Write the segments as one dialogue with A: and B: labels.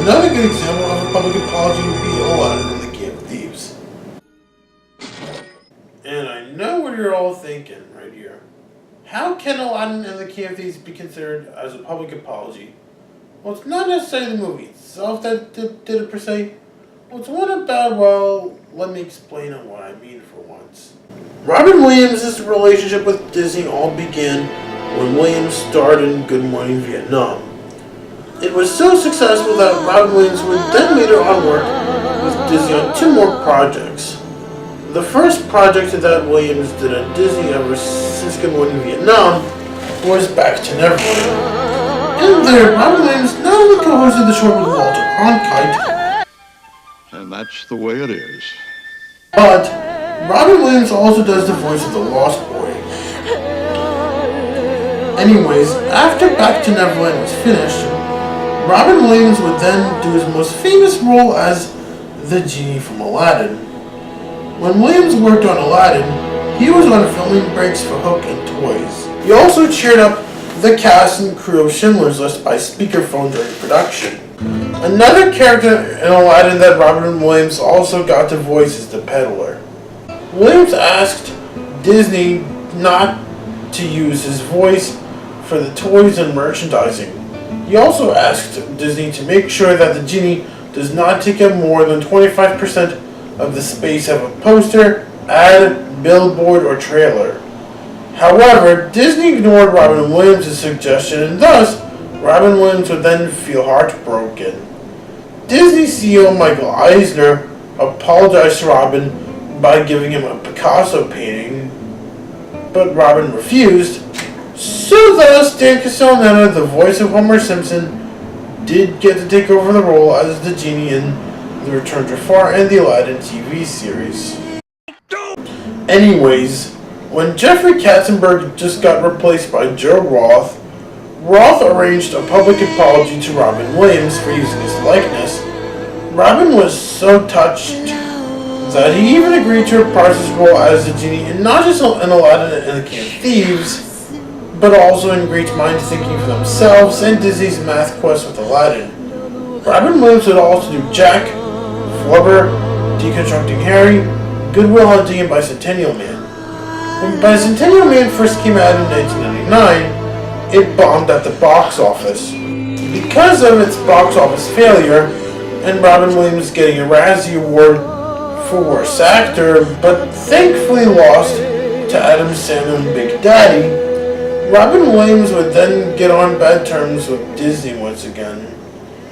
A: Another good example of a public apology would be Aladdin and the King of Thieves. And I know what you're all thinking right here. How can Aladdin and the King of Thieves be considered as a public apology? Well, it's not necessarily the movie itself that did it per se. Well, it's one about, well, let me explain on what I mean for once. Robin Williams' relationship with Disney all began when Williams starred in Good Morning Vietnam. It was so successful that Robin Williams would then later on work with Disney on 2 more projects. The first project that Williams did at Disney ever since Good Morning Vietnam was Back to Neverland. And there, Robin Williams not only co-hosted the show with Walter Cronkite,
B: and that's the way it is.
A: but Robin Williams also does the voice of the Lost Boy. Anyways, after Back to Neverland was finished, Robin Williams would then do his most famous role as the genie from Aladdin. When Williams worked on Aladdin, he was on filming breaks for Hook and Toys. He also cheered up the cast and crew of Schindler's List by speakerphone during production. Another character in Aladdin that Robin Williams also got to voice is the peddler. Williams asked Disney not to use his voice for the toys and merchandising. He also asked Disney to make sure that the genie does not take up more than 25% of the space of a poster, ad, billboard, or trailer. However, Disney ignored Robin Williams' suggestion, and thus, Robin Williams would then feel heartbroken. Disney CEO Michael Eisner apologized to Robin by giving him a Picasso painting, but Robin refused. So thus, Dan Castellaneta, the voice of Homer Simpson, did get to take over the role as the genie in The Return to Jafar and the Aladdin TV series. Anyways, when Jeffrey Katzenberg just got replaced by Joe Roth, Roth arranged a public apology to Robin Williams for using his likeness. Robin was so touched that he even agreed to reprise his role as the genie in not just in Aladdin and the King of Thieves, but also in great minds thinking for themselves and Disney's Math Quest with Aladdin. Robin Williams would also do Jack, Flubber, Deconstructing Harry, Goodwill Hunting, and Bicentennial Man. When Bicentennial Man first came out in 1999, it bombed at the box office. Because of its box office failure, and Robin Williams getting a Razzie Award for Worst Actor, but thankfully lost to Adam Sandler and Big Daddy, Robin Williams would then get on bad terms with Disney once again.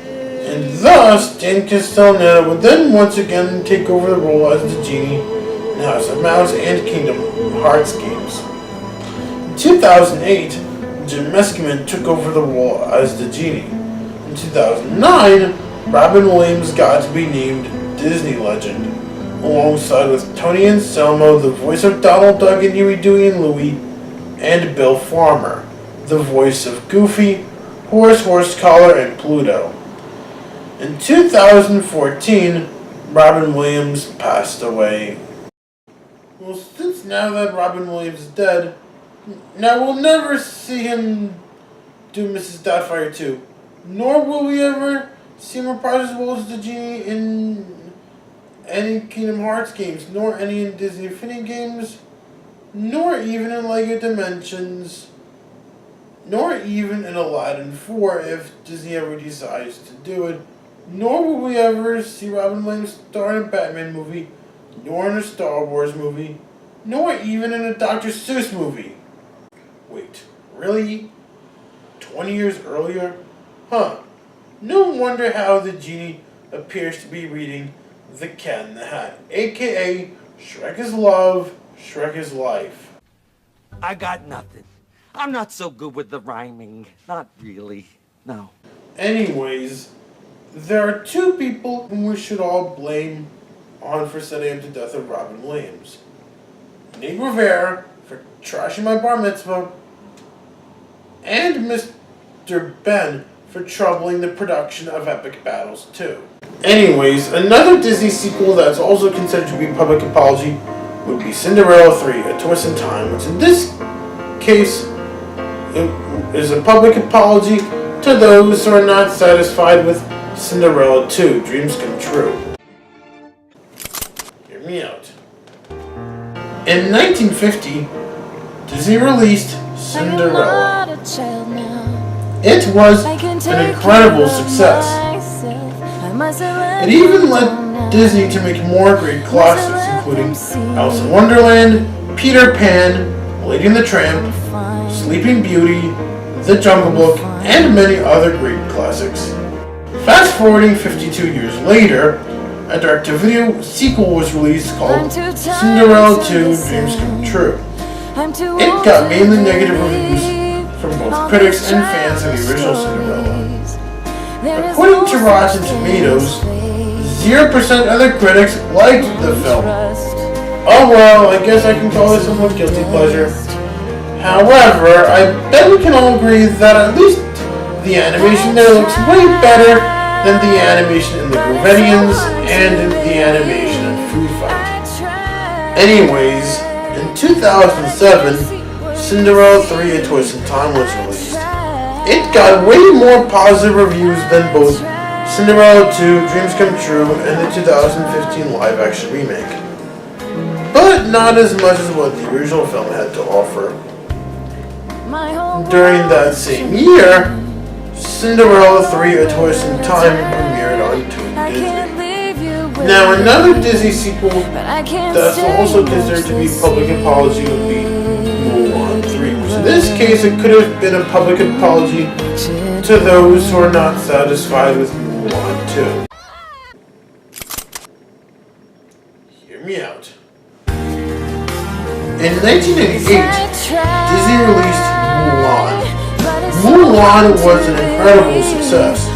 A: And thus, Dan Castellaneta would then once again take over the role as the genie in House of Mouse and Kingdom Hearts games. In 2008, Jim Meskimen took over the role as the genie. In 2009, Robin Williams got to be named Disney Legend, alongside with Tony Anselmo, the voice of Donald Duck and Huey, Dewey, and Louie, and Bill Farmer, the voice of Goofy, Horace Horsecollar, and Pluto. In 2014, Robin Williams passed away. Well, since now that Robin Williams is dead, now we'll never see him do Mrs. Doubtfire 2, nor will we ever see him reprise his role as the genie in any Kingdom Hearts games, nor any in Disney Infinity games, nor even in LEGO Dimensions, nor even in Aladdin 4 if Disney ever decides to do it, nor will we ever see Robin Williams star in a Batman movie, nor in a Star Wars movie, nor even in a Dr. Seuss movie. Wait, really? 20 years earlier? Huh. No wonder how the genie appears to be reading The Cat in the Hat, aka Shrek is Love, Shrek is Life.
C: I got nothing. I'm not so good with the rhyming. Not really. No.
A: Anyways, there are 2 people whom we should all blame on for sending him to death of Robin Williams. Nate Rivera for trashing my bar mitzvah, and Mr. Ben for troubling the production of Epic Battles 2. Anyways, another Disney sequel that's also considered to be a public apology would be Cinderella 3, A Twist in Time, which in this case is a public apology to those who are not satisfied with Cinderella 2, Dreams Come True. Hear me out. In 1950, Disney released Cinderella. It was an incredible success. It even led Disney to make more great classics, including Alice in Wonderland, Peter Pan, Lady and the Tramp, Sleeping Beauty, The Jungle Book, and many other great classics. Fast forwarding 52 years later, a direct-to-video sequel was released called Cinderella 2 Dreams Come True. It got mainly negative reviews from both critics and fans of the original Cinderella. According to Rotten Tomatoes, 0% of the critics liked the film. Oh well, I guess I can call it somewhat guilty pleasure. However, I bet we can all agree that at least the animation there looks way better than the animation in the Grovedians and the animation in Foo Fight. Anyways, in 2007, Cinderella 3: A Twist in Time was released. It got way more positive reviews than both Cinderella 2 Dreams Come True and the 2015 live-action remake, but not as much as what the original film had to offer. During that same year, Cinderella 3: A Twist in Time premiered on Toon Disney. Now, another Disney sequel that's also considered to be a public apology would be Mulan 3. In this case, it could have been a public apology to those who are not satisfied with Mulan 2. Hear me out. In 1988, Disney released Mulan. Mulan was an incredible success.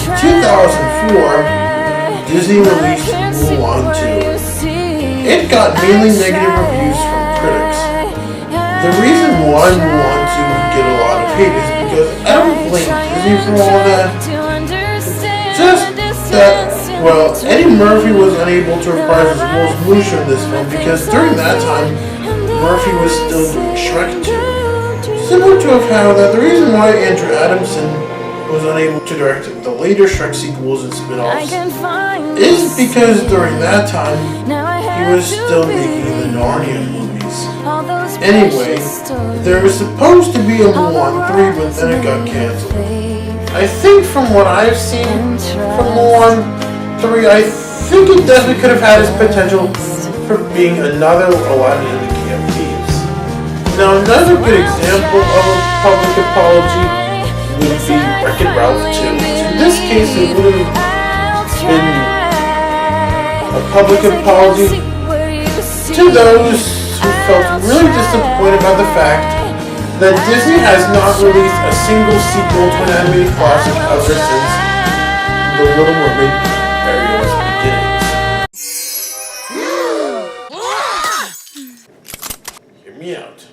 A: In 2004, Disney released Mulan 2. It got mainly negative reviews from critics. The reason why Mulan 2 would get a lot of hate is because I don't blame Disney for all that. Just that, well, Eddie Murphy was unable to reprise his role as Mushu in this film because during that time, Murphy was still doing Shrek 2. Similar to how that the reason why Andrew Adamson was unable to direct the later Shrek sequels and spin-offs is because during that time, he was still making the Narnia movies. Anyway, there was supposed to be a Mulan 3, but then it got cancelled. I think from what I've seen from Mulan 3, I think it definitely could have had its potential for being another Aladdin and the King of Thieves. Now, another good example of a public apology would be Wreck-It Ralph 2. In this case, it would have been a public apology to those who felt really disappointed by the fact that Disney has not released a single sequel to an animated classic ever since The Little Mermaid Ariel's beginnings. Hear me out.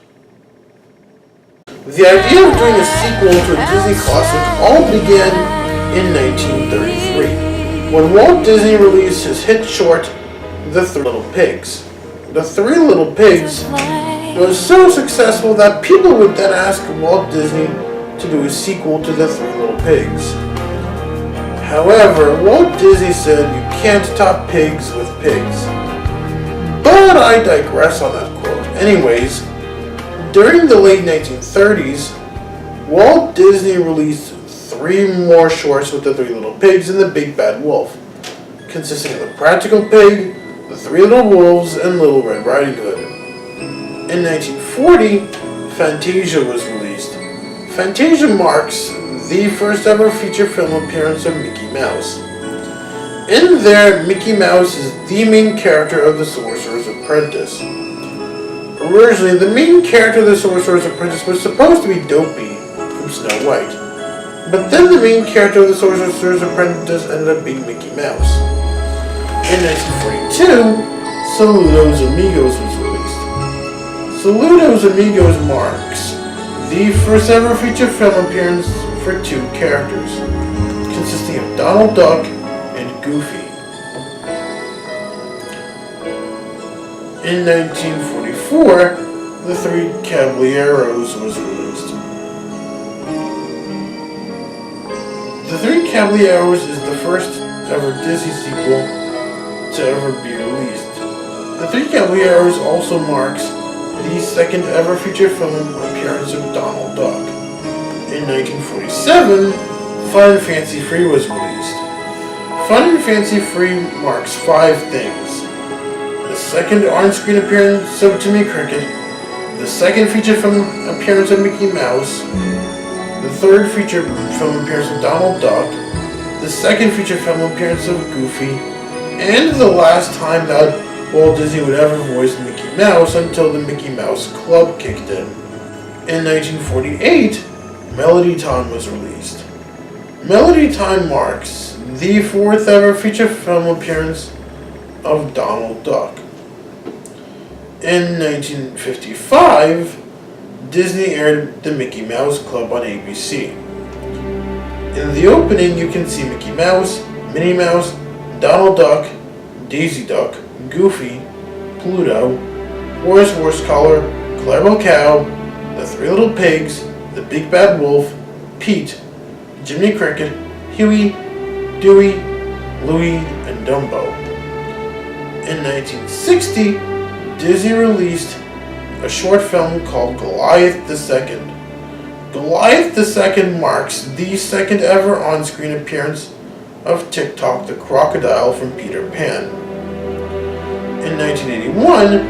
A: The idea of doing a sequel to a Disney classic all began in 1933, when Walt Disney released his hit short, The Three Little Pigs. The Three Little Pigs was so successful that people would then ask Walt Disney to do a sequel to The Three Little Pigs. However, Walt Disney said you can't top pigs with pigs. But I digress on that quote. Anyways, during the late 1930s, Walt Disney released 3 more shorts with The Three Little Pigs and The Big Bad Wolf, consisting of The Practical Pig, The Three Little Wolves, and Little Red Riding Hood. In 1940, Fantasia was released. Fantasia marks the first ever feature film appearance of Mickey Mouse. In there, Mickey Mouse is the main character of The Sorcerer's Apprentice. Originally, the main character of The Sorcerer's Apprentice was supposed to be Dopey from Snow White, but then the main character of The Sorcerer's Apprentice ended up being Mickey Mouse. In 1942, Saludos Amigos was released. Saludos Amigos marks the first ever feature film appearance for 2 characters, consisting of Donald Duck and Goofy. In 1944, The Three Caballeros was released. The Three Caballeros is the first ever Disney sequel to ever be released. The Three Caballeros also marks the second ever feature film appearance of Donald Duck. In 1947, Fun and Fancy Free was released. Fun and Fancy Free marks 5 things: the second on-screen appearance of Jiminy Cricket, the second feature film appearance of Mickey Mouse, the third feature film appearance of Donald Duck, the second feature film appearance of Goofy, and the last time that Walt Disney would ever voice Mickey Mouse until the Mickey Mouse Club kicked in. In 1948, Melody Time was released. Melody Time marks the 4th ever feature film appearance of Donald Duck. In 1955, Disney aired the Mickey Mouse Club on ABC. In the opening, you can see Mickey Mouse, Minnie Mouse, Donald Duck, Daisy Duck, Goofy, Pluto, Horace Horsecollar, Clarabelle Cow, the 3 Little Pigs, the Big Bad Wolf, Pete, Jiminy Cricket, Huey, Dewey, Louie, and Dumbo. In 1960, Disney released a short film called Goliath II. Goliath II marks the second ever on-screen appearance of Tick-Tock the crocodile from Peter Pan. In 1981,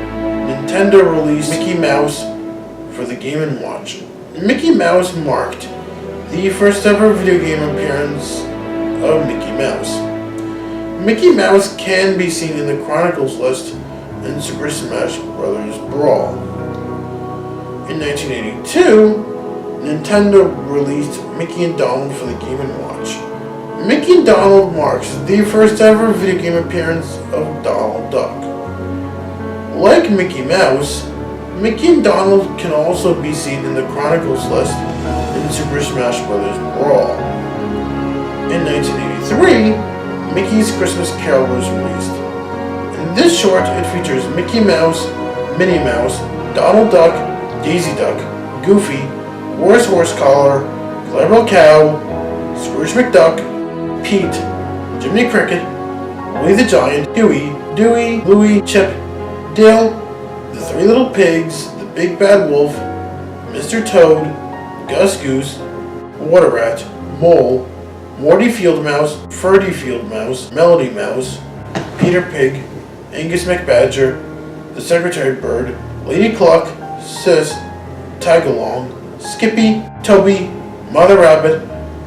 A: Nintendo released Mickey Mouse for the Game & Watch. Mickey Mouse marked the first ever video game appearance of Mickey Mouse. Mickey Mouse can be seen in the Chronicles list in Super Smash Bros. Brawl. In 1982, Nintendo released Mickey and Donald for the Game & Watch. Mickey and Donald marks the first ever video game appearance of Donald Duck. Like Mickey Mouse, Mickey and Donald can also be seen in the Chronicles list in Super Smash Bros. Brawl. In 1983, Mickey's Christmas Carol was released. In this short, it features Mickey Mouse, Minnie Mouse, Donald Duck, Daisy Duck, Goofy, Horace Horsecollar, Clarabelle Cow, Scrooge McDuck, Pete, Jiminy Cricket, Willie the Giant, Huey, Dewey, Louie, Chip, Dale, the 3 Little Pigs, the Big Bad Wolf, Mr. Toad, Gus Goose, Water Rat, Mole, Morty Field Mouse, Ferdy Field Mouse, Melody Mouse, Peter Pig, Angus McBadger, the Secretary Bird, Lady Cluck, Sis, Tagalong, Skippy, Toby, Mother Rabbit,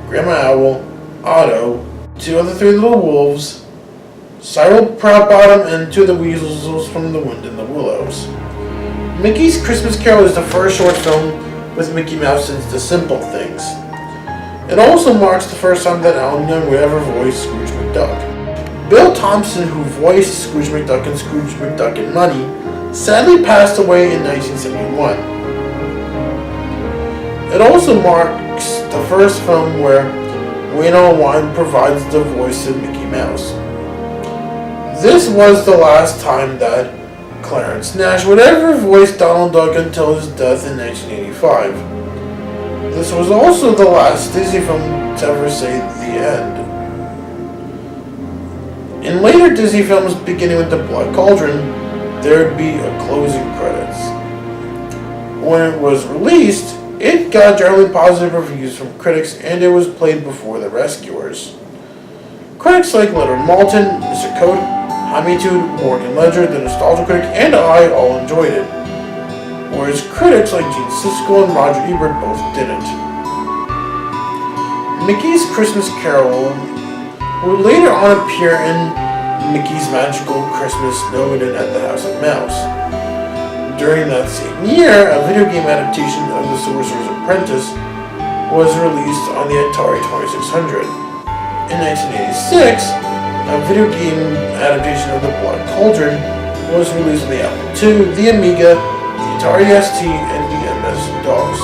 A: Grandma Owl, Otto, 2 of the 3 Little Wolves, Cyril Proudbottom, and 2 of the Weasels from The Wind in the Willows. Mickey's Christmas Carol is the first short film with Mickey Mouse since The Simple Things. It also marks the first time that Alan Young would ever voice Scrooge McDuck. Bill Thompson, who voiced Scrooge McDuck in Scrooge McDuck and Money, sadly passed away in 1971. It also marks the first film where Wayne Wine provides the voice of Mickey Mouse. This was the last time that Clarence Nash would ever voice Donald Duck until his death in 1985. This was also the last Disney film to ever say the end. In later Disney films, beginning with The Black Cauldron, there would be a closing credits. When it was released, it got generally positive reviews from critics, and it was played before The Rescuers. Critics like Leonard Maltin, Mr. Coate, Hamitude, Morgan Ledger, The Nostalgia Critic, and I all enjoyed it, whereas critics like Gene Siskel and Roger Ebert both didn't. Mickey's Christmas Carol would later on appear in Mickey's Magical Christmas known at the House of Mouse. During that same year, a video game adaptation of The Sorcerer's Apprentice was released on the Atari 2600. In 1986, a video game adaptation of The Black Cauldron was released on the Apple II, the Amiga, the Atari ST, and the MS-DOS.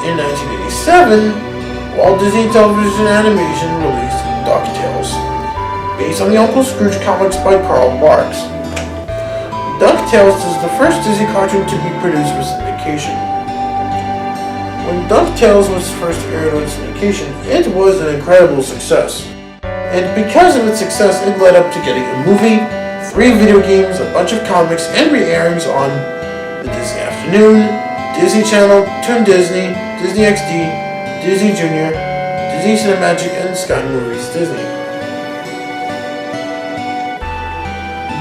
A: In 1987, Walt Disney Television Animation released DuckTales, based on the Uncle Scrooge comics by Carl Barks. DuckTales is the first Disney cartoon to be produced for syndication. When DuckTales was first aired on syndication, it was an incredible success. And because of its success, it led up to getting a movie, 3 video games, a bunch of comics, and re-airings on the Disney Afternoon, Disney Channel, Toon Disney, Disney XD, Disney Junior, Disney Cinemagic, and Sky Movies Disney.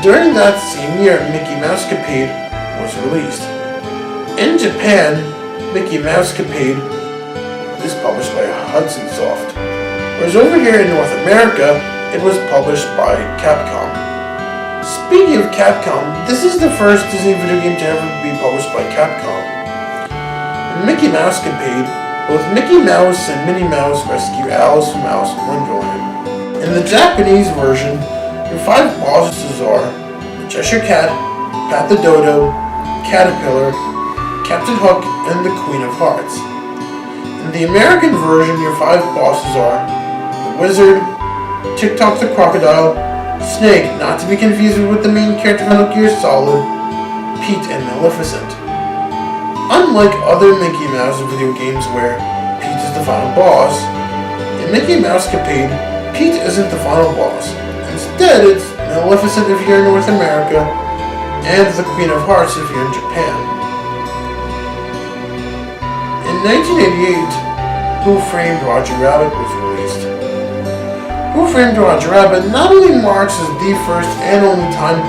A: During that same year, Mickey Mousecapade was released. In Japan, Mickey Mousecapade is published by Hudson Soft, whereas over here in North America, it was published by Capcom. Speaking of Capcom, this is the first Disney video game to ever be published by Capcom. In Mickey Mousecapade, both Mickey Mouse and Minnie Mouse rescue Alice from Alice in Wonderland. In the Japanese version, your 5 bosses are the Cheshire Cat, Pat the Dodo, Caterpillar, Captain Hook, and the Queen of Hearts. In the American version, your 5 bosses are the Wizard, Tick-Tock the Crocodile, Snake, not to be confused with the main character from Metal Gear Solid, Pete, and Maleficent. Unlike other Mickey Mouse video games where Pete is the final boss, in Mickey Mousecapade, Pete isn't the final boss. Instead, it's Maleficent if you're in North America, and the Queen of Hearts if you're in Japan. In 1988, Who Framed Roger Rabbit was released. Who Framed Roger Rabbit not only marks as the first and only time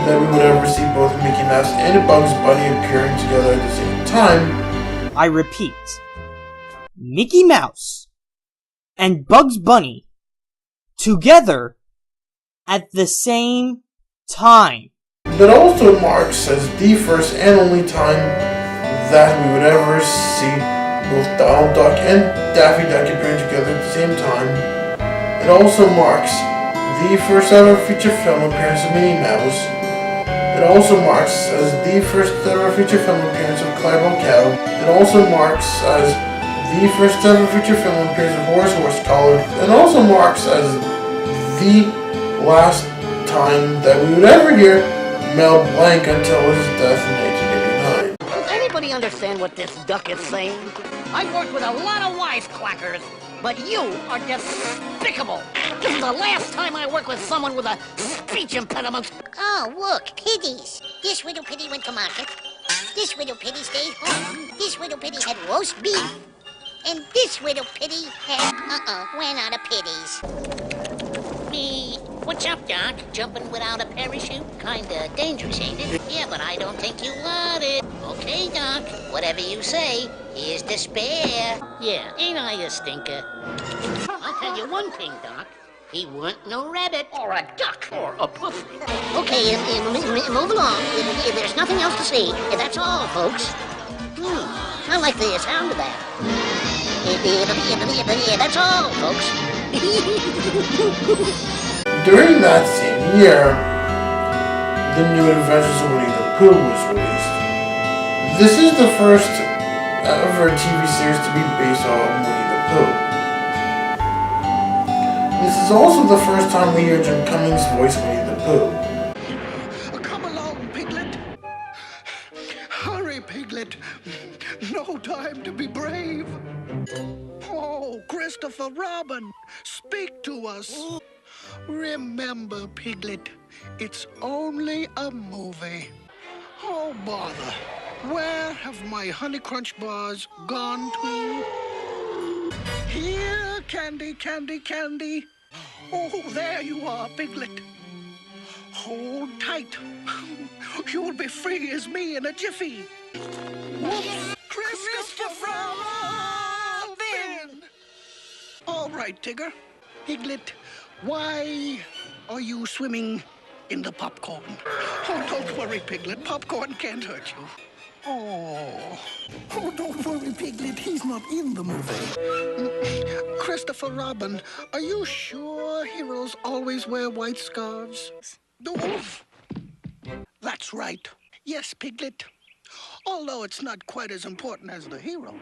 A: that we would ever see both Mickey Mouse and Bugs Bunny appearing together at the same time.
D: I repeat, Mickey Mouse and Bugs Bunny together at the same time.
A: But also marks as the first and only time that we would ever see both Donald Duck and Daffy Duck appearing together at the same time. It also marks the first ever feature film appearance of Minnie Mouse. It also marks as the first ever feature film appearance of Clarabelle Cow. It also marks as the first ever feature film appearance of Horace Horsecollar. It also marks as the last time that we would ever hear Mel Blanc until his death in 1989.
E: Does anybody understand what this duck is saying? I've worked with a lot of wisecrackers, but you are despicable. This is the last time I work with someone with a speech impediment.
F: Oh, look, piggies. This little piggy went to market. This little piggy stayed home. This little piggy had roast beef. And this little piggy had, ran out of pitties. What's up, Doc? Jumping without a parachute? Kinda dangerous, ain't it? Yeah, but I don't think you want it. Okay, Doc. Whatever you say. Here's the spare. Yeah, ain't I a stinker? I'll tell you one thing, Doc. He weren't no rabbit. Or a duck. Or a pussy. Okay, move along. There's nothing else to see. That's all, folks. I like the sound of that. That's all, folks.
A: During that same year, The New Adventures of Winnie the Pooh was released. This is the first ever TV series to be based on Winnie the Pooh. This is also the first time we hear Jim Cummings voice Winnie the Pooh.
G: Come along, Piglet. Hurry, Piglet. No time to be brave. Oh, Christopher Robin, speak to us. Remember, Piglet, it's only a movie. Oh, bother. Where have my Honey Crunch bars gone to? Here, candy, candy, candy. Oh, there you are, Piglet. Hold tight. You'll be free as me in a jiffy. Whoops! Christopher Robin! All right, Tigger. Piglet, why are you swimming in the popcorn? Oh, don't worry, Piglet. Popcorn can't hurt you. Oh, don't worry, Piglet. He's not in the movie. Christopher Robin, are you sure heroes always wear white scarves? Oof. That's right. Yes, Piglet. Although it's not quite as important as the hero,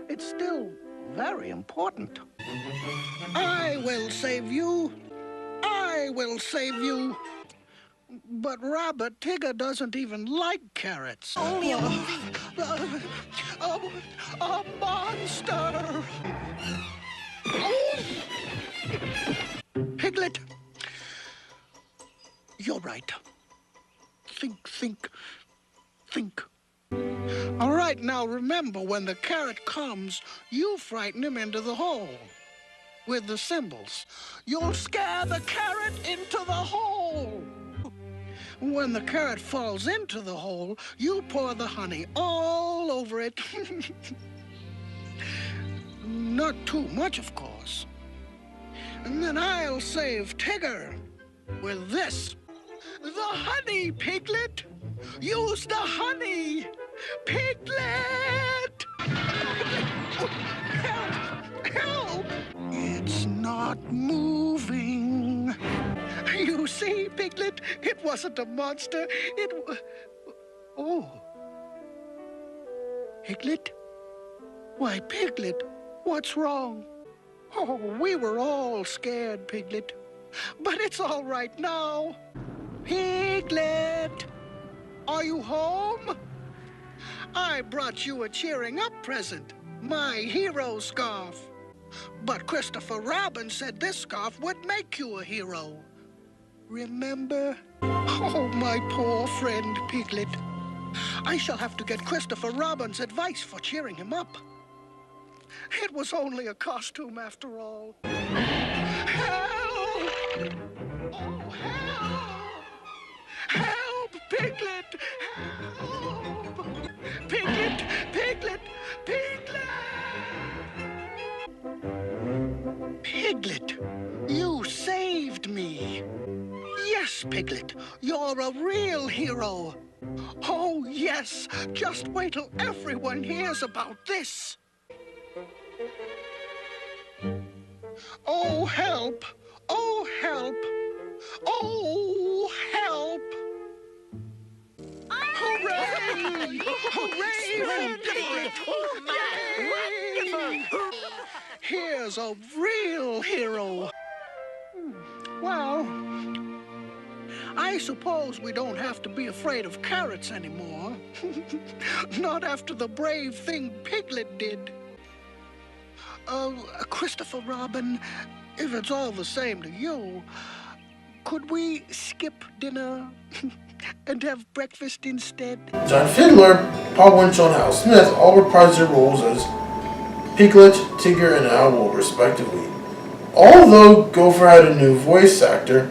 G: it's still very important. I will save you. I will save you. But Rabbit, Tigger doesn't even like carrots. Only a monster! Piglet, you're right. Think. All right, now remember, when the carrot comes, you frighten him into the hole with the cymbals. You'll scare the carrot into the hole. When the carrot falls into the hole, you pour the honey all over it. Not too much, of course. And then I'll save Tigger with this. The honey, Piglet! Use the honey! Piglet! Help! It's not moving. You see, Piglet, it wasn't a monster. Oh. Piglet? Why, Piglet, what's wrong? Oh, we were all scared, Piglet. But it's all right now. Piglet! Are you home? I brought you a cheering up present, my hero scarf. But Christopher Robin said this scarf would make you a hero. Remember? Oh, my poor friend Piglet. I shall have to get Christopher Robin's advice for cheering him up. It was only a costume after all. Help! Oh, help! Help, Piglet! Help! Piglet! Piglet! Piglet! Piglet, you saved me. Yes, Piglet, you're a real hero. Oh, yes, just wait till everyone hears about this. Oh, help! Oh, help! Oh, help! Hooray! Hooray! Yay! Here's a real hero. Well, I suppose we don't have to be afraid of carrots anymore. Not after the brave thing Piglet did. Christopher Robin, if it's all the same to you, could we skip dinner and have breakfast instead?
A: John Fiddler, Paul Winchell, and Hal Smith all reprised their roles as Piglet, Tigger, and Owl, respectively. Although Gopher had a new voice actor,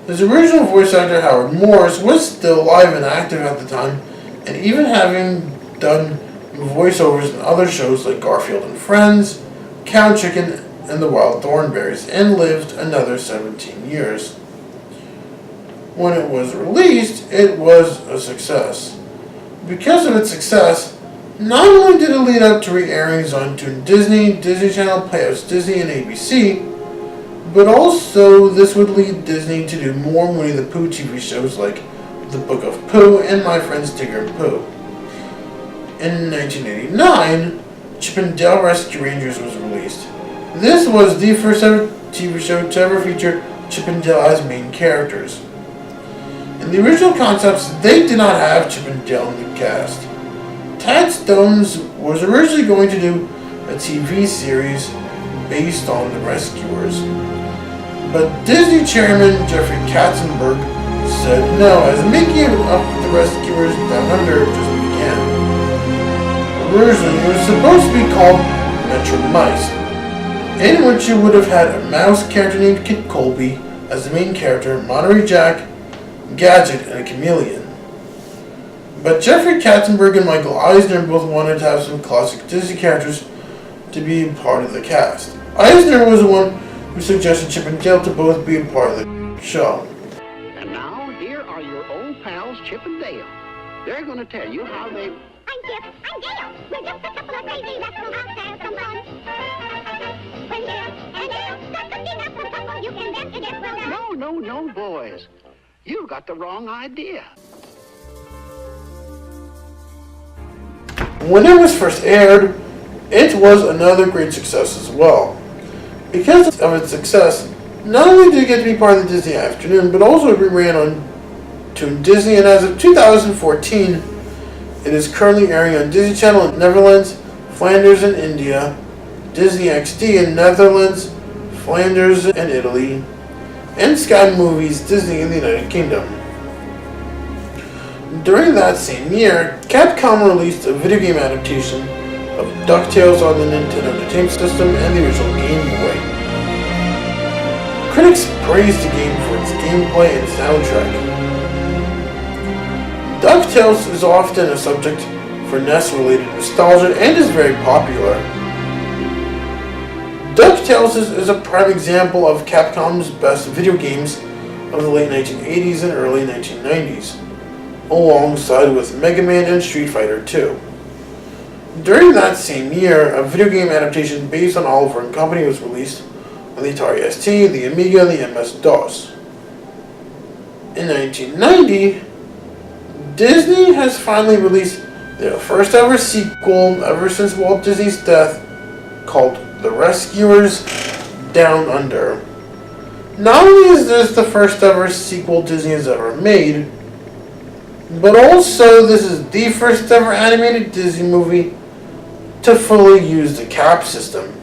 A: his original voice actor, Howard Morris, was still alive and active at the time, and even having done voiceovers in other shows like Garfield and Friends, Cow Chicken, and the Wild Thornberrys, and lived another 17 years. When it was released, it was a success. Because of its success, not only did it lead up to re-airings on Toon Disney, Disney Channel, Playhouse Disney, and ABC, but also this would lead Disney to do more Winnie the Pooh TV shows like The Book of Pooh and My Friends Tigger and Pooh. In 1989, Chip and Dale Rescue Rangers was released. This was the first ever TV show to ever feature Chip and Dale as main characters. In the original concepts, they did not have Chip and Dale in the cast. Tad Stones was originally going to do a TV series based on the Rescuers, but Disney chairman Jeffrey Katzenberg said no, as Mickey of the Rescuers Down Under just began. Originally, it was supposed to be called Metro Mice, in which you would have had a mouse character named Kit Colby as the main character, Monterey Jack, Gadget, and a chameleon. But Jeffrey Katzenberg and Michael Eisner both wanted to have some classic Disney characters to be a part of the cast. Eisner was the one who suggested Chip and Dale to both be a part of the show.
H: And now, here are your old pals, Chip and Dale. They're going to tell you how they...
F: I'm Chip, I'm Dale. We're just a couple of crazy rascals out there some fun. When Chip and Dale start cooking up some couple, you can bet it will done.
H: No, boys. You've got the wrong idea.
A: When it was first aired, it was another great success as well. Because of its success, not only did it get to be part of the Disney Afternoon, but also it ran on Toon Disney, and as of 2014, it is currently airing on Disney Channel in Netherlands, Flanders in India, Disney XD in Netherlands, Flanders and Italy, and Sky Movies Disney in the United Kingdom. During that same year, Capcom released a video game adaptation of DuckTales on the Nintendo Entertainment System and the original Game Boy. Critics praised the game for its gameplay and soundtrack. DuckTales is often a subject for NES-related nostalgia and is very popular. DuckTales is a prime example of Capcom's best video games of the late 1980s and early 1990s, alongside with Mega Man and Street Fighter II. During that same year, a video game adaptation based on Oliver and Company was released on the Atari ST, the Amiga, and the MS-DOS. In 1990, Disney has finally released their first ever sequel ever since Walt Disney's death, called The Rescuers Down Under. Not only is this the first ever sequel Disney has ever made, but also this is the first ever animated Disney movie to fully use the cap system.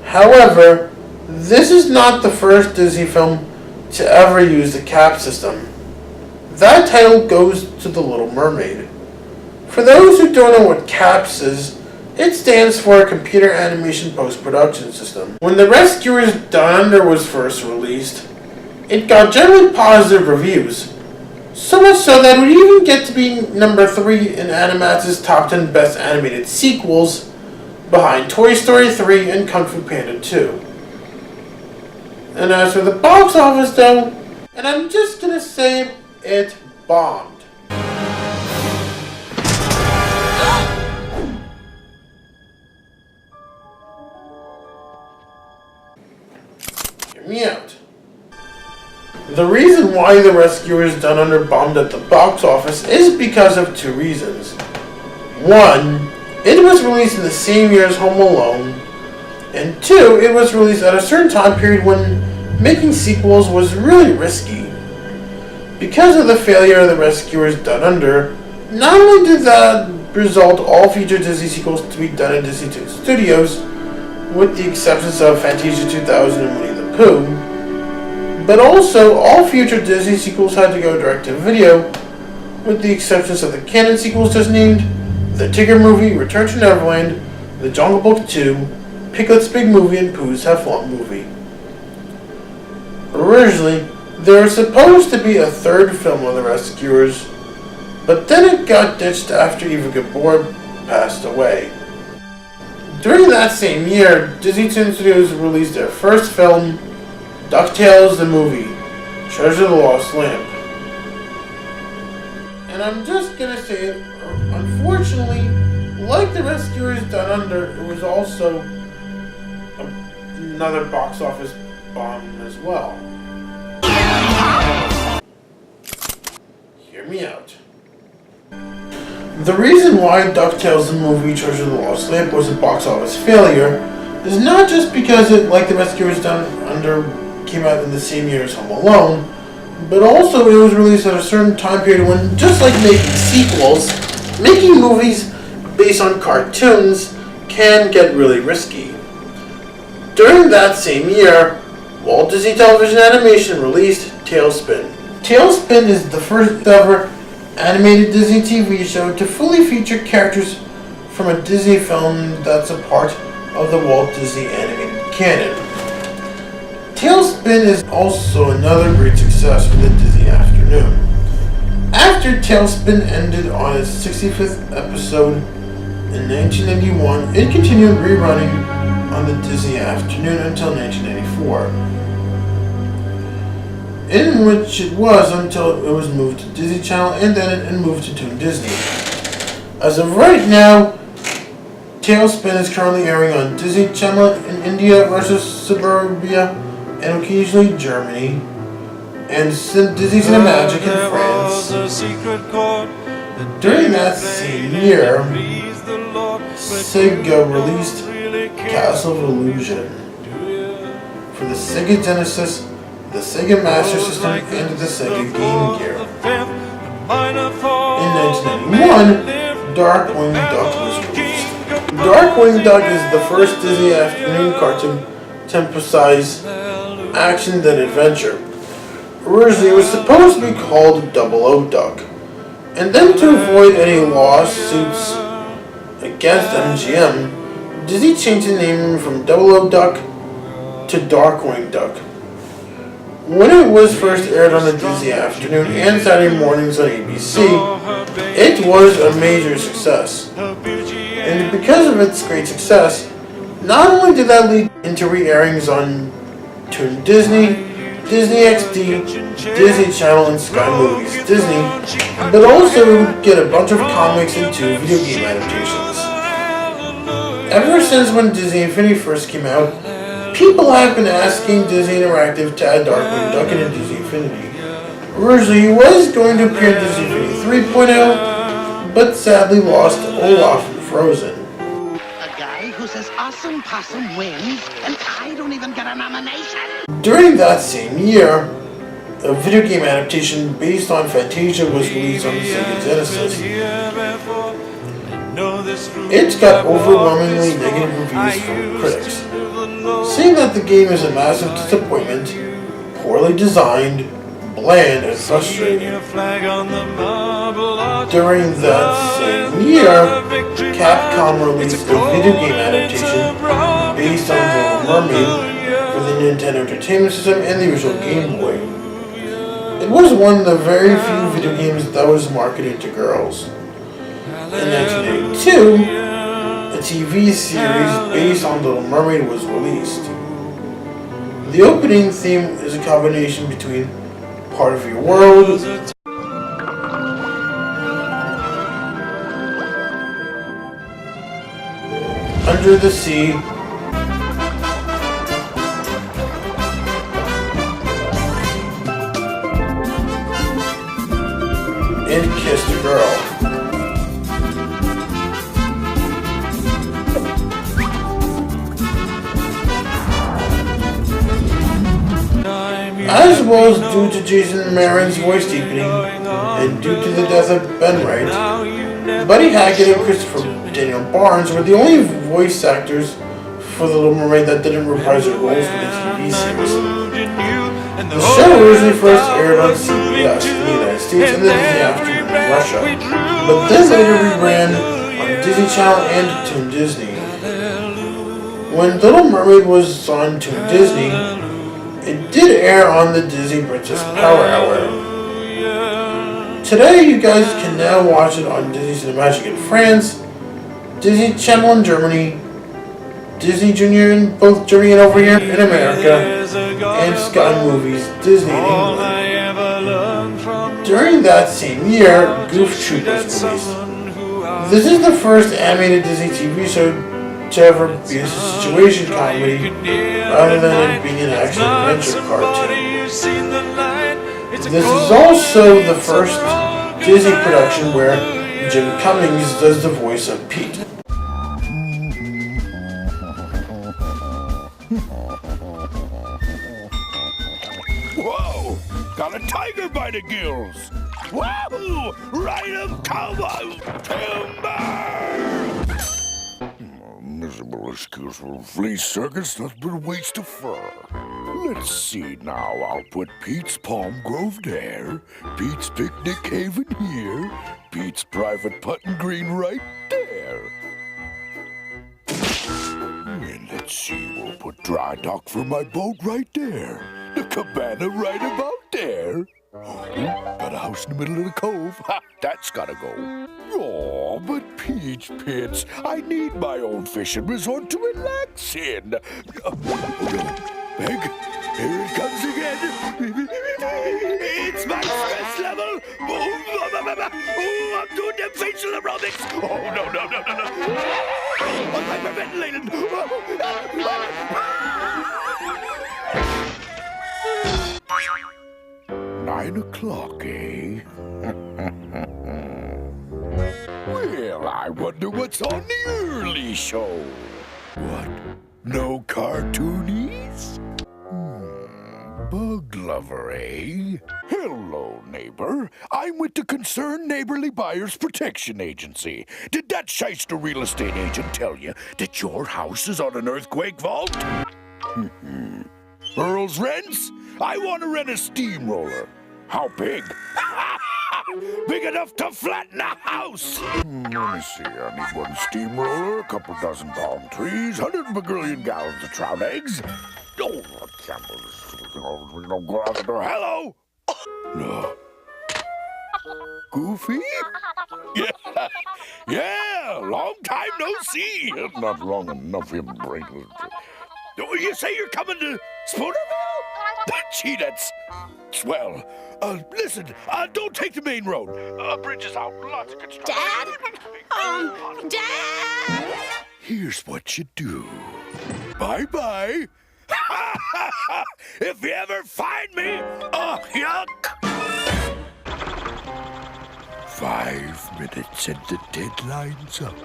A: However, this is not the first Disney film to ever use the cap system. That title goes to The Little Mermaid. For those who don't know what CAPS is, it stands for Computer Animation Post-Production System. When The Rescuers Down Under was first released, it got generally positive reviews. So much so that it would even get to be number 3 in Animax's top 10 best animated sequels, behind Toy Story 3 and Kung Fu Panda 2. And as for the box office though, and I'm just gonna say it bombed. Hear me out. The reason why The Rescuers Down Under bombed at the box office is because of 2 reasons. 1, it was released in the same year as Home Alone, and 2, it was released at a certain time period when making sequels was really risky. Because of the failure of The Rescuers Down Under, not only did that result all future Disney sequels to be done in Disney Studios, with the exceptions of Fantasia 2000 and Winnie the Pooh, but also all future Disney sequels had to go direct to video, with the exceptions of the canon sequels just named, The Tigger Movie, Return to Neverland, The Jungle Book 2, Piglet's Big Movie, and Pooh's Heffalump Movie. Originally, there was supposed to be a 3rd film of The Rescuers, but then it got ditched after Eva Gabor passed away. During that same year, Disney Toon Studios released their first film, DuckTales the Movie, Treasure of the Lost Lamp. And I'm just gonna say it, unfortunately, like The Rescuers Down Under, it was also another box office bomb as well. Hear me out. The reason why DuckTales the Movie Treasure of the Lost Lamp was a box office failure is not just because it, like The Rescuers Down Under, came out in the same year as Home Alone, but also it was released at a certain time period when, just like making sequels, making movies based on cartoons can get really risky. During that same year, Walt Disney Television Animation released TaleSpin. TaleSpin is the first ever animated Disney TV show to fully feature characters from a Disney film that's a part of the Walt Disney animated canon. TaleSpin is also another great success for the Disney afternoon. After TaleSpin ended on its 65th episode in 1991, it continued rerunning on the Disney afternoon until 1994. In which it was until it was moved to Disney Channel and then it moved to Toon Disney. As of right now, TaleSpin is currently airing on Disney Channel in India versus Suburbia and occasionally Germany, and Disney Cinemagic in France. During that same year, Sega released Castle of Illusion for the Sega Genesis, the Sega Master System, and the Sega Game Gear. In 1991, Darkwing Duck was released. Darkwing Duck is the first Disney afternoon cartoon to emphasize action than adventure. Originally, it was supposed to be called 00 Duck, and then to avoid any lawsuits against MGM, Disney changed the name from 00 Duck to Darkwing Duck. When it was first aired on the Disney afternoon and Saturday mornings on ABC, it was a major success. And because of its great success, not only did that lead into re-airings on Toon Disney, Disney XD, Disney Channel, and Sky Movies Disney, but also get a bunch of comics and 2 video game adaptations. Ever since when Disney Infinity first came out, people have been asking Disney Interactive to add Darkwing Duck into Disney Infinity. Originally, he was going to appear in Disney Infinity 3.0, but sadly lost Olaf and Frozen.
G: A guy who says awesome possum wins, and I don't even get a nomination.
A: During that same year, a video game adaptation based on Fantasia was released on the Sega Genesis. It got overwhelmingly negative reviews from critics, saying that the game is a massive disappointment, poorly designed, bland, and frustrating. During that same year, Capcom released a video game adaptation based on Little Mermaid for the Nintendo Entertainment System and the original Game Boy. It was one of the very few video games that was marketed to girls. In 1982, a TV series based on Little Mermaid was released. The opening theme is a combination between Part of Your World, Under the Sea, and Kissed a Girl. As well as due to Jason Marin's voice deepening, and due to the death of Ben Wright, Buddy Hackett and Christopher Daniel Barnes were the only voice actors for The Little Mermaid that didn't reprise their roles for the TV series. The show originally first aired on CBS in the United States and then Disney Afternoon in Russia, but then later reran on Disney Channel and Toon Disney. When Little Mermaid was on Toon Disney, it did air on the Disney Princess Power Hour. Today, you guys can now watch it on Disney Cinemagic in France, Disney Channel in Germany, Disney Junior in both Germany and over here in America, and Sky Movies Disney in England. During that same year, Goof Troop was released. This is the first animated Disney TV show to ever be a situation comedy rather than it being an action-adventure cartoon. This is also the first Disney production where Jim Cummings does the voice of Pete.
I: Whoa! Got a tiger by the gills! Whoa! Ride 'em, cowboy! Timber! Miserable excuse for a flea circus, nothing but a waste of fur. Let's see now, I'll put Pete's Palm Grove there, Pete's Picnic Haven here, Pete's Private Putting Green right there. And let's see, we'll put Dry Dock for my boat right there, the cabana right about there. Oh, got a house in the middle of the cove. Ha, that's gotta go. Oh, but Peach Pits, I need my own fishing resort to relax in. Meg, here it comes again. It's my stress level. Oh, I'm doing them facial aerobics. Oh, no. I'm hyperventilating. 9 o'clock, eh? Well, I wonder what's on the early show. What? No cartoonies? bug lover, eh? Hello, neighbor. I'm with the Concerned Neighborly Buyers Protection Agency. Did that shyster real estate agent tell you that your house is on an earthquake vault? Earl's Rents? I want to rent a steamroller. How big? Big enough to flatten a house! Let me see. I need one steamroller, a couple dozen palm trees, 100 bagillion gallons of trout eggs. Oh, I can't believe don't go out the door. Hello? No. Goofy? Yeah. Yeah, long time no see. Not long enough for your brain. Oh, you say you're coming to Spoonerville? Gee, that's swell. Listen, don't take the main road. Bridge is out. Lots of construction.
F: Dad? Dad!
I: Here's what you do. Bye-bye. If you ever find me, yuck. 5 minutes and the deadline's up.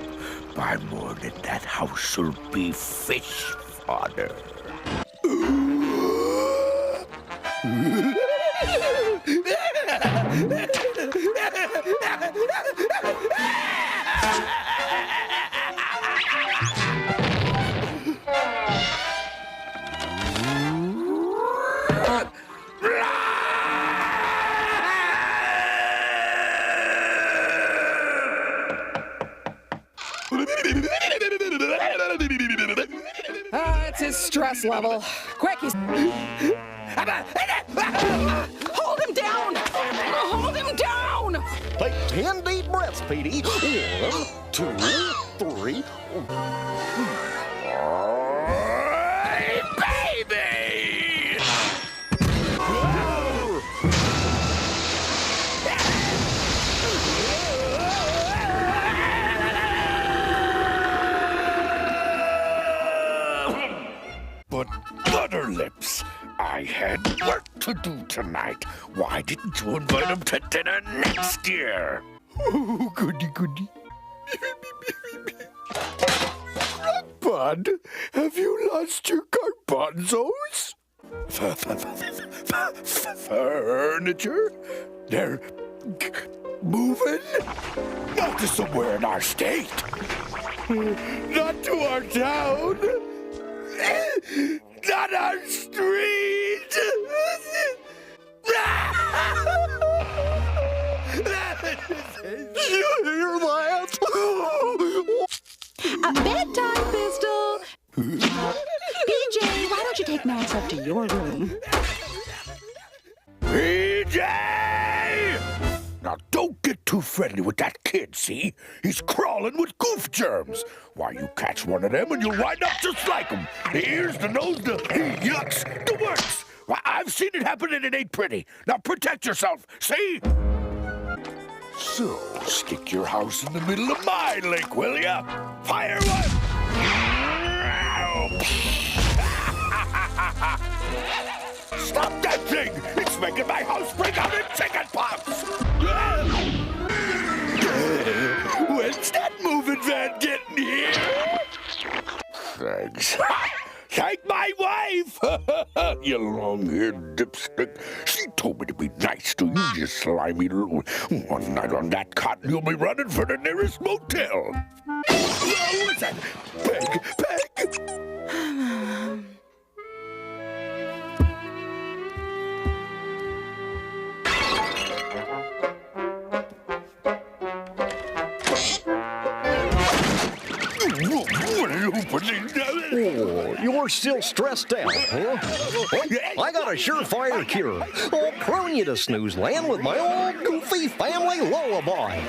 I: By morning, that house will be fish fodder.
J: It's his stress level. Quick, he's... Hold him down! Hold him down!
K: Take 10 deep breaths, Petey. 1, 2, 3.
I: Hey, baby! But butter lips, I had work to do tonight. Why didn't you invite him to dinner next year? Oh, goody, goody. Bud, have you lost your garbanzos? Furniture? They're moving? Not to somewhere in our state. Not to our town. Not our street. You hear that?
J: Bedtime, Pistol! PJ, why don't you take Max up to your room?
I: PJ! Now don't get too friendly with that kid, see? He's crawling with goof germs. Why, you catch one of them and you'll wind up just like him. The ears, the nose, the yucks, the works. Why, I've seen it happen and it ain't pretty. Now protect yourself, see? So, stick your house in the middle of my lake, will ya? Fire one! Stop that thing! It's making my house break out in chicken pox! When's that moving van getting here? Thanks. Thank my wife! You long-haired dipstick. She told me to be nice to you, you slimy little... One night on that cot, you'll be running for the nearest motel. What's that? Peg!
K: Oh, you're still stressed out, huh? Well, I got a surefire cure. I'll croon you to snooze land with my old goofy family lullaby.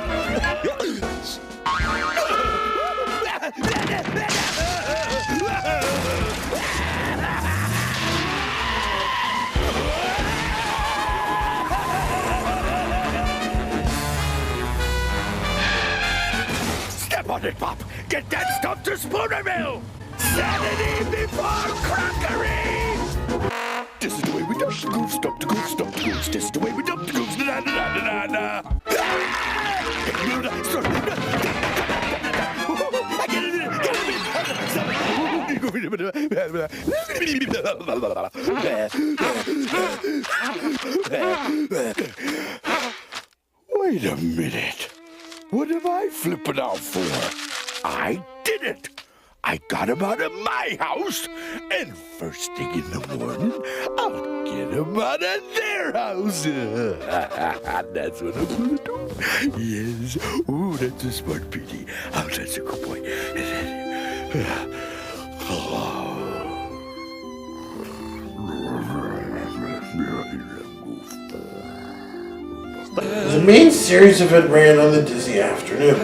I: Step on it, Pop! Get that stuff to Spoonerville! Sanity before crockery! This is the way we dump the goofs, dump the goofs, dump the goofs. This is the way we dump the goofs, na-na-na-na-na-na. I get it! Wait a minute. What am I flipping out for? I did it. I got him out of my house, and first thing in the morning, I'll get him out of their house. That's what I'm gonna do. Yes. Ooh, that's a smart Petey. Oh, that's a good boy.
A: The main series of it ran on the Disney afternoon.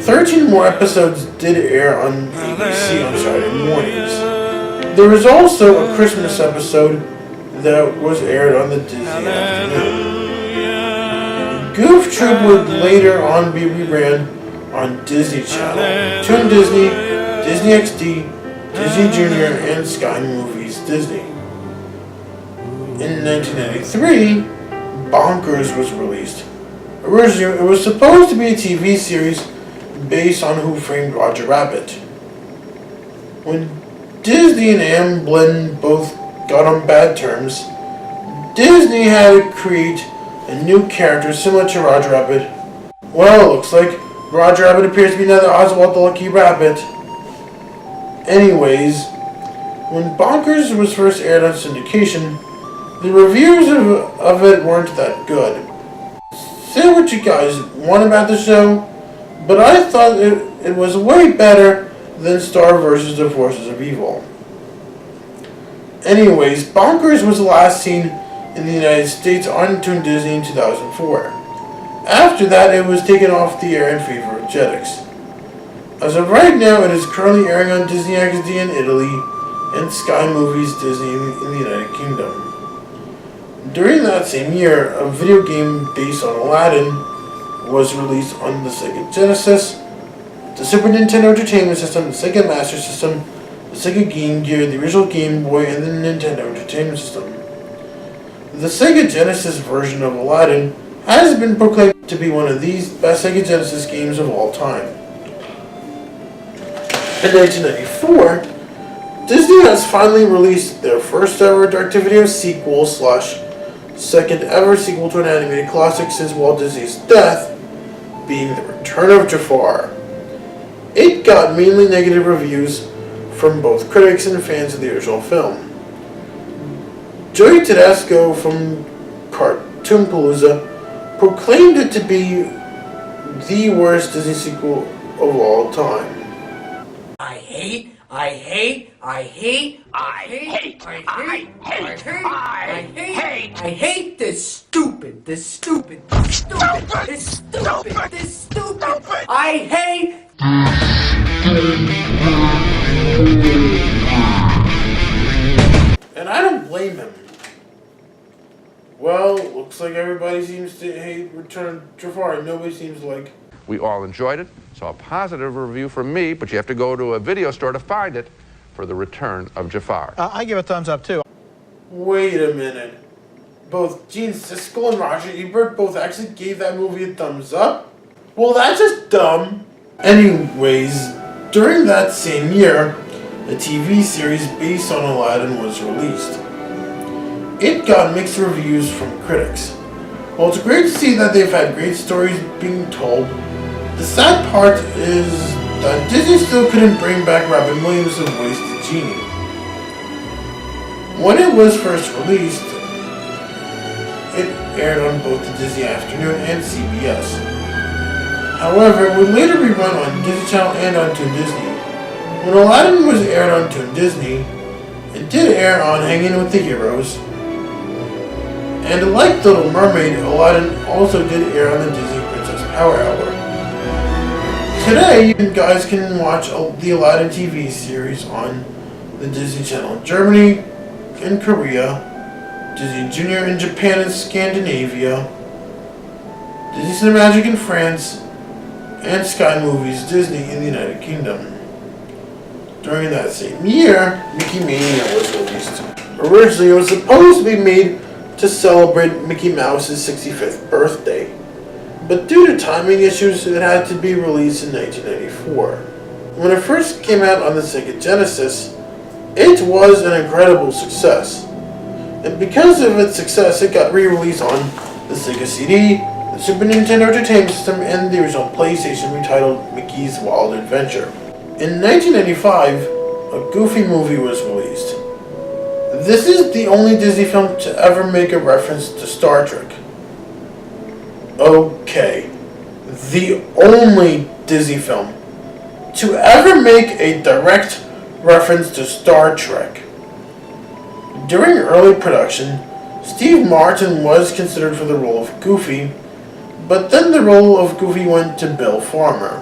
A: 13 more episodes did air on ABC on Saturday mornings. There was also a Christmas episode that was aired on the Disney afternoon. Goof Troop would later on be reran on Disney Channel, Toon Disney, Disney XD, Disney Junior, and Sky Movies Disney. In 1993, Bonkers was released. Originally, it was supposed to be a TV series based on Who Framed Roger Rabbit. When Disney and Amblin both got on bad terms, Disney had to create a new character similar to Roger Rabbit. Well, it looks like Roger Rabbit appears to be another Oswald the Lucky Rabbit. Anyways, when Bonkers was first aired on syndication, the reviews of it weren't that good. Say what you guys want about the show, but I thought it was way better than Star vs. the Forces of Evil. Anyways, Bonkers was last seen in the United States on Toon Disney in 2004. After that, it was taken off the air in favor of Jetix. As of right now, it is currently airing on Disney XD in Italy and Sky Movies Disney in the United Kingdom. During that same year, a video game based on Aladdin was released on the Sega Genesis, the Super Nintendo Entertainment System, the Sega Master System, the Sega Game Gear, the original Game Boy, and the Nintendo Entertainment System. The Sega Genesis version of Aladdin has been proclaimed to be one of the best Sega Genesis games of all time. In 1994, Disney has finally released their first ever direct-to-video sequel / second ever sequel to an animated classic since Walt Disney's death, being The Return of Jafar. It got mainly negative reviews from both critics and fans of the original film. Joey Tedesco from Cartoonpalooza proclaimed it to be the worst Disney sequel of all time.
C: I hate this stupid. I hate.
A: And I don't blame him. Well, looks like everybody seems to hate Return of Jafar. Nobody seems like.
L: We all enjoyed it. So a positive review from me, but you have to go to a video store to find it for The Return of Jafar.
M: I give it a thumbs up, too.
A: Wait a minute. Both Gene Siskel and Roger Ebert both actually gave that movie a thumbs up? Well, that's just dumb. Anyways, during that same year, a TV series based on Aladdin was released. It got mixed reviews from critics. While it's great to see that they've had great stories being told, the sad part is that Disney still couldn't bring back Robin Williams' voice to Genie. When it was first released, it aired on both the Disney Afternoon and CBS. However, it would later be run on Disney Channel and on Toon Disney. When Aladdin was aired on Toon Disney, it did air on Hanging with the Heroes. And like Little Mermaid, Aladdin also did air on the Disney Princess Power Hour. Today, you guys can watch the Aladdin TV series on the Disney Channel in Germany and Korea, Disney Junior in Japan and Scandinavia, Disney Cinemagic in France, and Sky Movies Disney in the United Kingdom. During that same year, Mickey Mania was released. Originally, it was supposed to be made to celebrate Mickey Mouse's 65th birthday, but due to timing issues, it had to be released in 1994. When it first came out on the Sega Genesis, It was an incredible success. And because of its success, it got re-released on the Sega CD, the Super Nintendo Entertainment System, and the original PlayStation retitled Mickey's Wild Adventure. In 1995, a Goofy movie was released. This is the only Disney film to ever make a reference to Star Trek. Okay, the only Disney film to ever make a direct reference to Star Trek. During early production, Steve Martin was considered for the role of Goofy, but then the role of Goofy went to Bill Farmer.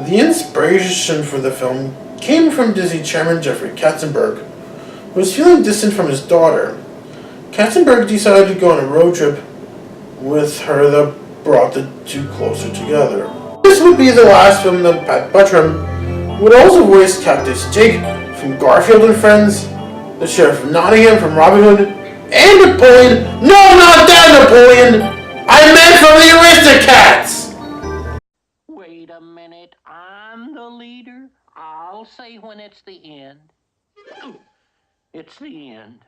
A: The inspiration for the film came from Disney chairman Jeffrey Katzenberg, who was feeling distant from his daughter. Katzenberg decided to go on a road trip with her that brought the two closer together. This would be the last film that Pat Buttram would also voice Cactus Jake from Garfield and Friends, the Sheriff of Nottingham from Robin Hood, and Napoleon. No, not that Napoleon! I meant from the Aristocats!
H: Wait a minute, I'm the leader. I'll say when it's the end. It's the end.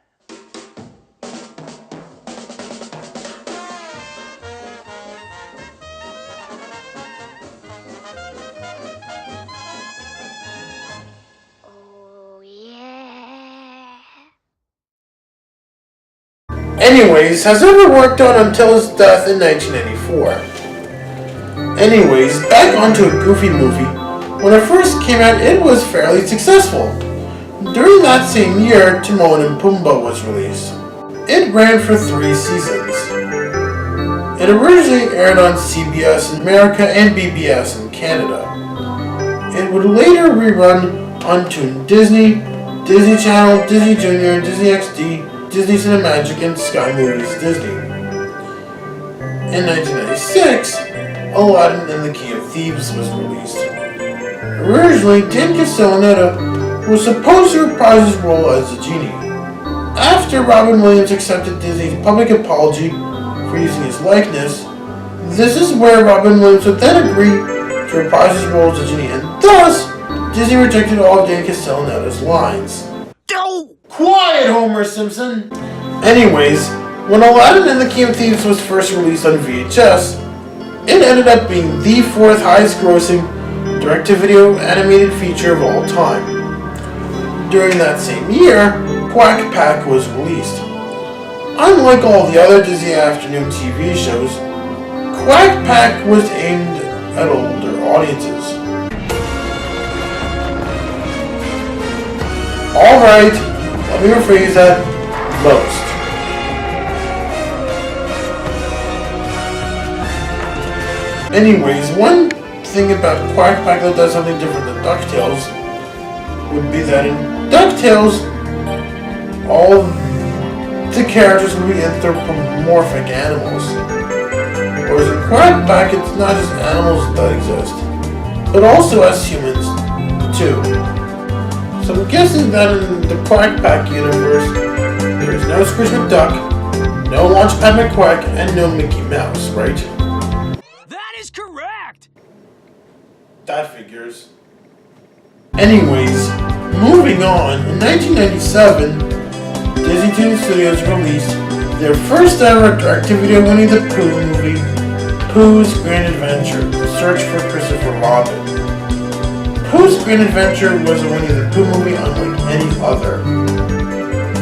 F: Oh, yeah.
A: Anyways, has ever worked on until his death in 1984. Anyways, back onto a Goofy movie. When it first came out, it was fairly successful. During that same year, Timon and Pumbaa was released. It ran for 3 seasons. It originally aired on CBS in America and BBS in Canada. It would later rerun on Toon Disney, Disney Channel, Disney Junior, Disney XD, Disney Cinemagic, and Sky Movies Disney. In 1996, Aladdin and the King of Thieves was released. Originally, Dan Castellaneta was supposed to reprise his role as the genie. After Robin Williams accepted Disney's public apology for using his likeness, this is where Robin Williams would then agree to reprise his role as the genie, and thus, Disney rejected all of Dan Castellaneta's lines. Quiet, Homer Simpson! Anyways, when Aladdin and the King of Thieves was first released on VHS, it ended up being the 4th highest grossing direct-to-video animated feature of all time. During that same year, Quack Pack was released. Unlike all the other Disney afternoon TV shows, Quack Pack was aimed at older audiences. Alright, let me rephrase that. Most. Anyways, one thing about Quack Pack that does something different than DuckTales would be that in DuckTales, all the characters would be anthropomorphic animals. Whereas in Quack Pack, it's not just animals that exist, but also as humans, too. So I'm guessing that in the Quack Pack universe, there is no Scrooge McDuck, no Launchpad McQuack, and no Mickey Mouse, right?
C: That is correct!
A: That figures. Anyways, moving on, in 1997, Disney Toon Studios released their first ever direct-to-video Winnie the Pooh movie, Pooh's Grand Adventure, The Search for Christopher Robin. Pooh's Grand Adventure was a Winnie the Pooh movie unlike any other.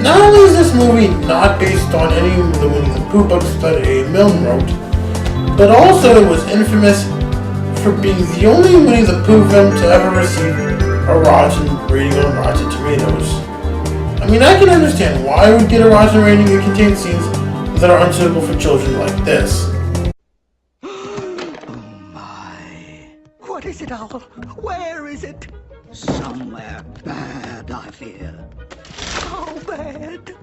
A: Not only is this movie not based on any of the Winnie the Pooh books that A. Milne wrote, but also it was infamous for being the only Winnie the Pooh film to ever receive a rotten rating on Rotten Tomatoes. I mean, I can understand why it would get a rotten rating. It contains scenes that are unsuitable for children like this.
G: What is it, Owl? Where is it?
M: Somewhere bad, I fear.
G: How bad?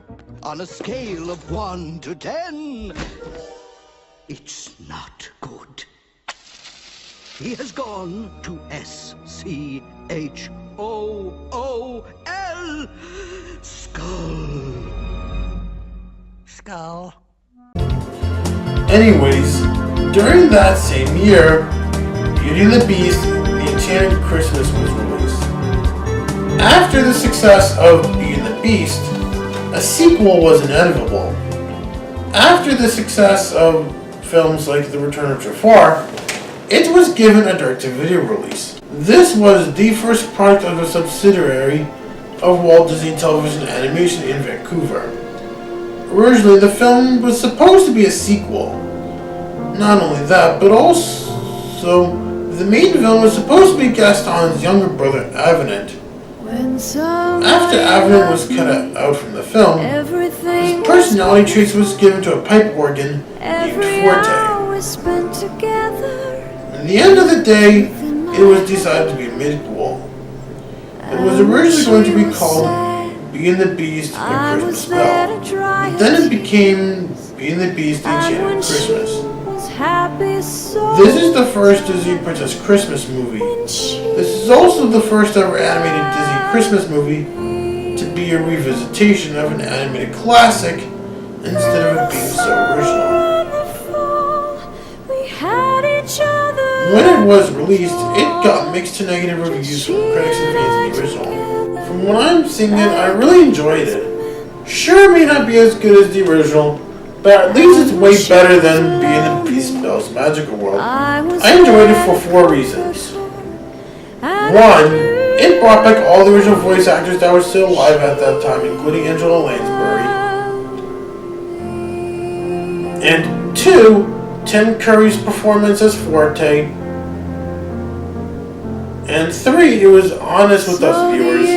M: On a scale of 1 to 10, it's not good. He has gone to S-C-H-O-O-L. Skull.
G: Skull.
A: Anyways, during that same year, Beauty and the Beast, The Enchanted Christmas was released. After the success of Beauty and the Beast, a sequel was inevitable. After the success of films like The Return of Jafar, it was given a direct-to-video release. This was the first product of a subsidiary of Walt Disney Television Animation in Vancouver. Originally, the film was supposed to be a sequel. Not only that, but also the main villain was supposed to be Gaston's younger brother, Avenant. After Avenant was cut out from the film, his personality traits was given to a pipe organ named Forte. At the end of the day, it was decided to be a mid-sequel. It was originally going to be called Beauty and the Beast and Christmas Spell, but then it became Beauty and the Beast Enchanted Christmas. This is the first Disney Princess Christmas movie. This is also the first ever animated Disney Christmas movie to be a revisitation of an animated classic instead of it being so original. When it was released, it got mixed to negative reviews from critics and fans of the original. From what I'm seeing, I really enjoyed it. Sure, it may not be as good as the original, but at least it's way better than Beauty and the Beast Belle's Magical World. I enjoyed it for 4 reasons. 1, it brought back all the original voice actors that were still alive at that time, including Angela Lansbury. And 2, Tim Curry's performance as Forte. And 3, it was honest with us viewers.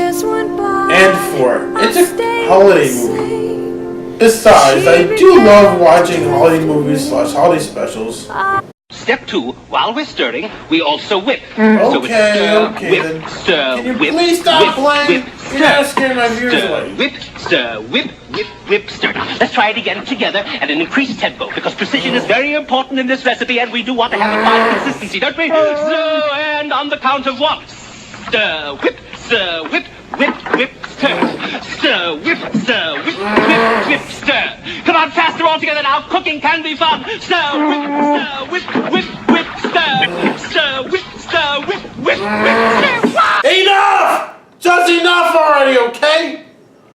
A: And 4, it's a holiday movie. Besides, I do love watching holiday movies / holiday specials.
N: Step 2, while we're stirring, we also whip.
A: Okay,
N: whip,
A: then.
N: stir,
A: Can you
N: whip,
A: please stop
N: whip,
A: playing?
N: whip,
A: You're not scaring my viewers
N: stir,
A: away.
N: whip, stir, whip, whip, whip, stir. Now, let's try it again together at an increased tempo, because precision is very important in this recipe, and we do want to have a fine consistency, don't we? So, and on the count of 1, stir, whip, whip, whip, stir. Stir, whip, stir, whip, stir. Come on, faster all together now. Cooking can be fun. Stir, whip, stir. Stir, whip, stir, whip, stir.
A: Enough! Just enough already, okay?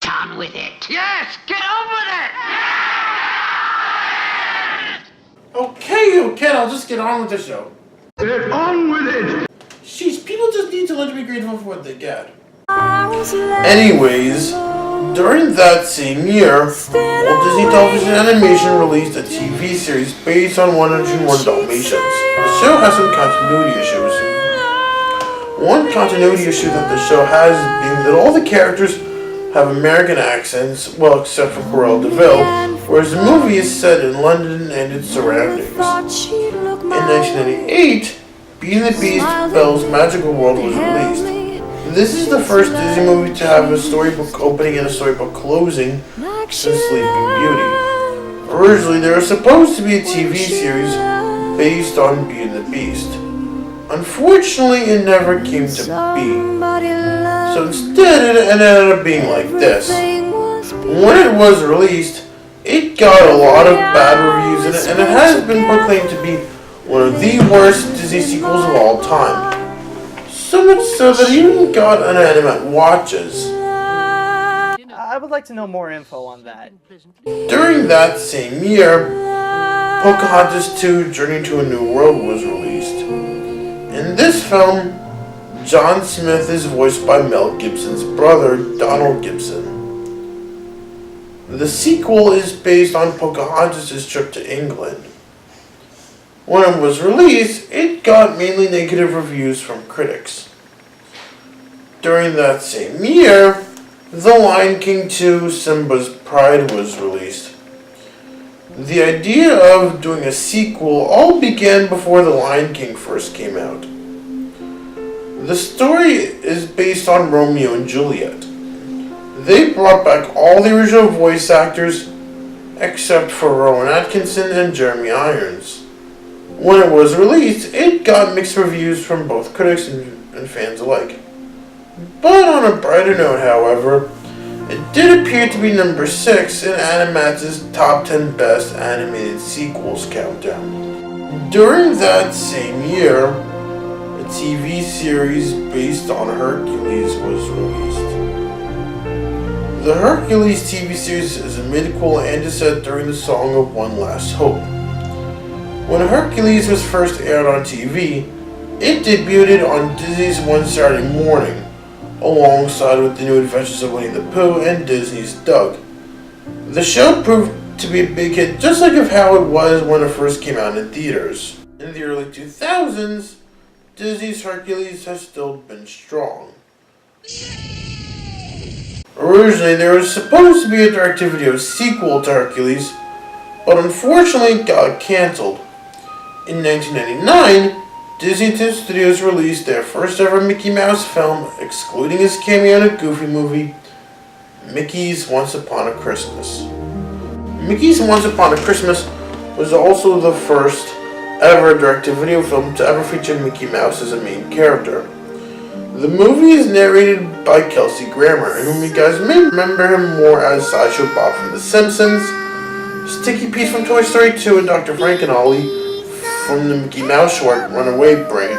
E: On with it. Yes, get on with it.
A: Okay, I'll just get on with the show.
I: Get on with it!
A: Sheesh, people just need to learn to be grateful for what they get. Anyways, during that same year, Walt Disney Television Animation released a TV series based on 101 Dalmatians. The show has some continuity issues. One continuity issue that the show has being that all the characters have American accents, well, except for Cruella de Vil, whereas the movie is set in London and its surroundings. In 1998, Beauty and the Beast Belle's Magical World was released. This is the first Disney movie to have a storybook opening and a storybook closing since Sleeping Beauty. Originally, there was supposed to be a TV series based on Beauty and the Beast. Unfortunately, it never came to be. So instead, it ended up being like this. When it was released, it got a lot of bad reviews in it, and it has been proclaimed to be one of the worst Disney sequels of all time. So much so that it even got inanimate watches.
D: I would like to know more info on that.
A: During that same year, Pocahontas 2 Journey to a New World was released. In this film, John Smith is voiced by Mel Gibson's brother, Donald Gibson. The sequel is based on Pocahontas' trip to England. When it was released, it got mainly negative reviews from critics. During that same year, The Lion King 2 Simba's Pride was released. The idea of doing a sequel all began before The Lion King first came out. The story is based on Romeo and Juliet. They brought back all the original voice actors except for Rowan Atkinson and Jeremy Irons. When it was released, it got mixed reviews from both critics and fans alike. But on a brighter note, however, it did appear to be number 6 in Animax's top 10 best animated sequels countdown. During that same year, it TV series based on Hercules was released. The Hercules TV series is a mid-quel and is set during the Song of One Last Hope. When Hercules was first aired on TV, it debuted on Disney's One Saturday Morning, alongside with the New Adventures of Winnie the Pooh and Disney's Doug. The show proved to be a big hit, just like of how it was when it first came out in theaters. In the early 2000s, Disney's Hercules has still been strong. Originally, there was supposed to be a direct-to-video sequel to Hercules, but unfortunately it got cancelled. In 1999, Disney Studios released their first ever Mickey Mouse film, excluding his cameo in a Goofy movie, Mickey's Once Upon a Christmas. Mickey's Once Upon a Christmas was also the first ever direct-to-video film to ever feature Mickey Mouse as a main character. The movie is narrated by Kelsey Grammer, and whom you guys may remember him more as Sideshow Bob from The Simpsons, Sticky Pete from Toy Story 2, and Dr. Frankenolly from the Mickey Mouse short Runaway Brain.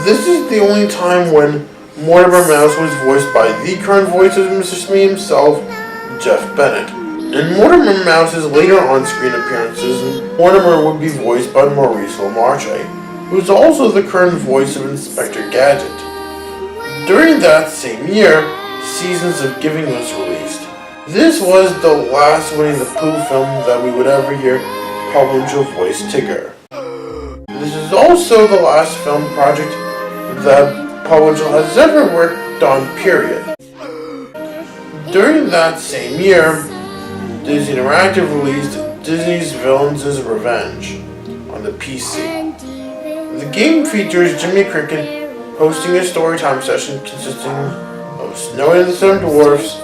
A: This is the only time when Mortimer Mouse was voiced by the current voice of Mr. Smee himself, Jeff Bennett. In Mortimer Mouse's later on-screen appearances, Mortimer would be voiced by Maurice LaMarche, who is also the current voice of Inspector Gadget. During that same year, Seasons of Giving was released. This was the last Winnie the Pooh film that we would ever hear Paul Winchell voice Tigger. This is also the last film project that Paul Winchell has ever worked on, period. During that same year, Disney Interactive released Disney's Villains' Revenge on the PC. The game features Jimmy Cricket hosting a storytime session consisting of Snow and the Seven Dwarfs,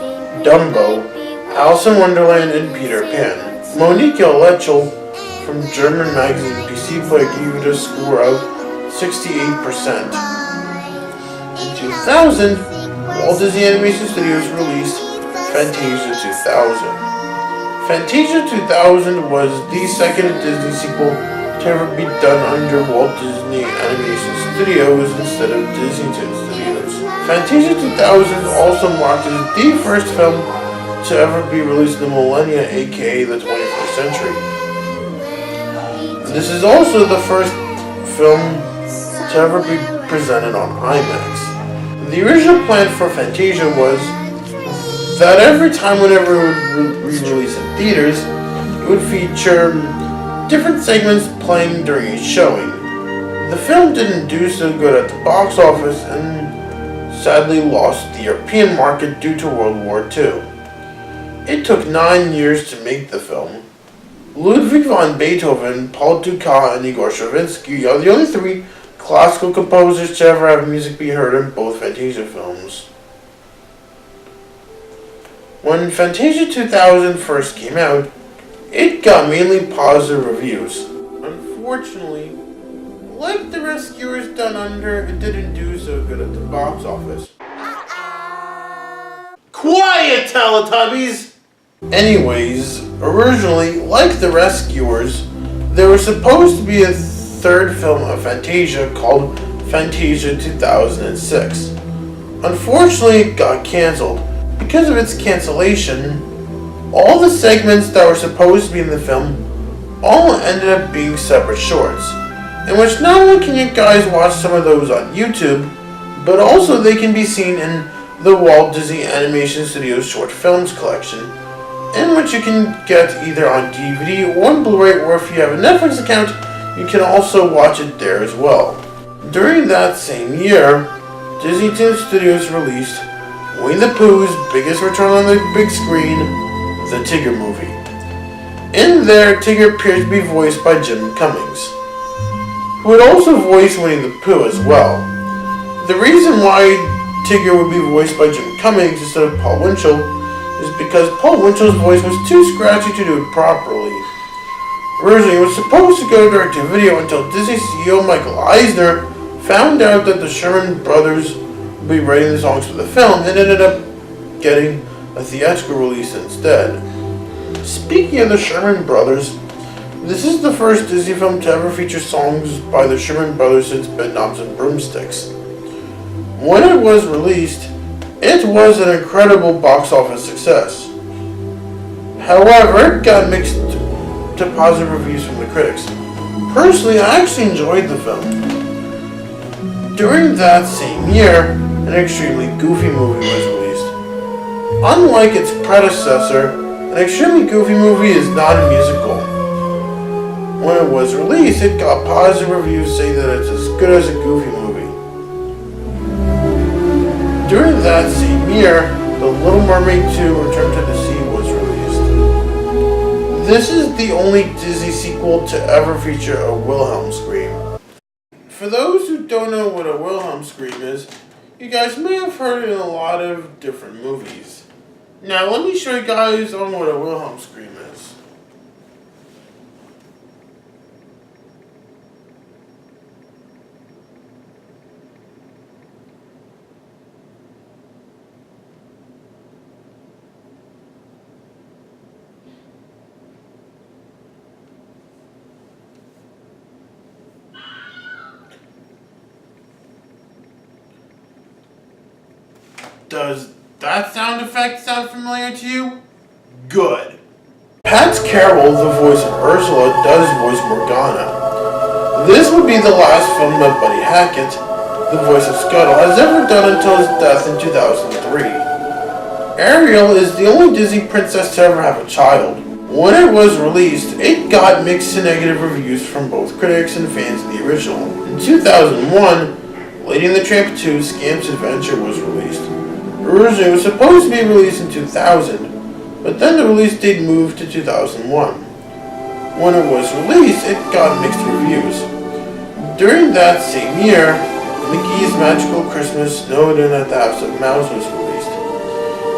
A: Dumbo, Alice in Wonderland, and Peter Pan. Monique Letchel from German magazine PC Player gave it a score of 68%. In 2000, Walt Disney Animation Studios released Fantasia 2000. Fantasia 2000 was the second Disney sequel to ever be done under Walt Disney Animation Studios instead of Disney Studios. Fantasia 2000 also marked as the first film to ever be released in the millennia, aka the 21st century. This is also the first film to ever be presented on IMAX. The original plan for Fantasia was that every time whenever it would re-release in theaters, it would feature different segments playing during each showing. The film didn't do so good at the box office and sadly lost the European market due to World War II. It took 9 years to make the film. Ludwig van Beethoven, Paul Dukas, and Igor Stravinsky are the only three classical composers to ever have music be heard in both Fantasia films. When Fantasia 2000 first came out, it got mainly positive reviews. Unfortunately, like The Rescuers Down Under, it didn't do so good at the box office. Quiet, Teletubbies! Anyways, originally, like The Rescuers, there was supposed to be a third film of Fantasia called Fantasia 2006. Unfortunately, it got cancelled. Because of its cancellation, all the segments that were supposed to be in the film all ended up being separate shorts, in which not only can you guys watch some of those on YouTube, but also they can be seen in the Walt Disney Animation Studios Short Films collection, in which you can get either on DVD or on Blu-ray, or if you have a Netflix account, you can also watch it there as well. During that same year, Disney Studios released Winnie the Pooh's biggest return on the big screen, the Tigger movie. In there, Tigger appears to be voiced by Jim Cummings, who would also voice Winnie the Pooh as well. The reason why Tigger would be voiced by Jim Cummings instead of Paul Winchell is because Paul Winchell's voice was too scratchy to do it properly. Originally, it was supposed to go direct to video until Disney CEO Michael Eisner found out that the Sherman Brothers would be writing the songs for the film and ended up getting a theatrical release instead. Speaking of the Sherman Brothers, This is the first Disney film to ever feature songs by the Sherman Brothers since Bedknobs and Broomsticks. When it was released, it was an incredible box office success. However, it got mixed to positive reviews from the critics. Personally, I actually enjoyed the film. During that same year, an extremely goofy movie was released. Unlike its predecessor, an extremely goofy movie is not a musical. When it was released, it got positive reviews saying that it's as good as a Goofy movie. During that same year, The Little Mermaid 2: Return to the Sea was released. This is the only Disney sequel to ever feature a Wilhelm scream. For those who don't know what a Wilhelm scream is, you guys may have heard it in a lot of different movies. Now let me show you guys on what a Wilhelm scream is. Does that sound effect sound familiar to you? Good. Pat Carroll, the voice of Ursula, does voice Morgana. This would be the last film that Buddy Hackett, the voice of Scuttle, has ever done until his death in 2003. Ariel is the only Disney princess to ever have a child. When it was released, it got mixed to negative reviews from both critics and fans of the original. In 2001, Lady and the Tramp 2: Scamp's Adventure was released. Originally, it was supposed to be released in 2000, but then the release date moved to 2001. When it was released, it got mixed reviews. During that same year, Mickey's Magical Christmas Snowed In at the House of Mouse was released.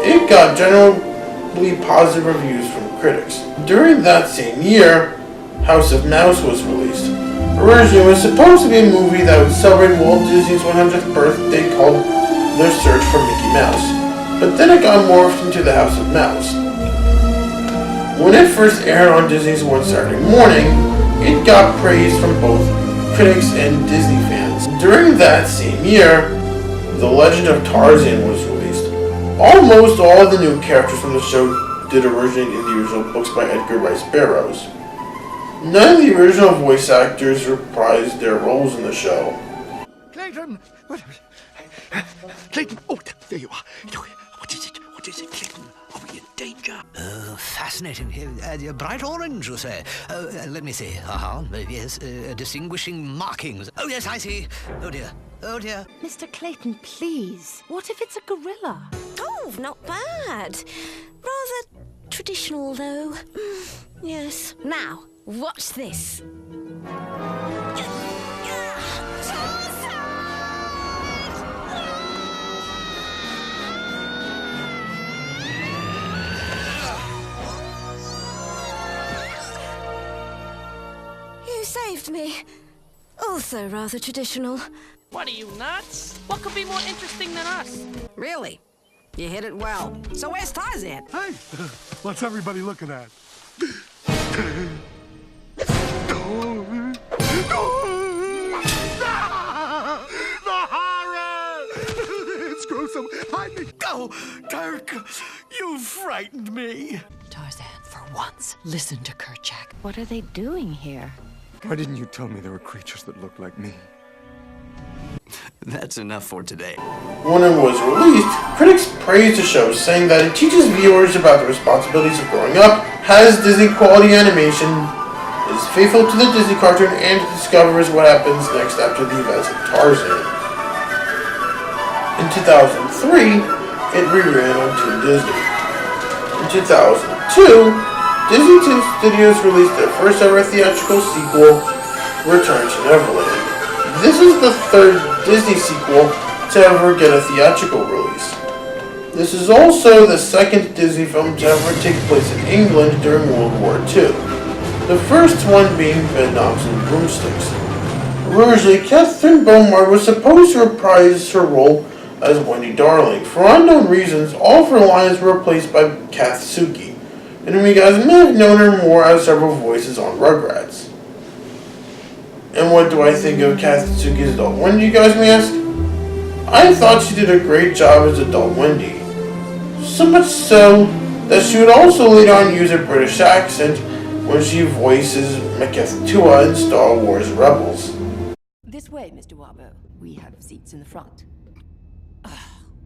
A: It got generally positive reviews from critics. During that same year, House of Mouse was released. Originally, it was supposed to be a movie that would celebrate Walt Disney's 100th birthday called The Search for Mickey Mouse, but then it got morphed into the House of Mouse. When it first aired on Disney's One Saturday Morning, it got praise from both critics and Disney fans. During that same year, The Legend of Tarzan was released. Almost all of the new characters from the show did originate in the original books by Edgar Rice Burroughs. None of the original voice actors reprised their roles in the show.
M: Clayton! Clayton! Oh, there you are. What is it? What is it, Clayton? Are we in danger?
O: Fascinating. Bright orange, you say? Let me see. Yes, distinguishing markings. Oh, yes, I see. Oh, dear. Oh, dear.
J: Mr. Clayton, please. What if it's a gorilla?
P: Oh, not bad. Rather traditional, though. Yes.
J: Now, watch this.
P: You saved me. Also rather traditional.
Q: What are you, nuts? What could be more interesting than us?
R: Really? You hit it well. So where's Tarzan?
S: Hey, what's everybody looking at? The horror! It's gruesome. Hide me. Go, Dirk. You frightened me.
J: Tarzan, for once, listen to Kerchak. What are they doing here?
S: Why didn't you tell me there were creatures that looked like me?
T: That's enough for today.
A: When it was released, critics praised the show, saying that it teaches viewers about the responsibilities of growing up, has Disney quality animation, is faithful to the Disney cartoon, and discovers what happens next after the events of Tarzan. In 2003, it reran on Toon Disney. In 2002, Disney Studios released their first ever theatrical sequel, Return to Neverland. This is the third Disney sequel to ever get a theatrical release. This is also the second Disney film to ever take place in England during World War II, the first one being Bedknobs and Broomsticks. Originally, Catherine Beaumont was supposed to reprise her role as Wendy Darling. For unknown reasons, all of her lines were replaced by Kath Suki, and you guys may have known her more as several voices on Rugrats. And what do I think of Katsuki's adult Wendy, you guys may ask? I thought she did a great job as adult Wendy. So much so that she would also later on use a British accent when she voices Maketh-Tua in Star Wars Rebels.
T: This way, Mr. Wabo. We have seats in the front.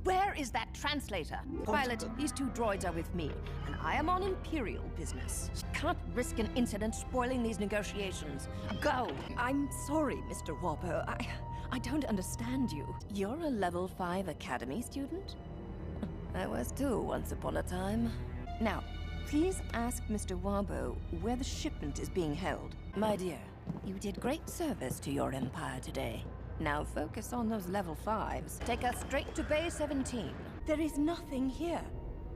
T: Where is that translator? Pilot, these two droids are with me, and I am on Imperial business. Can't risk an incident spoiling these negotiations. Go! I'm sorry, Mr. Wabo. I don't understand you. You're a level 5 Academy student? I was too, once upon a time. Now, please ask Mr. Wabo where the shipment is being held. My dear, you did great service to your empire today. Now focus on those level 5s. Take us straight to Bay 17. There is nothing here.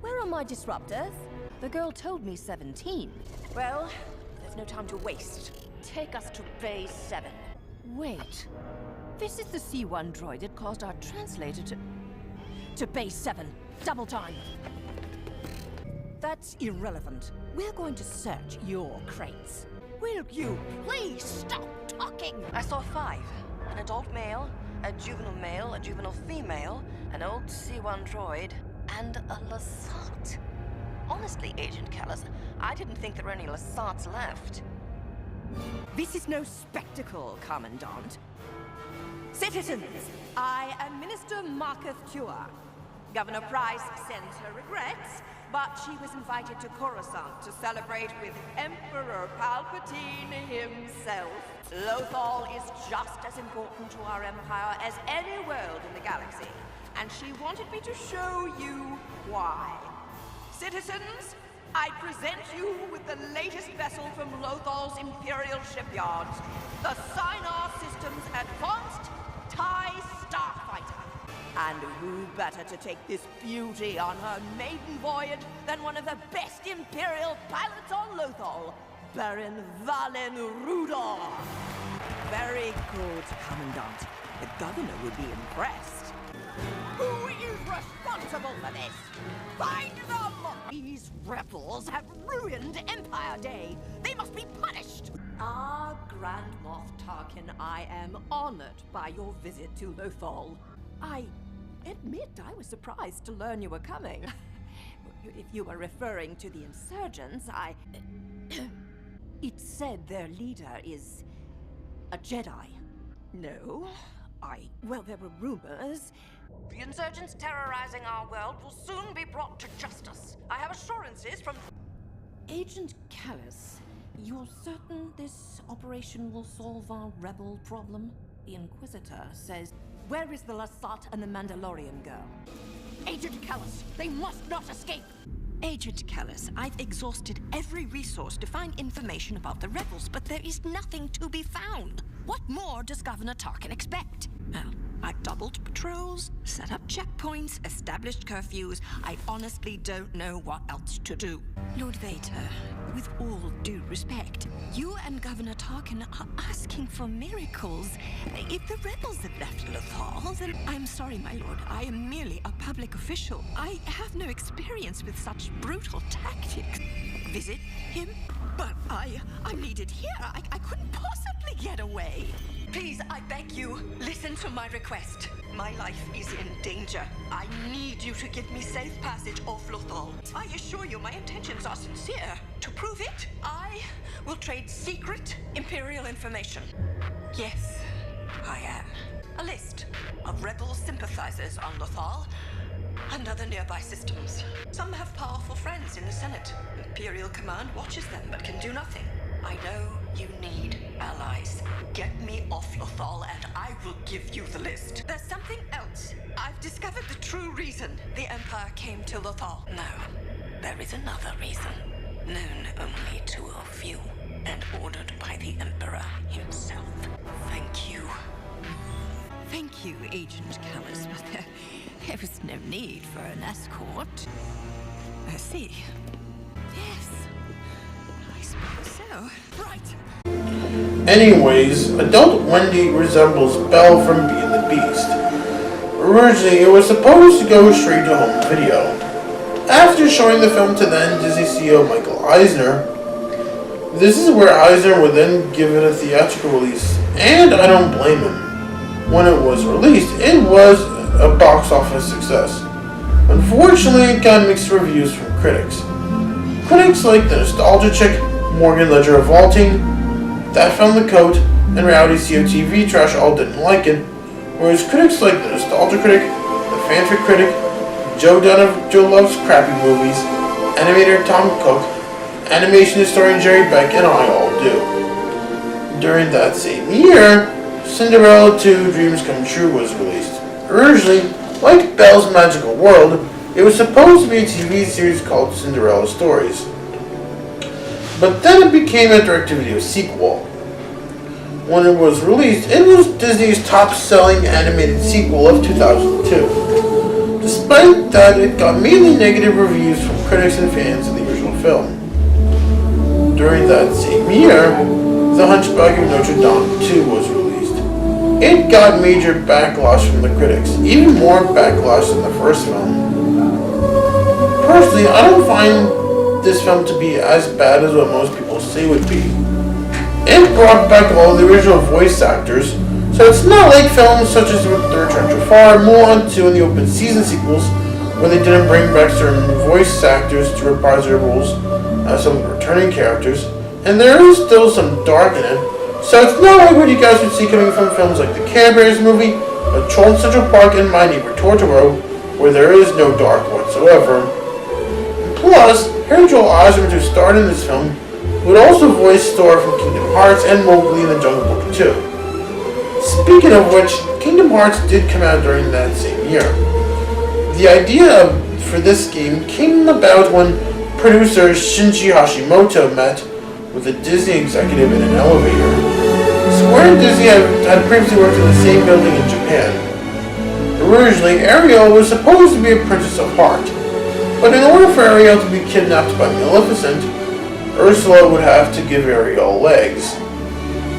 T: Where are my disruptors? The girl told me 17. Well, there's no time to waste. Take us to Bay 7. Wait. This is the C1 droid that caused our translator to Bay 7. Double time. That's irrelevant. We're going to search your crates. Will you please stop talking? I saw 5. An adult male, a juvenile female, an old C1 droid, and a Lasat. Honestly, Agent Callis, I didn't think there were any Lasats left. This is no spectacle, Commandant. Citizens, I am Minister Maketh-Tua. Governor Price sends her regrets, but she was invited to Coruscant to celebrate with Emperor Palpatine himself. Lothal is just as important to our empire as any world in the galaxy, and she wanted me to show you why. Citizens, I present you with the latest vessel from Lothal's Imperial shipyards, the Sinar Systems Advanced TIE Starfighter. And who better to take this beauty on her maiden voyage than one of the best Imperial pilots on Lothal, Baron Valen Rudor. Very good, Commandant. The governor would be impressed. Who is responsible for this? Find them! These rebels have ruined Empire Day. They must be punished. Ah, Grand Moff Tarkin, I am honored by your visit to Lothal. I admit I was surprised to learn you were coming. If you were referring to the insurgents, It said their leader is a Jedi. No, well, there were rumors. The insurgents terrorizing our world will soon be brought to justice. I have assurances from... Agent Callis, you're certain this operation will solve our rebel problem? The Inquisitor says... Where is the Lasat and the Mandalorian girl? Agent Callis, they must not escape! Agent Callis, I've exhausted every resource to find information about the rebels, but there is nothing to be found. What more does Governor Tarkin expect? Well, I've doubled patrols, set up checkpoints, established curfews. I honestly don't know what else to do. Lord Vader, with all due respect, you and Governor Tarkin are asking for miracles. If the rebels have left Lothal, then I'm sorry, my lord. I am merely a public official. I have no experience with such brutal tactics. Visit him? But I'm needed here. I couldn't possibly get away. Please, I beg you, listen to my request. My life is in danger. I need you to give me safe passage off Lothal. I assure you my intentions are sincere. To prove it, I will trade secret Imperial information. Yes, I am. A list of rebel sympathizers on Lothal and other nearby systems. Some have powerful friends in the Senate. Imperial Command watches them but can do nothing. I know you need allies. Get me off Lothal and I will give you the list. There's something else. I've discovered the true reason the Empire came to Lothal. No, there is another reason, known only to a few, and ordered by the Emperor himself. Thank you. Thank you, Agent Callis, but there was no need for an escort. I see. Yes, I suppose so. Right.
A: Anyways, adult Wendy resembles Belle from Beauty and the Beast. Originally, it was supposed to go straight to home video. After showing the film to then Disney CEO Michael Eisner, this is where Eisner would then give it a theatrical release, and I don't blame him. When it was released, it was a box office success. Unfortunately, it got mixed reviews from critics. Critics like the nostalgia chick Morgan Ledger of Vaulting, That Found the Coat, and reality COTV trash all didn't like it, whereas critics like the nostalgia critic, the fanfic critic, Joe Dunn of Joe Loves Crappy Movies, animator Tom Cook, animation historian Jerry Beck, and I all do. During that same year, Cinderella 2 Dreams Come True was released. Originally, like Belle's Magical World, it was supposed to be a TV series called Cinderella Stories. But then it became a direct-to-video sequel. When it was released, it was Disney's top-selling animated sequel of 2002. Despite that, it got mainly negative reviews from critics and fans of the original film. During that same year, The Hunchback of Notre Dame 2 was released. It got major backlash from the critics, even more backlash than the first film. Personally, I don't find this film to be as bad as what most people say would be. It brought back all the original voice actors, so it's not like films such as The Return to Jafar, Mulan 2, and the open season sequels, where they didn't bring back certain voice actors to reprise their roles as some of the returning characters, and there is still some dark in it, so it's not like what you guys would see coming from films like the Care Bears movie, A Troll in Central Park, and My Neighbor Totoro, where there is no dark whatsoever. Plus, Harry Joel Osment, who starred in this film, would also voice Sora from Kingdom Hearts and Mowgli in The Jungle Book 2. Speaking of which, Kingdom Hearts did come out during that same year. The idea for this game came about when producer Shinji Hashimoto met with a Disney executive in an elevator. Square and Disney had previously worked in the same building in Japan. Originally, Ariel was supposed to be a princess of heart, but in order for Ariel to be kidnapped by Maleficent, Ursula would have to give Ariel legs.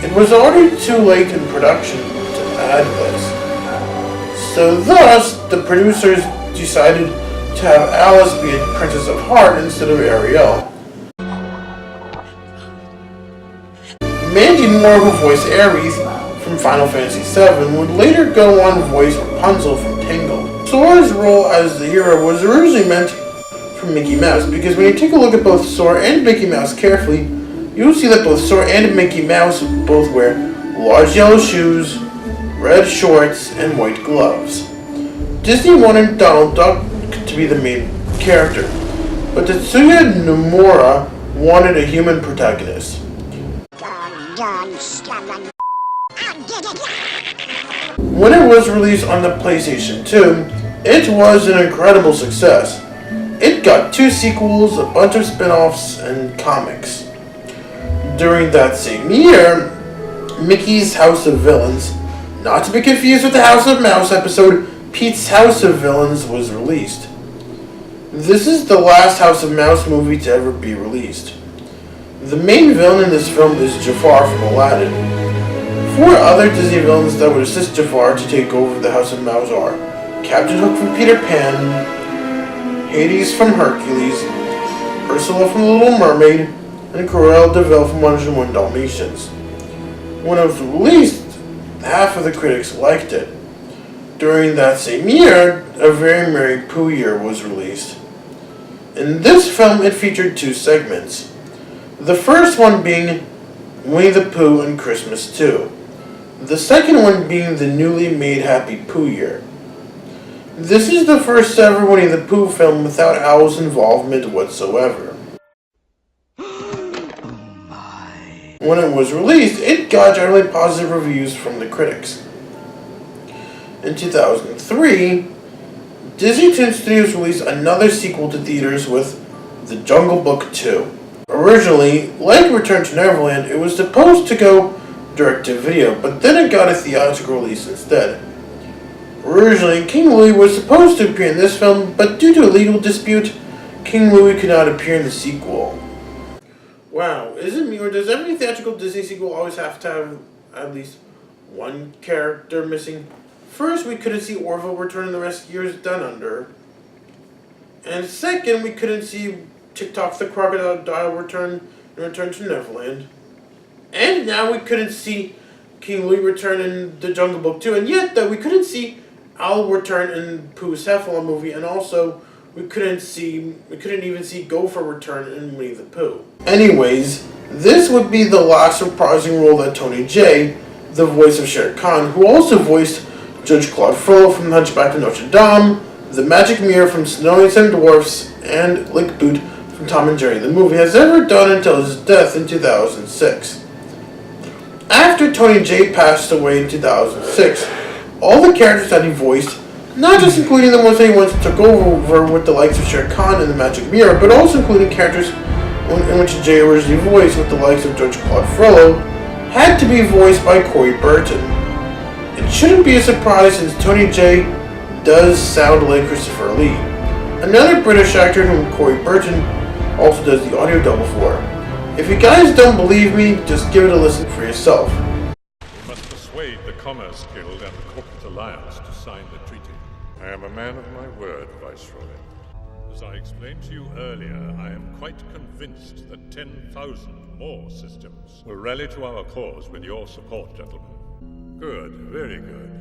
A: It was already too late in production to add this. So thus, the producers decided to have Alice be a princess of heart instead of Ariel. Mandy Moore, who voiced Ares from Final Fantasy VII, would later go on to voice Rapunzel from Tangled. Sora's role as the hero was originally meant for Mickey Mouse, because when you take a look at both Sora and Mickey Mouse carefully, you'll see that both Sora and Mickey Mouse both wear large yellow shoes, red shorts, and white gloves. Disney wanted Donald Duck to be the main character, but Tetsuya Nomura wanted a human protagonist. When it was released on the PlayStation 2, it was an incredible success. It got 2 sequels, a bunch of spin-offs, and comics. During that same year, Mickey's House of Villains, not to be confused with the House of Mouse episode, Pete's House of Villains, was released. This is the last House of Mouse movie to ever be released. The main villain in this film is Jafar from Aladdin. 4 other Disney villains that would assist Jafar to take over the House of Mouse are Captain Hook from Peter Pan, Hades from Hercules, Ursula from The Little Mermaid, and Cruella de Vil from 101 Dalmatians. When it was released, half of the critics liked it. During that same year, A Very Merry Pooh Year was released. In this film, it featured 2 segments. The first one being Winnie the Pooh and Christmas 2. The second one being the newly made Happy Pooh Year. This is the first ever Winnie the Pooh film without Owl's involvement whatsoever. When it was released, it got generally positive reviews from the critics. In 2003, Disney Toon Studios released another sequel to theaters with The Jungle Book 2. Originally, like Return to Neverland, it was supposed to go direct-to-video, but then it got a theatrical release instead. Originally, King Louie was supposed to appear in this film, but due to a legal dispute, King Louie could not appear in the sequel. Wow, is it me, or does every theatrical Disney sequel always have to have at least one character missing? First, we couldn't see Orville return in The Rescuers Down Under. And second, we couldn't see TikTok the Crocodile return to Neverland. And now we couldn't see King Louie return in The Jungle Book 2. And yet, though, we couldn't see Owl return in Pooh's Heffalump movie. And also, we couldn't even see Gopher return in Winnie the Pooh. Anyways, this would be the last reprising role that Tony Jay, the voice of Shere Khan, who also voiced Judge Claude Frollo from The Hunchback of Notre Dame, the Magic Mirror from Snow and Seven Dwarfs, and Lick Boot from Tom and Jerry the movie, has ever done until his death in 2006. After Tony Jay passed away in 2006, all the characters that he voiced, not just including the ones that he once took over with the likes of Shere Khan and the Magic Mirror, but also including characters in which Jay originally voiced with the likes of Judge Claude Frollo, had to be voiced by Corey Burton. It shouldn't be a surprise since Tony Jay does sound like Christopher Lee, another British actor whom Corey Burton also does the audio double for. If you guys don't believe me, just give it a listen for yourself.
U: We must persuade the Commerce Guild and the Corporate Alliance to sign the treaty. I am a man of my word, Viceroy. As I explained to you earlier, I am quite convinced that 10,000 more systems will rally to our cause with your support, gentlemen. Good, very good.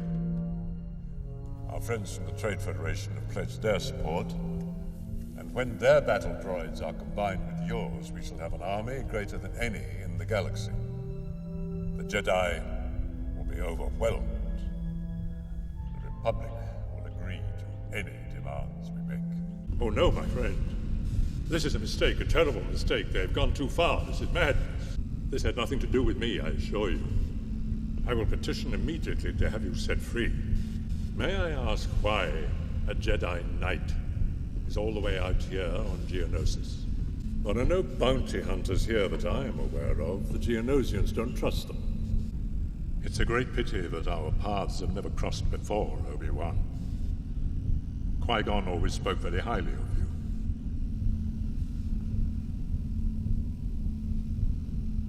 U: Our friends from the Trade Federation have pledged their support, and when their battle droids are combined with yours, we shall have an army greater than any in the galaxy. The Jedi will be overwhelmed. The Republic will agree to any demands we make. Oh no, my friend. This is a mistake, a terrible mistake. They have gone too far. This is madness. This had nothing to do with me, I assure you. I will petition immediately to have you set free. May I ask why a Jedi Knight is all the way out here on Geonosis? There are no bounty hunters here that I am aware of. The Geonosians don't trust them. It's a great pity that our paths have never crossed before, Obi-Wan. Qui-Gon always spoke very highly of you.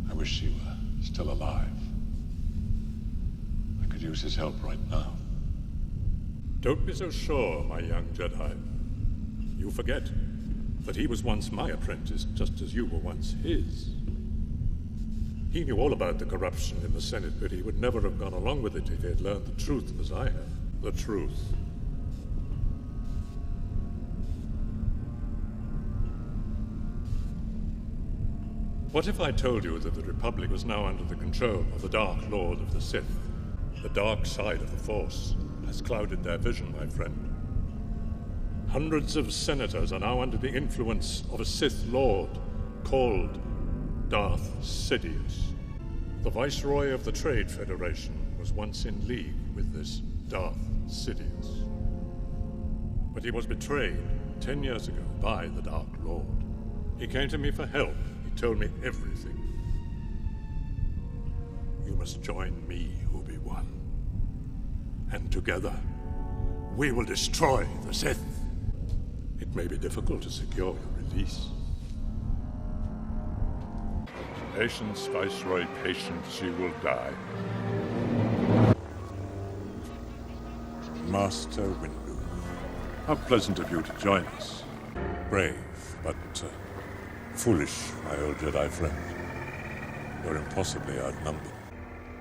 U: I wish you were still alive. I could use his help right now. Don't be so sure, my young Jedi. You forget that he was once my apprentice, just as you were once his. He knew all about the corruption in the Senate, but he would never have gone along with it if he had learned the truth as I have. The truth. What if I told you that the Republic was now under the control of the Dark Lord of the Sith? The dark side of the Force has clouded their vision, my friend. Hundreds of senators are now under the influence of a Sith Lord called Darth Sidious. The Viceroy of the Trade Federation was once in league with this Darth Sidious. But he was betrayed 10 years ago by the Dark Lord. He came to me for help. He told me everything. You must join me, Obi-Wan. And together, we will destroy the Sith. It may be difficult to secure your release. Patience, Viceroy, patience, you will die. Master Windu, how pleasant of you to join us. Brave, but foolish, my old Jedi friend. You're impossibly outnumbered.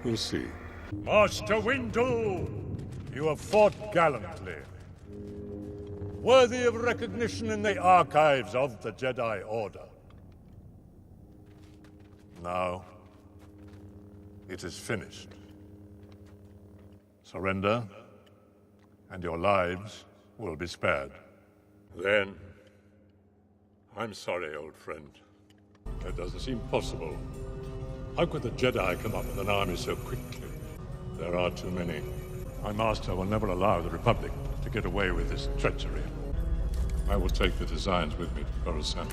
U: We'll see. Master Windu, you have fought gallantly. Worthy of recognition in the archives of the Jedi Order. Now, it is finished. Surrender, and your lives will be spared. Then, I'm sorry, old friend. That doesn't seem possible. How could the Jedi come up with an army so quickly? There are too many. My master will never allow the Republic to get away with this treachery. I will take the designs with me to Coruscant.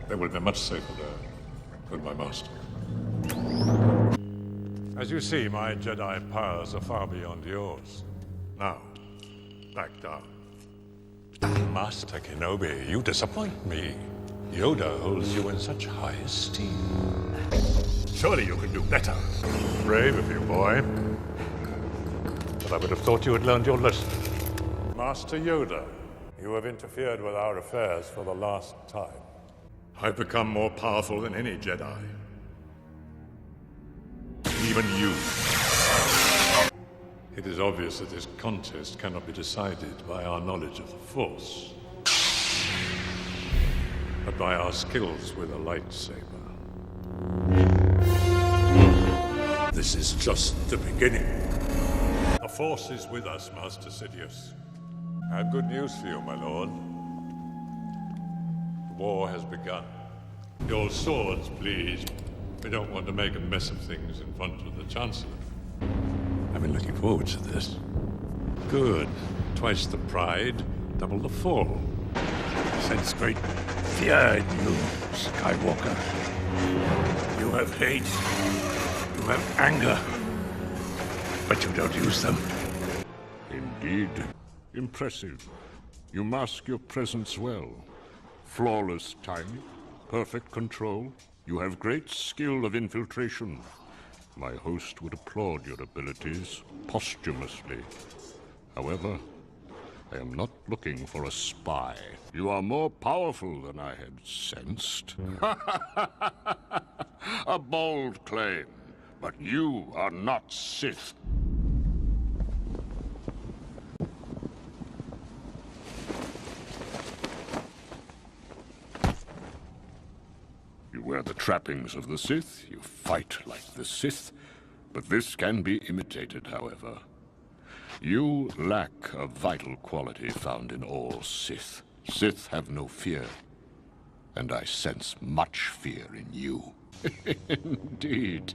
U: They will be much safer there. Good, my master. As you see, my Jedi powers are far beyond yours. Now, back down. Master Kenobi, you disappoint me. Yoda holds you in such high esteem. Surely you can do better. Brave of you, boy. But I would have thought you had learned your lesson. Master Yoda, You have interfered with our affairs for the last time. I've become more powerful than any Jedi. Even you. It is obvious that this contest cannot be decided by our knowledge of the Force, but by our skills with a lightsaber. This is just the beginning. The Force is with us, Master Sidious. I have good news for you, my lord. The war has begun. Your swords, please. We don't want to make a mess of things in front of the Chancellor. I've been looking forward to this. Good. Twice the pride, double the fall. I sense great fear in you, Skywalker. You have hate. You have anger. But you don't use them.
B: Indeed. Impressive. You mask your presence well. Flawless timing, perfect control. You have great skill of infiltration. My host would applaud your abilities posthumously. However, I am not looking for a spy. You are more powerful than I had sensed. A bold claim, but you are not Sith. You wear the trappings of the Sith, you fight like the Sith, but this can be imitated, however. You lack a vital quality found in all Sith. Sith have no fear, and I sense much fear in you. Indeed.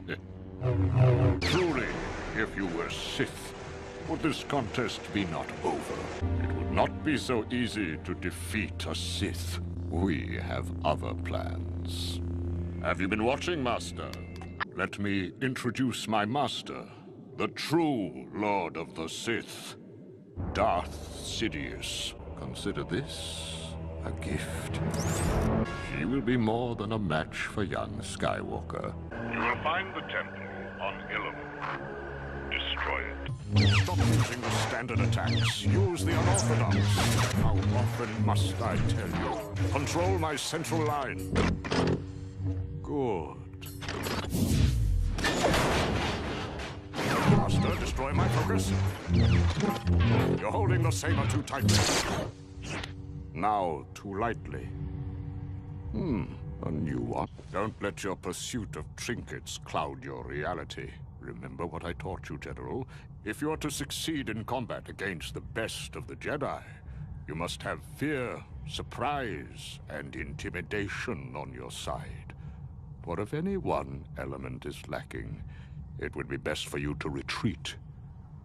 B: Truly, if you were Sith, would this contest be not over? It would not be so easy to defeat a Sith. We have other plans. Have you been watching, Master? Let me introduce my master, the true Lord of the Sith, Darth Sidious. Consider this a gift. She will be more than a match for young Skywalker. You will find the temple on Ilum. Destroy it. Stop using the standard attacks. Use the unorthodox. How often must I tell you? Control my central line. Good. Master, destroy my focus. You're holding the saber too tightly. Now, too lightly. A new one. Don't let your pursuit of trinkets cloud your reality. Remember what I taught you, General. If you are to succeed in combat against the best of the Jedi, you must have fear, surprise, and intimidation on your side. For if any one element is lacking, it would be best for you to retreat.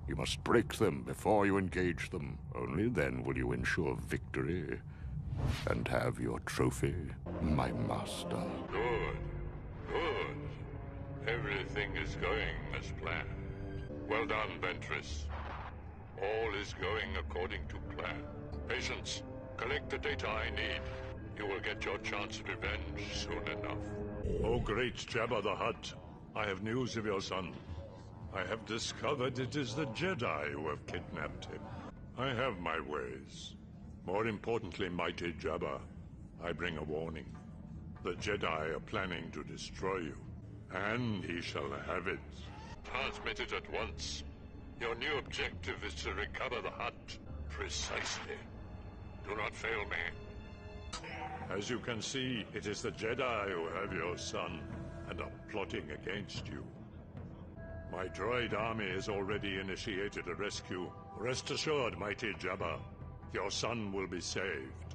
B: You must break them before you engage them. Only then will you ensure victory and have your trophy, my master.
U: Good. Good. Everything is going as planned. Well done, Ventress. All is going according to plan. Patience, collect the data I need. You will get your chance of revenge soon enough. Oh, great Jabba the Hutt, I have news of your son. I have discovered it is the Jedi who have kidnapped him. I have my ways. More importantly, mighty Jabba, I bring a warning. The Jedi are planning to destroy you, and he shall have it. Transmit it at once. Your new objective is to recover the Hutt. Precisely. Do not fail me. As you can see, it is the Jedi who have your son and are plotting against you. My droid army has already initiated a rescue. Rest assured, mighty Jabba, your son will be saved.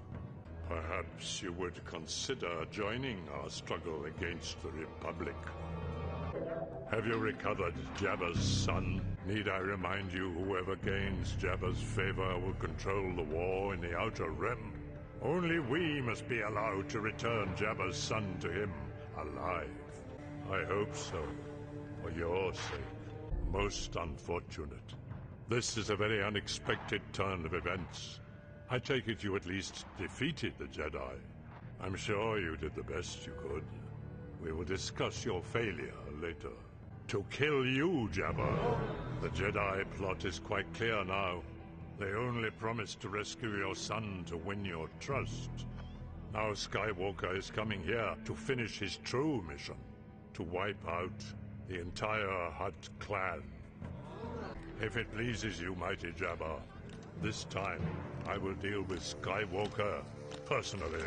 U: Perhaps you would consider joining our struggle against the Republic. Have you recovered Jabba's son? Need I remind you, whoever gains Jabba's favor will control the war in the Outer Rim? Only we must be allowed to return Jabba's son to him alive. I hope so, for your sake. Most unfortunate. This is a very unexpected turn of events. I take it you at least defeated the Jedi. I'm sure you did the best you could. We will discuss your failure later. To kill you, Jabba. The Jedi plot is quite clear now. They only promised to rescue your son to win your trust. Now Skywalker is coming here to finish his true mission, to wipe out the entire Hutt clan. If it pleases you, mighty Jabba, this time I will deal with Skywalker personally.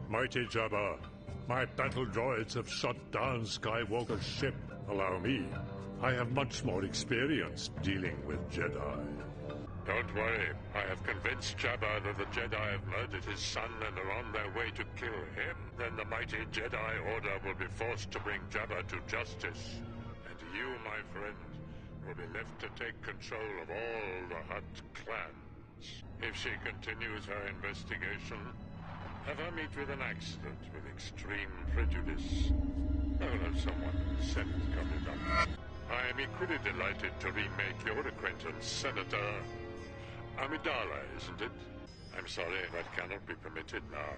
U: Mighty Jabba, my battle droids have shot down Skywalker's ship. Allow me. I have much more experience dealing with Jedi. Don't worry. I have convinced Jabba that the Jedi have murdered his son and are on their way to kill him. Then the mighty Jedi Order will be forced to bring Jabba to justice. And you, my friend, will be left to take control of all the Hutt clans. If she continues her investigation, have her meet with an accident with extreme prejudice. I will have someone in the Senate come it up. I am equally delighted to remake your acquaintance, Senator Amidala, isn't it? I'm sorry, that cannot be permitted now.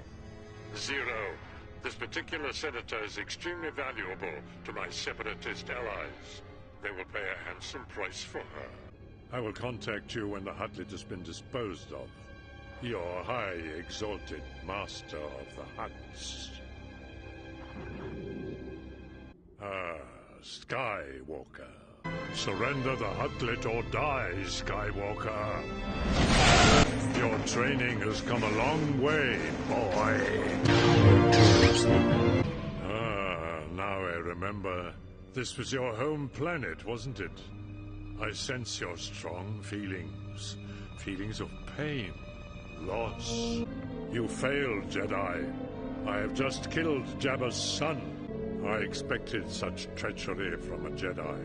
U: Zero. This particular senator is extremely valuable to my separatist allies. They will pay a handsome price for her. I will contact you when the Huttlet has been disposed of. Your high exalted master of the Hutts. Skywalker. Surrender the Huttlet or die, Skywalker. Your training has come a long way, boy. Now I remember. This was your home planet, wasn't it? I sense your strong feelings. Feelings of pain, loss. You failed, Jedi. I have just killed Jabba's son. I expected such treachery from a Jedi.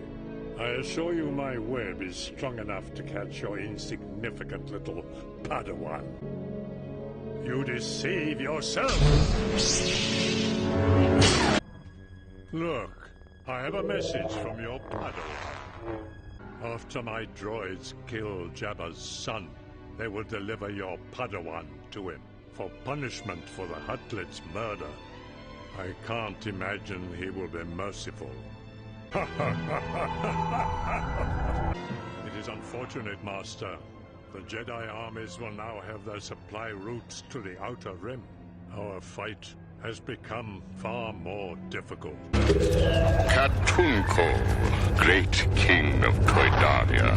U: I assure you my web is strong enough to catch your insignificant little Padawan. You deceive yourself! Look, I have a message from your Padawan. After my droids kill Jabba's son, they will deliver your Padawan to him for punishment for the Huttlet's murder. I can't imagine he will be merciful. It is unfortunate, Master. The Jedi armies will now have their supply routes to the Outer Rim. Our fight has become far more difficult.
B: Katunko, great king of Koidaria,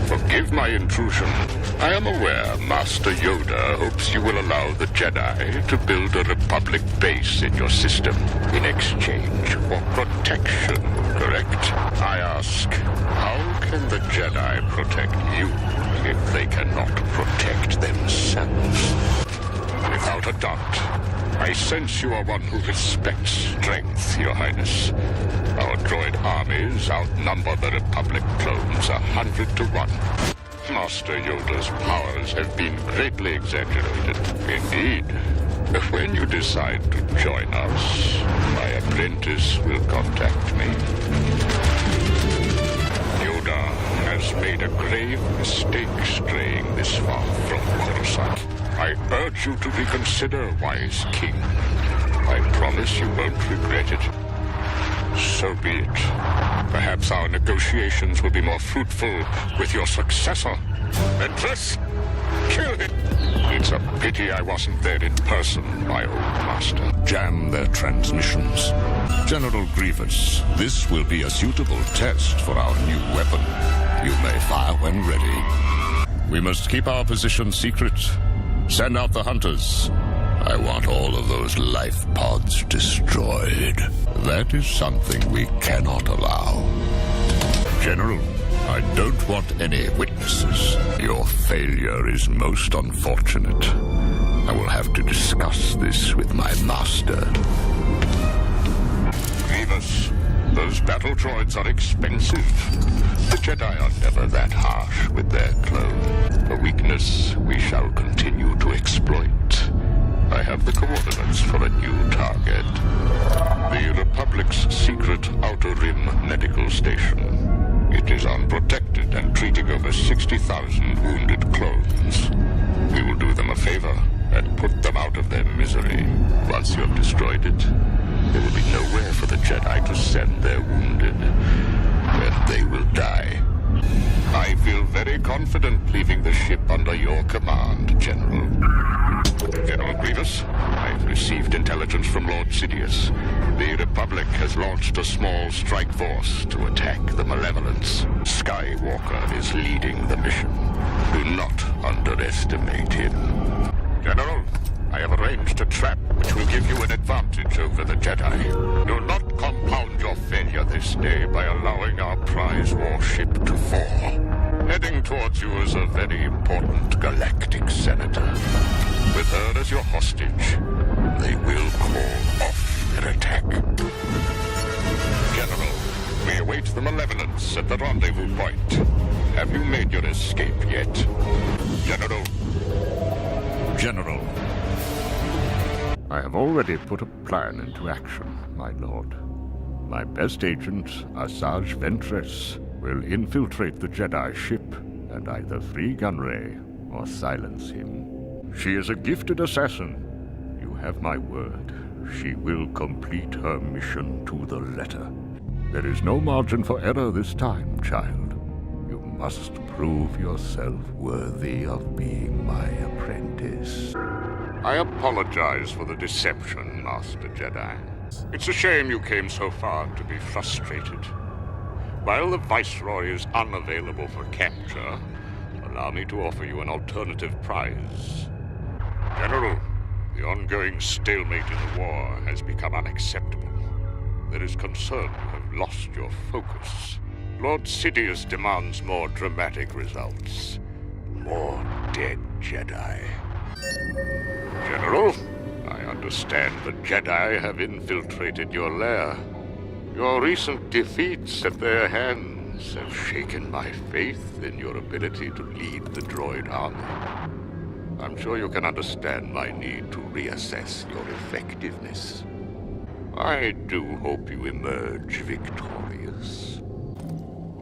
B: forgive my intrusion. I am aware Master Yoda hopes you will allow the Jedi to build a Republic base in your system in exchange for protection, correct? I ask, how can the Jedi protect you if they cannot protect themselves? Without a doubt, I sense you are one who respects strength, Your Highness. Our droid armies outnumber the Republic clones 100 to 1. Master Yoda's powers have been greatly exaggerated. Indeed, when you decide to join us, my apprentice will contact me. Yoda has made a grave mistake straying this far from Coruscant. I urge you to reconsider, wise king. I promise you won't regret it. So be it. Perhaps our negotiations will be more fruitful with your successor. Ventress, kill him! It's a pity I wasn't there in person, my old master.
K: Jam their transmissions. General Grievous, this will be a suitable test for our new weapon. You may fire when ready. We must keep our position secret. Send out the hunters. I want all of those life pods destroyed. That is something we cannot allow. General, I don't want any witnesses. Your failure is most unfortunate. I will have to discuss this with my master.
B: Grievous, those battle droids are expensive. The Jedi are never that harsh with their clone. A weakness we shall continue to exploit. I have the coordinates for a new target. The Republic's secret Outer Rim medical station. It is unprotected and treating over 60,000 wounded clones. We will do them a favor and put them out of their misery. Once you have destroyed it, there will be nowhere for the Jedi to send their wounded. Where they will die. I feel very
K: very confident leaving the ship under your command, General. General Grievous, I've received intelligence from Lord Sidious. The Republic has launched a small strike force to attack the Malevolence. Skywalker is leading the mission. Do not underestimate him. General, I have arranged a trap which will give you an advantage over the Jedi. Do not compound your failure this day by allowing our prize warship to fall. Heading towards you is a very important galactic senator. With her as your hostage, they will call off their attack. General, we await the Malevolence at the rendezvous point. Have you made your escape yet? General.
B: General. I have already put a plan into action, my lord. My best agent, Asajj Ventress, will infiltrate the Jedi ship and either free Gunray or silence him. She is a gifted assassin. You have my word. She will complete her mission to the letter. There is no margin for error this time, child. You must prove yourself worthy of being my apprentice. I apologize for the deception, Master Jedi. It's a shame you came so far to be frustrated. While the Viceroy is unavailable for capture, allow me to offer you an alternative prize. General, the ongoing stalemate in the war has become unacceptable. There is concern you have lost your focus. Lord Sidious demands more dramatic results. More dead Jedi. General, I understand the Jedi have infiltrated your lair. Your recent defeats at their hands have shaken my faith in your ability to lead the droid army. I'm sure you can understand my need to reassess your effectiveness. I do hope you emerge victorious.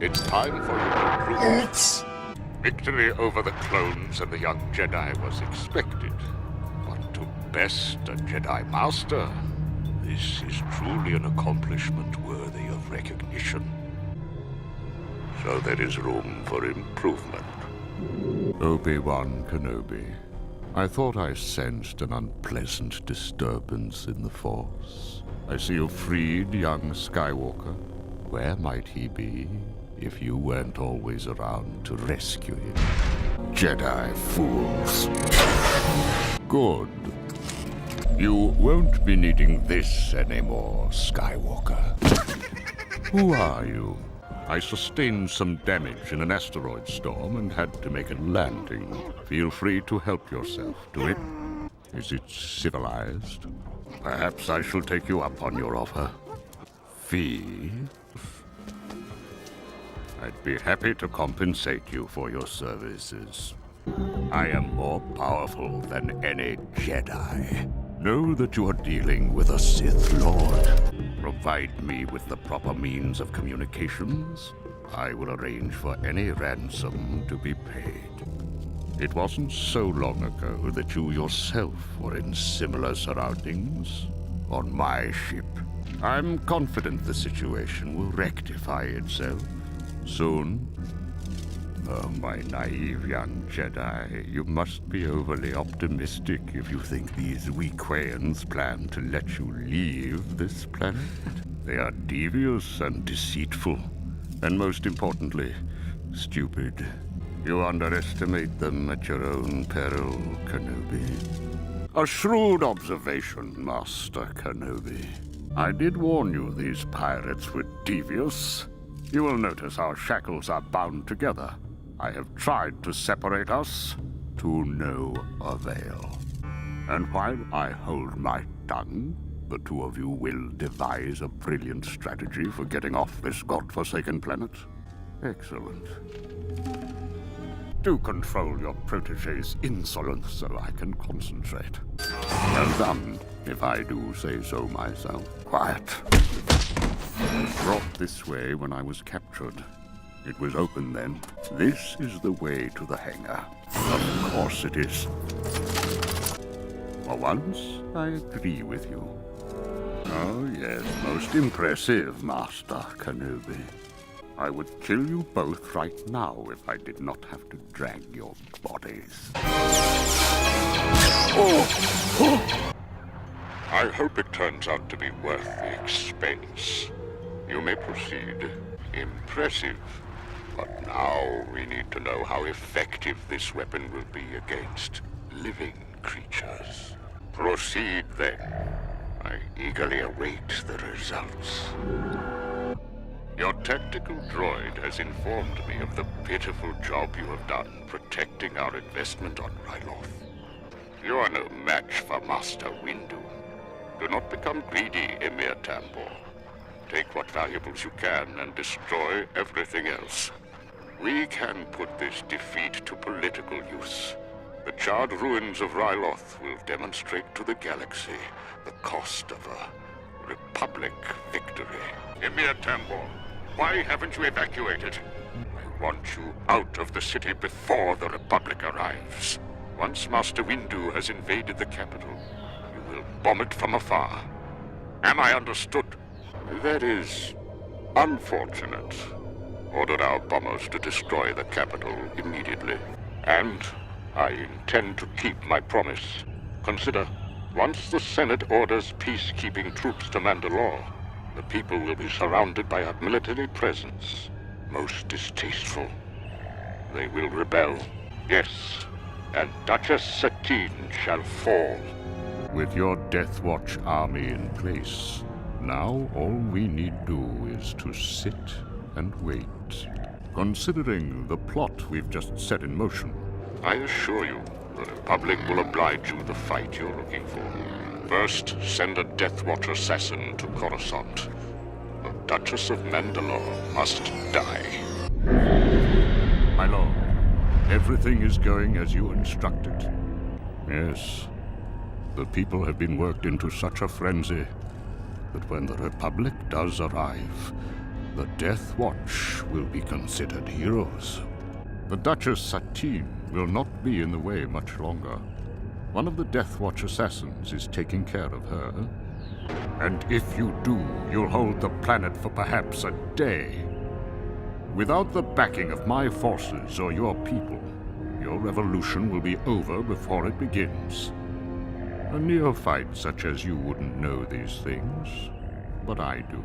B: It's time for you to prove victory over the clones and the young Jedi was expected. But to best a Jedi Master, this is truly an accomplishment worthy of recognition. So there is room for improvement. Obi-Wan Kenobi, I thought I sensed an unpleasant disturbance in the Force. I see you freed young Skywalker. Where might he be if you weren't always around to rescue him? Jedi fools. Good. You won't be needing this anymore, Skywalker. Who are you? I sustained some damage in an asteroid storm and had to make a landing. Feel free to help yourself to it. Is it civilized? Perhaps I shall take you up on your offer. Fee? I'd be happy to compensate you for your services. I am more powerful than any Jedi. Know that you are dealing with a Sith Lord. Provide me with the proper means of communications. I will arrange for any ransom to be paid. It wasn't so long ago that you yourself were in similar surroundings on my ship. I'm confident the situation will rectify itself soon. Oh, my naive young Jedi, you must be overly optimistic if you think these Weequayans plan to let you leave this planet. They are devious and deceitful, and most importantly, stupid. You underestimate them at your own peril, Kenobi. A shrewd observation, Master Kenobi. I did warn you these pirates were devious. You will notice our shackles are bound together. I have tried to separate us, to no avail. And while I hold my tongue, the two of you will devise a brilliant strategy for getting off this godforsaken planet. Excellent. Do control your protégé's insolence so I can concentrate. Well done, if I do say so myself. Quiet. Brought this way when I was captured. It was open then. This is the way to the hangar. Of course it is. For once, I agree with you. Oh yes, most impressive, Master Kenobi. I would kill you both right now if I did not have to drag your bodies. I hope it turns out to be worth the expense. You may proceed. Impressive. But now we need to know how effective this weapon will be against living creatures. Proceed then. I eagerly await the results. Your tactical droid has informed me of the pitiful job you have done protecting our investment on Ryloth. You are no match for Master Windu. Do not become greedy, Emir Tambor. Take what valuables you can and destroy everything else. We can put this defeat to political use. The charred ruins of Ryloth will demonstrate to the galaxy the cost of a Republic victory. Emir Tambor, why haven't you evacuated? I want you out of the city before the Republic arrives. Once Master Windu has invaded the capital, you will bomb it from afar. Am I understood? That is unfortunate. Order our bombers to destroy the capital immediately. And I intend to keep my promise. Consider, once the Senate orders peacekeeping troops to Mandalore, the people will be surrounded by a military presence. Most distasteful. They will rebel. Yes, and Duchess Satine shall fall. With your Death Watch army in place, now all we need do is to sit and wait. Considering the plot we've just set in motion, I assure you, the Republic will oblige you the fight you're looking for. First, send a Death Watch assassin to Coruscant. The Duchess of Mandalore must die. My lord, everything is going as you instructed. Yes, the people have been worked into such a frenzy that when the Republic does arrive, the Death Watch will be considered heroes. The Duchess Satine will not be in the way much longer. One of the Death Watch assassins is taking care of her. And if you do, you'll hold the planet for perhaps a day. Without the backing of my forces or your people, your revolution will be over before it begins. A neophyte such as you wouldn't know these things, but I do.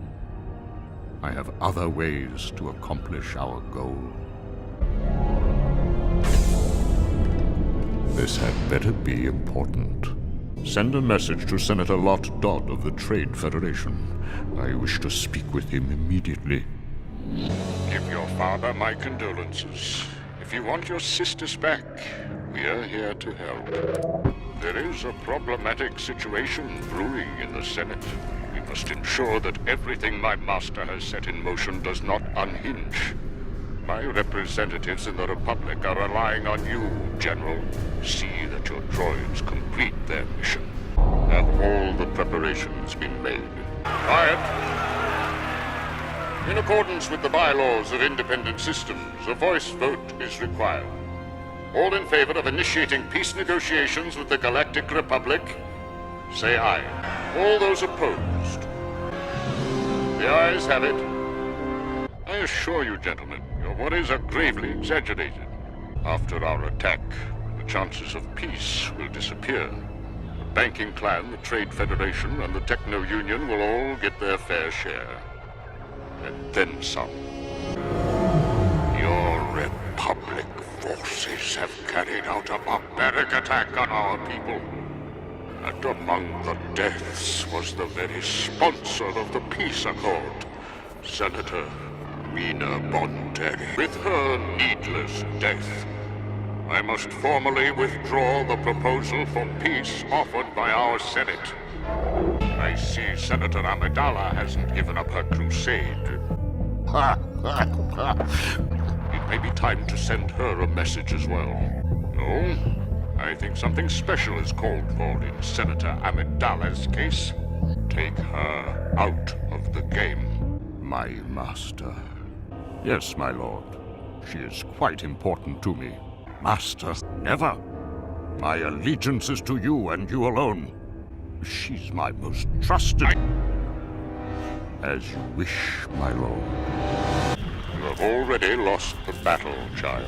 B: I have other ways to accomplish our goal. This had better be important. Send a message to Senator Lot Dodd of the Trade Federation. I wish to speak with him immediately. Give your father my condolences. If you want your sisters back, we are here to help. There is a problematic situation brewing in the Senate. We must ensure that everything my master has set in motion does not unhinge. My representatives in the Republic are relying on you, General. See that your droids complete their mission. Have all the preparations been made? Quiet! In accordance with the bylaws of independent systems, a voice vote is required. All in favor of initiating peace negotiations with the Galactic Republic, say aye. All those opposed? The ayes have it. I assure you, gentlemen, your worries are gravely exaggerated. After our attack, the chances of peace will disappear. The banking clan, the Trade Federation, and the Techno Union will all get their fair share. And then some. Your Republic forces have carried out a barbaric attack on our people. And among the deaths was the very sponsor of the peace accord, Senator Mina Bonteri. With her needless death, I must formally withdraw the proposal for peace offered by our Senate. I see Senator Amidala hasn't given up her crusade. It may be time to send her a message as well. No, I think something special is called for in Senator Amidala's case. Take her out of the game. My master. Yes, my lord. She is quite important to me. Master, never. My allegiance is to you and you alone. She's my most trusted. As you wish, my lord.
K: You have already lost the battle, child.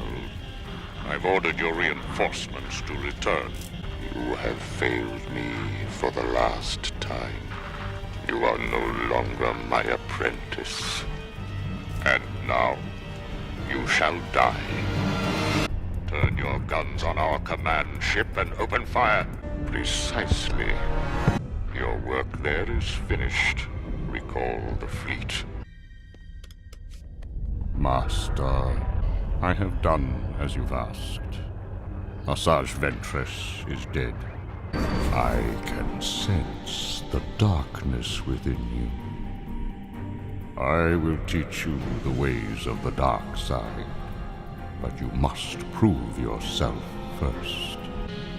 K: I've ordered your reinforcements to return. You have failed me for the last time. You are no longer my apprentice. And now, you shall die. Turn your guns on our command ship and open fire. Precisely. Your work there is finished. Recall the fleet. Master, I have done as you've asked. Asajj Ventress is dead. I can sense the darkness within you. I will teach you the ways of the dark side, but you must prove yourself first.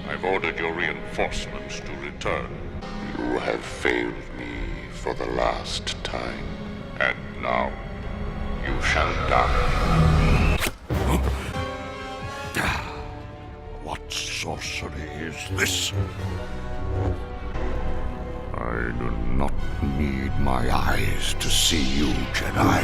K: I've ordered your reinforcements to return. You have failed me for the last time, and now you shall die. What sorcery is this? I do not need my eyes to see you, Jedi.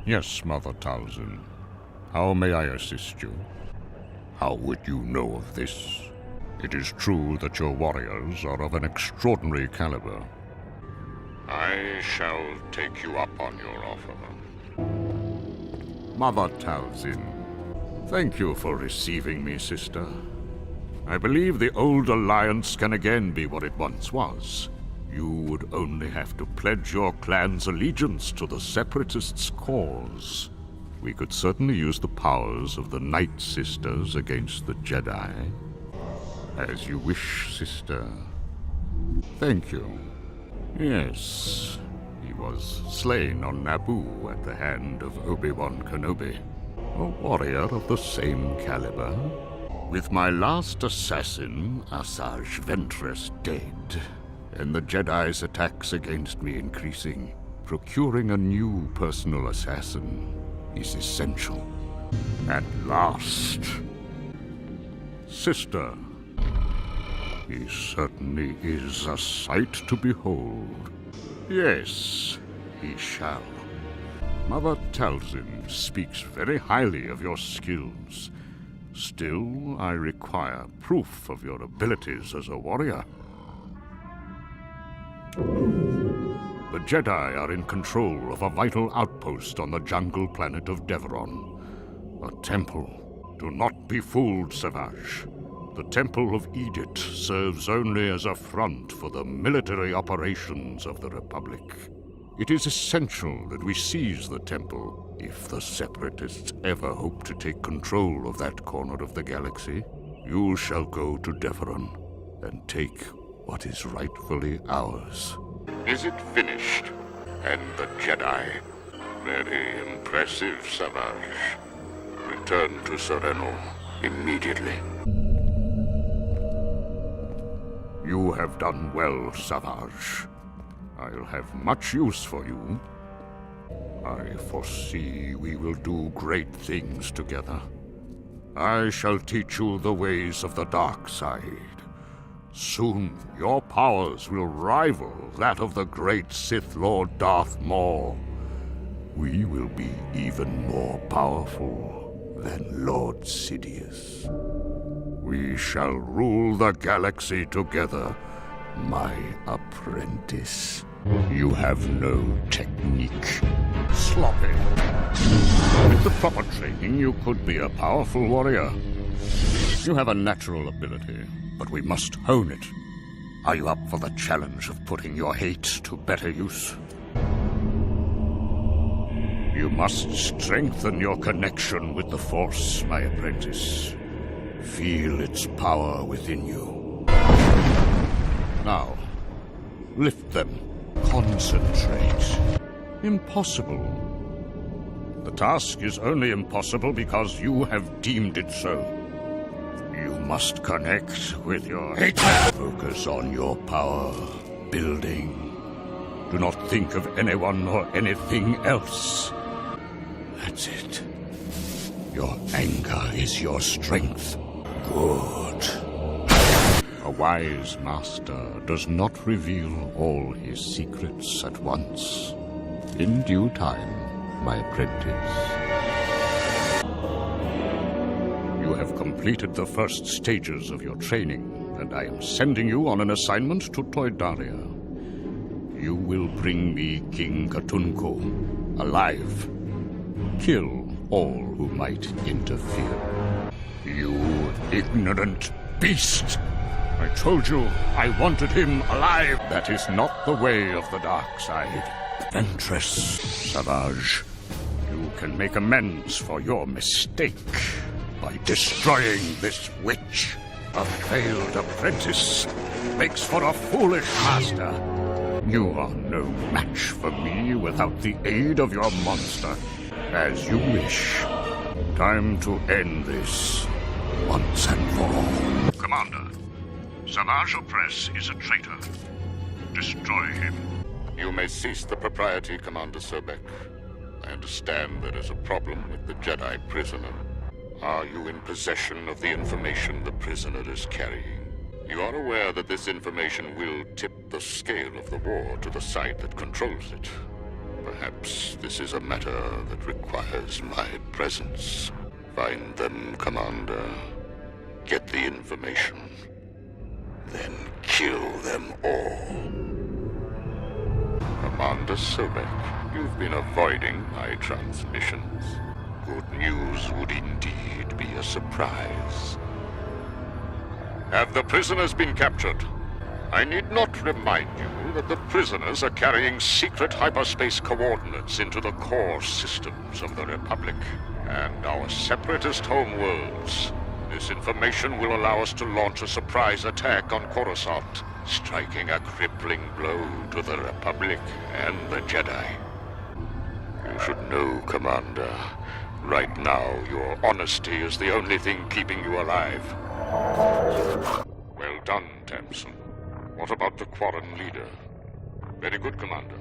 K: Yes, Mother Talzin. How may I assist you? How would you know of this? It is true that your warriors are of an extraordinary caliber. I shall take you up on your offer. Mother Talzin, thank you for receiving me, sister. I believe the old alliance can again be what it once was. You would only have to pledge your clan's allegiance to the Separatists' cause. We could certainly use the powers of the Night Sisters against the Jedi. As you wish, sister. Thank you. Yes, he was slain on Naboo at the hand of Obi-Wan Kenobi, a warrior of the same caliber. With my last assassin, Asajj Ventress, dead, and the Jedi's attacks against me increasing, procuring a new personal assassin is essential. At last, sister, he certainly is a sight to behold. Yes, he shall. Mother Talzin speaks very highly of your skills. Still, I require proof of your abilities as a warrior. The Jedi are in control of a vital outpost on the jungle planet of Deveron. A temple. Do not be fooled, Savage. The Temple of Edict serves only as a front for the military operations of the Republic. It is essential that we seize the temple if the Separatists ever hope to take control of that corner of the galaxy. You shall go to Deveron and take what is rightfully ours. Is it finished? And the Jedi? Very impressive, Savage. Return to Sereno immediately. You have done well, Savage. I'll have much use for you. I foresee we will do great things together. I shall teach you the ways of the dark side. Soon, your powers will rival that of the great Sith Lord Darth Maul. We will be even more powerful than Lord Sidious. We shall rule the galaxy together, my apprentice. You have no technique. Sloppy. With the proper training, you could be a powerful warrior. You have a natural ability, but we must hone it. Are you up for the challenge of putting your hate to better use? You must strengthen your connection with the Force, my apprentice. Feel its power within you. Now, lift them. Concentrate. Impossible. The task is only impossible because you have deemed it so. You must connect with your hate. Focus on your power, building
B: Do not think of anyone or anything else. That's it. Your anger is your strength. Good. A wise master does not reveal all his secrets at once. In due time, my apprentice. You have completed the first stages of your training, and I am sending you on an assignment to Toydaria. You will bring me King Katunko, alive. Kill all who might interfere. You ignorant beast! I told you I wanted him alive. That is not the way of the dark side. Ventress, Savage, you can make amends for your mistake by destroying this witch. A failed apprentice makes for a foolish master. You are no match for me without the aid of your monster. As you wish. Time to end this once and for all. Commander, Savage Opress is a traitor. Destroy him.
K: You may cease the propriety, Commander Sobek. I understand there is a problem with the Jedi prisoner. Are you in possession of the information the prisoner is carrying? You are aware that this information will tip the scale of the war to the side that controls it. Perhaps this is a matter that requires my presence. Find them, Commander. Get the information. Then kill them all. Commander Sobek, you've been avoiding my transmissions. Good news would indeed be a surprise. Have the prisoners been captured? I need not remind you that the prisoners are carrying secret hyperspace coordinates into the core systems of the Republic and our separatist homeworlds. This information will allow us to launch a surprise attack on Coruscant, striking a crippling blow to the Republic and the Jedi. You should know, Commander, right now your honesty is the only thing keeping you alive. Well done, Tamsin. What about the Quarren leader? Very good, Commander.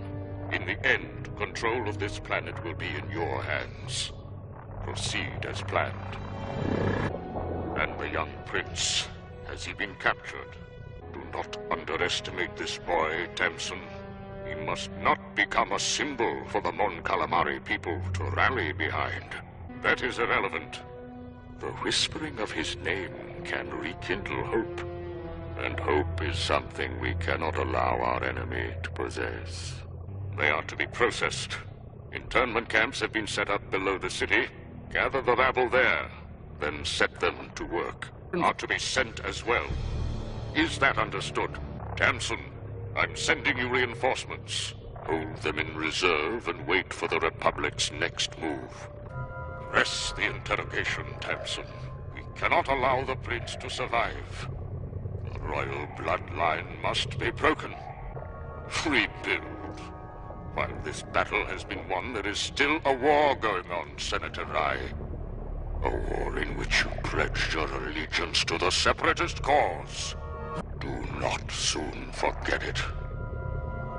K: In the end, control of this planet will be in your hands. Proceed as planned. And the young prince, has he been captured? Do not underestimate this boy, Tamsin. He must not become a symbol for the Mon Calamari people to rally behind. That is irrelevant. The whispering of his name can rekindle hope. And hope is something we cannot allow our enemy to possess. They are to be processed. Internment camps have been set up below the city. Gather the rabble there, then set them to work. Are to be sent as well. Is that understood? Tamsin, I'm sending you reinforcements. Hold them in reserve and wait for the Republic's next move. Press the interrogation, Tamsin. We cannot allow the prince to survive. The royal bloodline must be broken. Rebuild. While this battle has been won, there is still a war going on, Senator Rai. A war in which you pledged your allegiance to the Separatist cause. Do not soon forget it.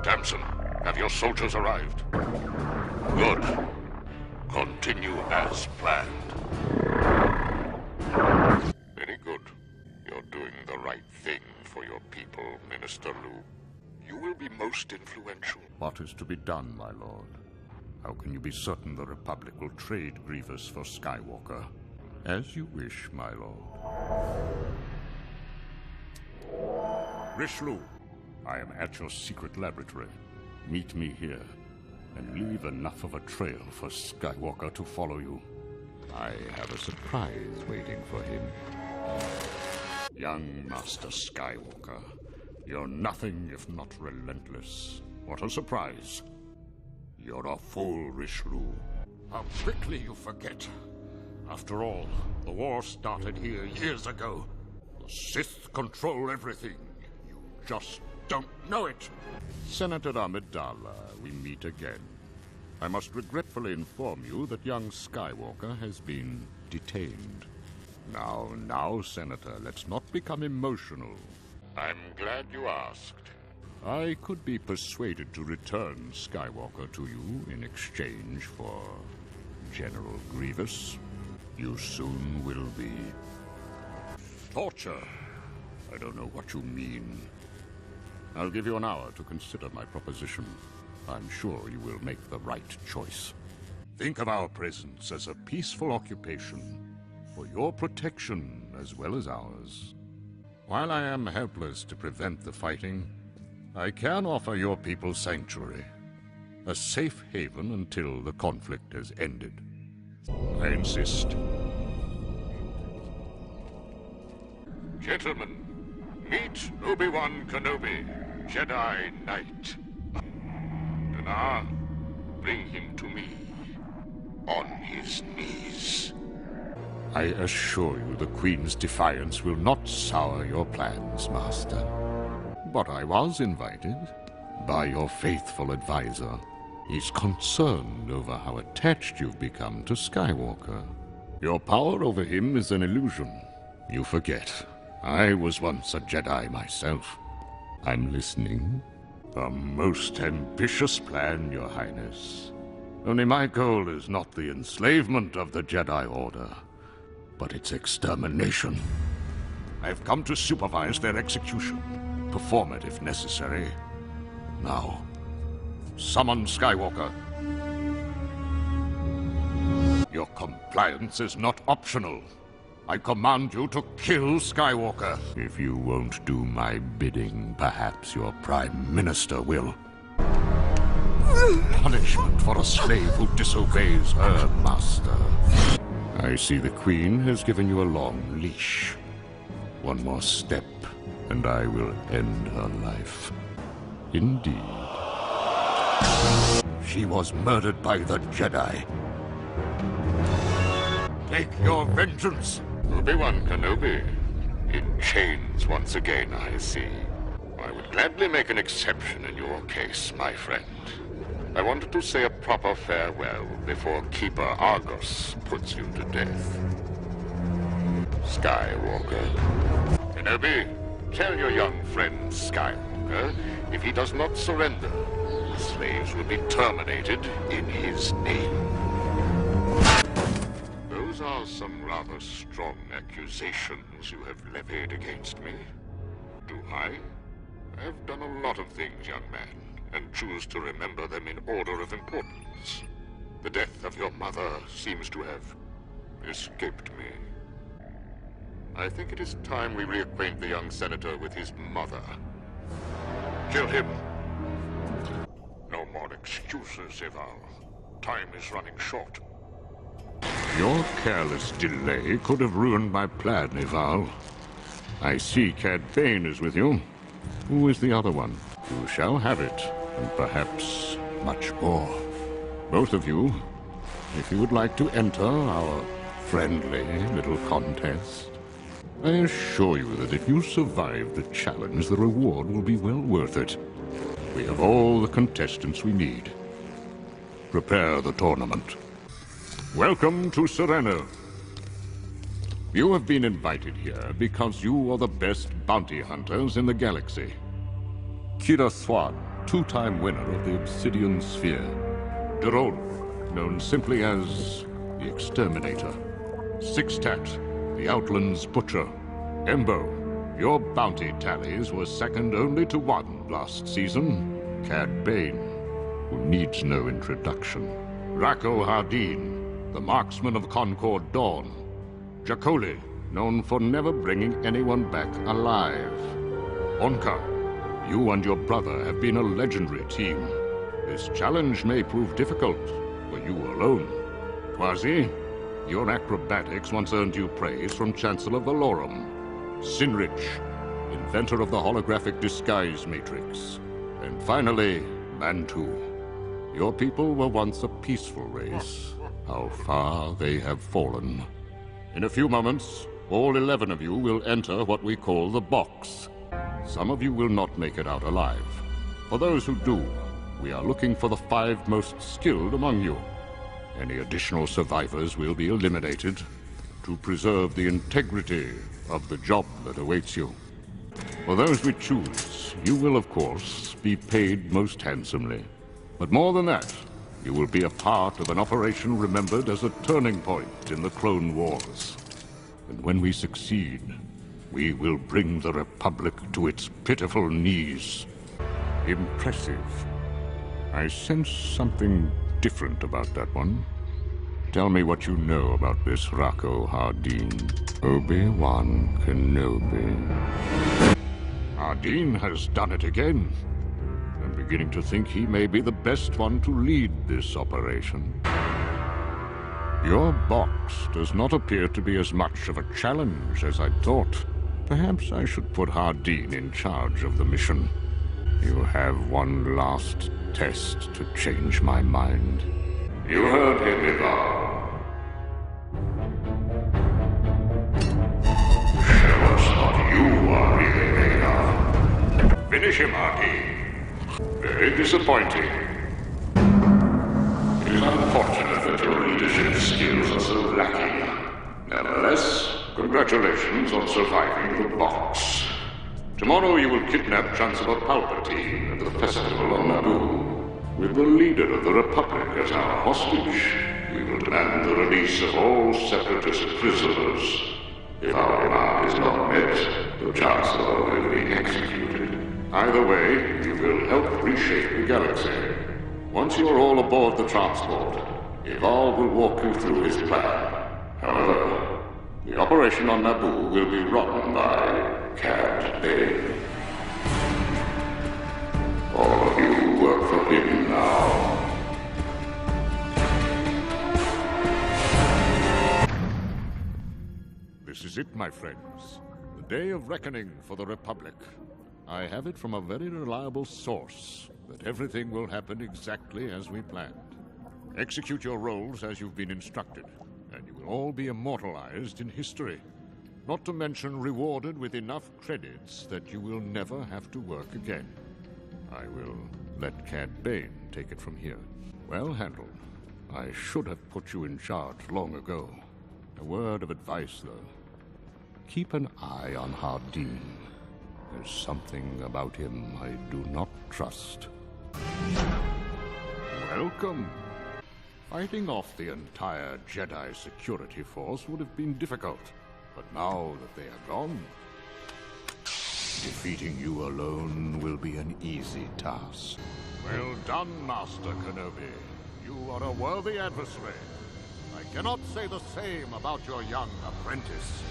K: Tamsin, have your soldiers arrived? Good. Continue as planned. Very good. You're doing the right thing for your people, Minister Lu. You will be most influential.
B: What is to be done, my lord? How can you be certain the Republic will trade Grievous for Skywalker? As you wish, my lord. Rishlu, I am at your secret laboratory. Meet me here, and leave enough of a trail for Skywalker to follow you. I have a surprise waiting for him. Young Master Skywalker, you're nothing if not relentless. What a surprise. You're a fool, Rishlu. How quickly you forget. After all, the war started here years ago. The Sith control everything. You just don't know it. Senator Amidala, we meet again. I must regretfully inform you that young Skywalker has been detained. Now, Senator, let's not become emotional.
K: I'm glad you asked.
B: I could be persuaded to return Skywalker to you in exchange for General Grievous. You soon will be. Torture? I don't know what you mean. I'll give you an hour to consider my proposition. I'm sure you will make the right choice. Think of our presence as a peaceful occupation for your protection as well as ours. While I am helpless to prevent the fighting, I can offer your people sanctuary, a safe haven until the conflict has ended. I insist. Gentlemen, meet Obi-Wan Kenobi, Jedi Knight. Dinar, bring him to me, on his knees. I assure you the Queen's defiance will not sour your plans, Master. But I was invited by your faithful advisor. He's concerned over how attached you've become to Skywalker. Your power over him is an illusion. You forget. I was once a Jedi myself. I'm listening. A most ambitious plan, Your Highness. Only my goal is not the enslavement of the Jedi Order, but its extermination. I've come to supervise their execution, perform it if necessary. Now, summon Skywalker. Your compliance is not optional. I command you to kill Skywalker. If you won't do my bidding, perhaps your Prime Minister will. Punishment for a slave who disobeys her master. I see the Queen has given you a long leash. One more step, and I will end her life. Indeed. She was murdered by the Jedi. Take your vengeance! Obi-Wan Kenobi. In chains once again, I see. I would gladly make an exception in your case, my friend. I wanted to say a proper farewell before Keeper Argos puts you to death. Skywalker. Kenobi, tell your young friend Skywalker, if he does not surrender, the slaves will be terminated in his name. Those are some rather strong accusations you have levied against me. Do I? I have done a lot of things, young man, and choose to remember them in order of importance. The death of your mother seems to have escaped me. I think it is time we reacquaint the young senator with his mother. Kill him. No more excuses, Eval. Time is running short. Your careless delay could have ruined my plan, Eval. I see Cad Bane is with you. Who is the other one? You shall have it, and perhaps much more. Both of you, if you would like to enter our friendly little contest, I assure you that if you survive the challenge, the reward will be well worth it. We have all the contestants we need. Prepare the tournament. Welcome to Sereno. You have been invited here because you are the best bounty hunters in the galaxy. Kira Swan, two-time winner of the Obsidian Sphere. Derol, known simply as the Exterminator. Sixtat, the Outland's Butcher. Embo, your bounty tallies were second only to one last season. Cad Bane, who needs no introduction. Rako Hardeen, the marksman of Concord Dawn. Jakoli, known for never bringing anyone back alive. Onka, you and your brother have been a legendary team. This challenge may prove difficult for you alone. Quasi, your acrobatics once earned you praise from Chancellor Valorum. Sinrich, inventor of the holographic disguise matrix. And finally, Mantu. Your people were once a peaceful race. How far they have fallen. In a few moments, all 11 of you will enter what we call the box. Some of you will not make it out alive. For those who do, we are looking for the 5 most skilled among you. Any additional survivors will be eliminated to preserve the integrity of the job that awaits you. For those we choose, you will, of course, be paid most handsomely. But more than that, you will be a part of an operation remembered as a turning point in the Clone Wars. And when we succeed, we will bring the Republic to its pitiful knees. Impressive. I sense something different about that one. Tell me what you know about this Rocco Hardeen. Obi-Wan Kenobi. Hardeen has done it again. I'm beginning to think he may be the best one to lead this operation. Your box does not appear to be as much of a challenge as I thought. Perhaps I should put Hardeen in charge of the mission. You have one last test to change my mind. You heard him, Ivar. Show us what you are really made of. Finish him, Hardeen. Very disappointing. It is unfortunate that your leadership skills are so lacking. Nevertheless, congratulations on surviving the box. Tomorrow you will kidnap Chancellor Palpatine at the festival on Naboo. With the leader of the Republic as our hostage, we will demand the release of all Separatist prisoners. If our demand is not met, the Chancellor will be executed. Either way, we will help reshape the galaxy. Once you are all aboard the transport, Ivar will walk you through his plan. However, the operation on Naboo will be run by Cad Bane. All of you work for him now. This is it, my friends. The day of reckoning for the Republic. I have it from a very reliable source that everything will happen exactly as we planned. Execute your roles as you've been instructed, and you will all be immortalized in history. Not to mention rewarded with enough credits that you will never have to work again. I will let Cad Bane take it from here. Well handled. I should have put you in charge long ago. A word of advice, though. Keep an eye on Hardeen. There's something about him I do not trust. Welcome. Fighting off the entire Jedi security force would have been difficult. But now that they are gone, defeating you alone will be an easy task. Well done, Master Kenobi. You are a worthy adversary. I cannot say the same about your young apprentice.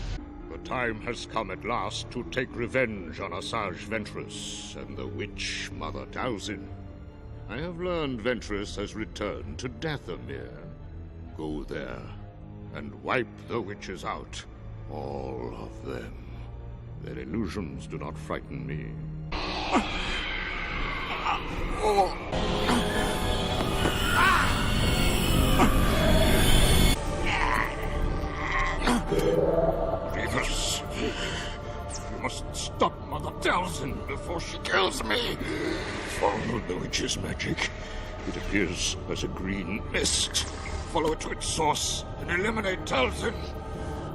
B: The time has come at last to take revenge on Asajj Ventress and the witch Mother Talzin. I have learned Ventress has returned to Dathomir. Go there and wipe the witches out. All of them. Their illusions do not frighten me. Grievous, you must stop Mother Talzin before she kills me. Follow the witch's magic. It appears as a green mist. Follow it to its source and eliminate Talzin.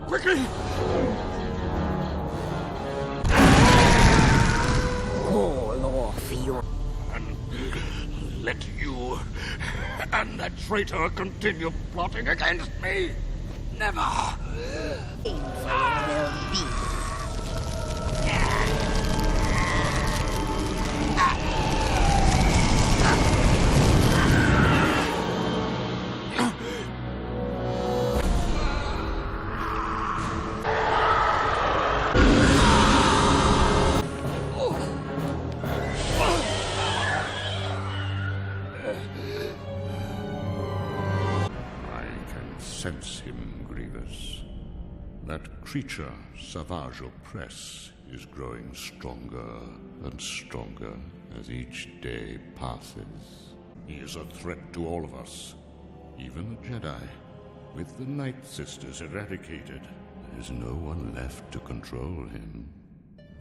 B: Quickly!
E: Call off your...
B: And let you and that traitor continue plotting against me. Never! Sense him, Grievous. That creature, Savage Opress, is growing stronger and stronger as each day passes. He is a threat to all of us, even the Jedi. With the Night Sisters eradicated, there is no one left to control him.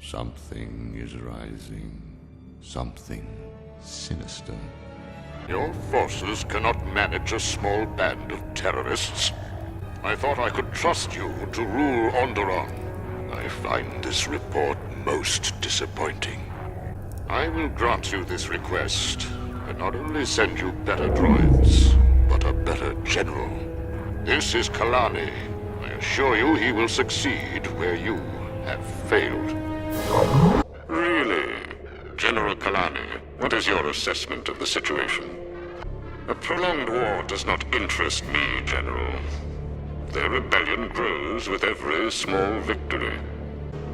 B: Something is rising. Something sinister. Your forces cannot manage a small band of terrorists. I thought I could trust you to rule Onderon. I find this report
K: most disappointing. I will grant you this request, and not only send you better droids, but a better general. This is Kalani. I assure you he will succeed where you have failed. Really? General Kalani, what is your assessment of the situation? A prolonged war does not interest me, General. Their rebellion grows with every small victory.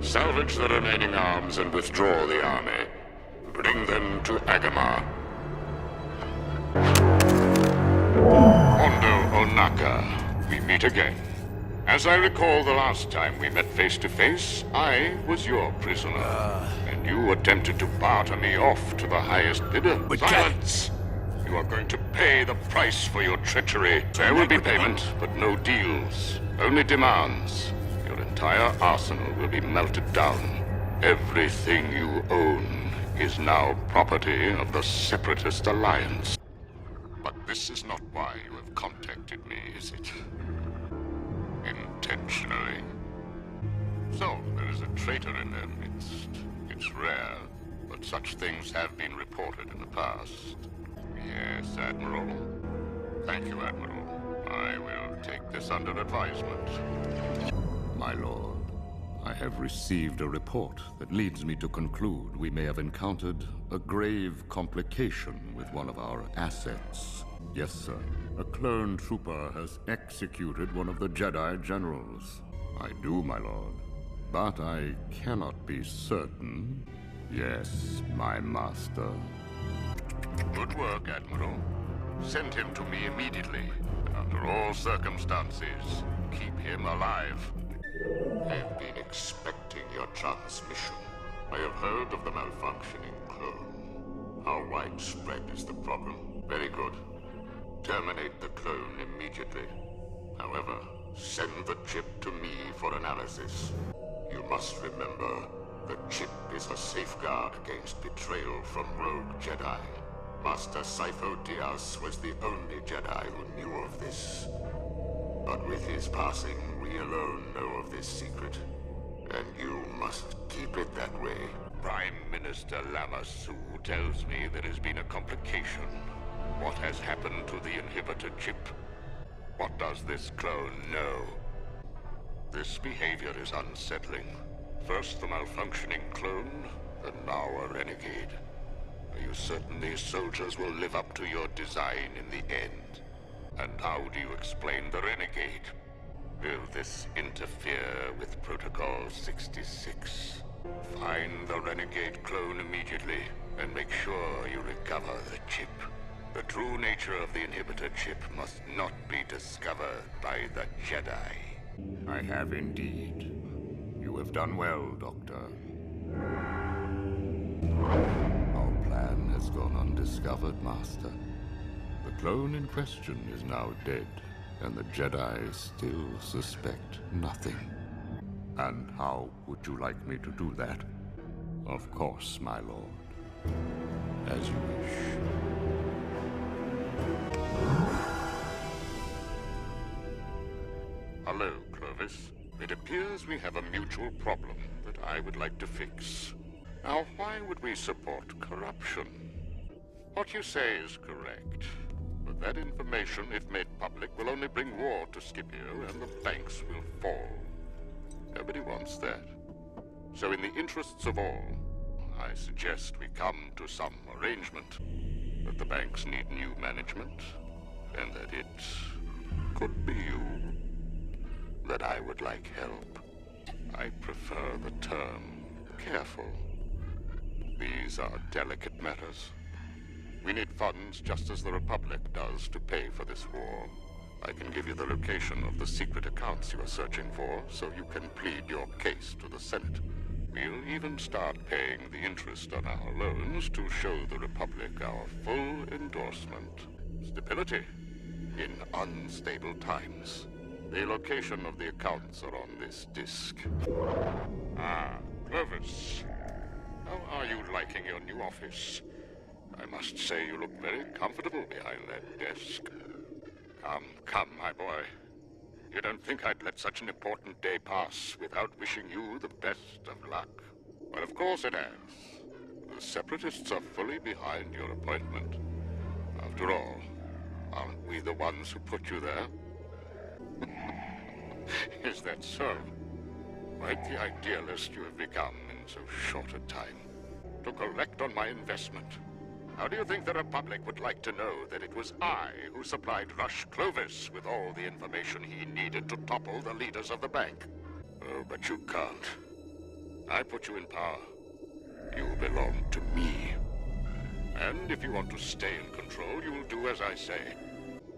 K: Salvage the remaining arms and withdraw the army. Bring them to Agamar. Hondo Onaka, we meet again. As I recall the last time we met face to face, I was your prisoner, and you attempted to barter me off to the highest bidder. Silence! You are going to pay the price for your treachery. There will be payment, but no deals. Only demands. Your entire arsenal will be melted down. Everything you own is now property of the Separatist Alliance. But this is not why you have contacted me, is it? Intentionally. So, there is a traitor in their midst. It's rare, but such things have been reported in the past. Yes, Admiral. Thank you, Admiral. I will take this under advisement. My lord, I have received a report that leads me to conclude we may have encountered a grave complication with one of our assets. Yes, sir. A clone trooper has executed one of the Jedi generals. I do, my lord. But I cannot be certain. Yes, my master. Good work, Admiral. Send him to me immediately. Under all circumstances, keep him alive. I've been expecting your transmission. I have heard of the malfunctioning clone. How widespread is the problem? Very good. Terminate the clone immediately. However, send the chip to me for analysis. You must remember, the chip is a safeguard against betrayal from rogue Jedi. Master Sifo Dyas was the only Jedi who knew of this. But with his passing, we alone know of this secret. And you must keep it that way. Prime Minister Lama Su tells me there has been a complication. What has happened to the inhibitor chip? What does this clone know? This behavior is unsettling. First the malfunctioning clone, and now a renegade. Are you certain these soldiers will live up to your design in the end? And how do you explain the renegade? Will this interfere with Protocol 66? Find the renegade clone immediately, and make sure you recover the chip. The true nature of the inhibitor chip must not be discovered by the Jedi. I have indeed. You have done well, Doctor. Our plan has gone undiscovered, Master. The clone in question is now dead, and the Jedi still suspect nothing. And how would you like me to do that? Of course, my lord. As you wish. Hello, Clovis. It appears we have a mutual problem that I would like to fix. Now, why would we support corruption? What you say is correct. But that information, if made public, will only bring war to Scipio, and the banks will fall. Nobody wants that. So in the interests of all, I suggest we come to some arrangement. That the banks need new management, and that it could be you. That I would like help. I prefer the term careful. These are delicate matters. We need funds just as the Republic does to pay for this war. I can give you the location of the secret accounts you are searching for, so you can plead your case to the Senate. We'll even start paying the interest on our loans to show the Republic our full endorsement. Stability in unstable times. The location of the accounts are on this disc. Ah, Clovis. How are you liking your new office? I must say you look very comfortable behind that desk. Come, my boy. You don't think I'd let such an important day pass without wishing you the best of luck? Well, of course it has. The Separatists are fully behind your appointment. After all, aren't we the ones who put you there? Is that so? Quite the idealist you have become in so short a time. To collect on my investment. How do you think the Republic would like to know that it was I who supplied Rush Clovis with all the information he needed to topple the leaders of the bank? Oh, but you can't. I put you in power. You belong to me. And if you want to stay in control, you will do as I say.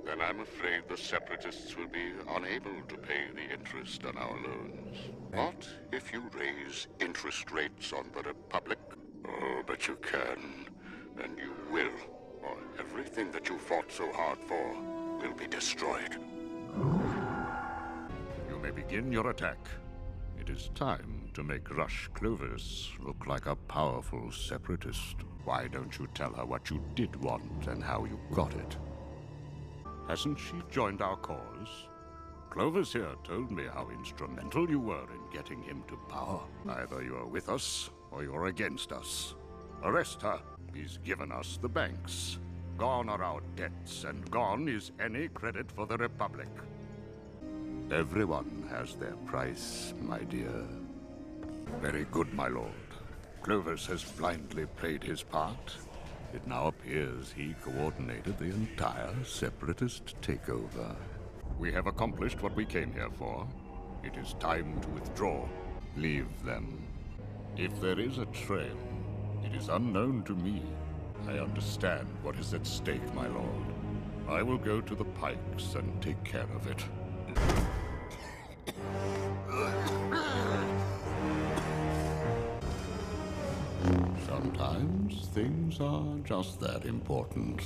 K: Then I'm afraid the Separatists will be unable to pay the interest on our loans. What if you raise interest rates on the Republic? Oh, but you can. And you will. Or everything that you fought so hard for will be destroyed. You may begin your attack. It is time to make Rush Clovis look like a powerful Separatist. Why don't you tell her what you did want and how you got it? Hasn't she joined our cause? Clovis here told me how instrumental you were in getting him to power. Either you are with us, or you're against us. Arrest her. He's given us the banks. Gone are our debts, and gone is any credit for the Republic. Everyone has their price, my dear. Very good, my lord. Clovis has blindly played his part. It now appears he coordinated the entire Separatist takeover. We have accomplished what we came here for. It is time to withdraw. Leave them. If there is a trail, it is unknown to me. I understand what is at stake, my lord. I will go to the Pikes and take care of it. Sometimes things are just that important.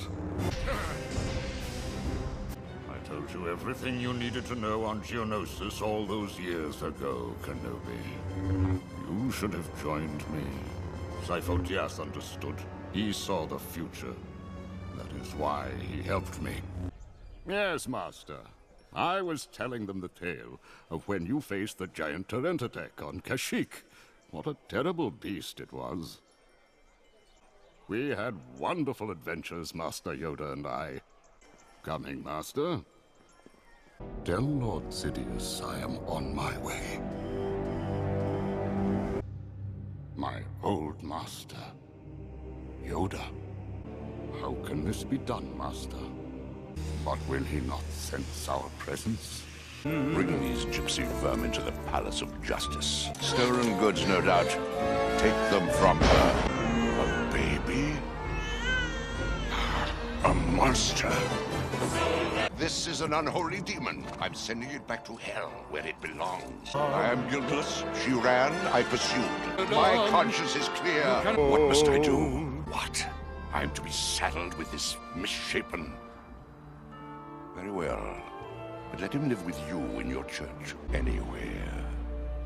K: I told you everything you needed to know on Geonosis all those years ago, Kenobi. You should have joined me. Sifo-Dyas understood. He saw the future. That is why he helped me. Yes, Master. I was telling them the tale of when you faced the giant Terentatek on Kashyyyk. What a terrible beast it was. We had wonderful adventures, Master Yoda and I. Coming, Master. Tell Lord Sidious I am on my way. My old master. Yoda. How can this be done, Master? But will he not sense our presence?
I: Bring these gypsy vermin to the Palace of Justice. Stolen goods, no doubt. Take them from her. A baby? A monster? This is an unholy demon. I'm sending it back to hell, where it belongs. I am guiltless. She ran, I pursued. My conscience is clear. What must I do? What? I'm to be saddled with this misshapen... Very well. But let him live with you in your church, anywhere.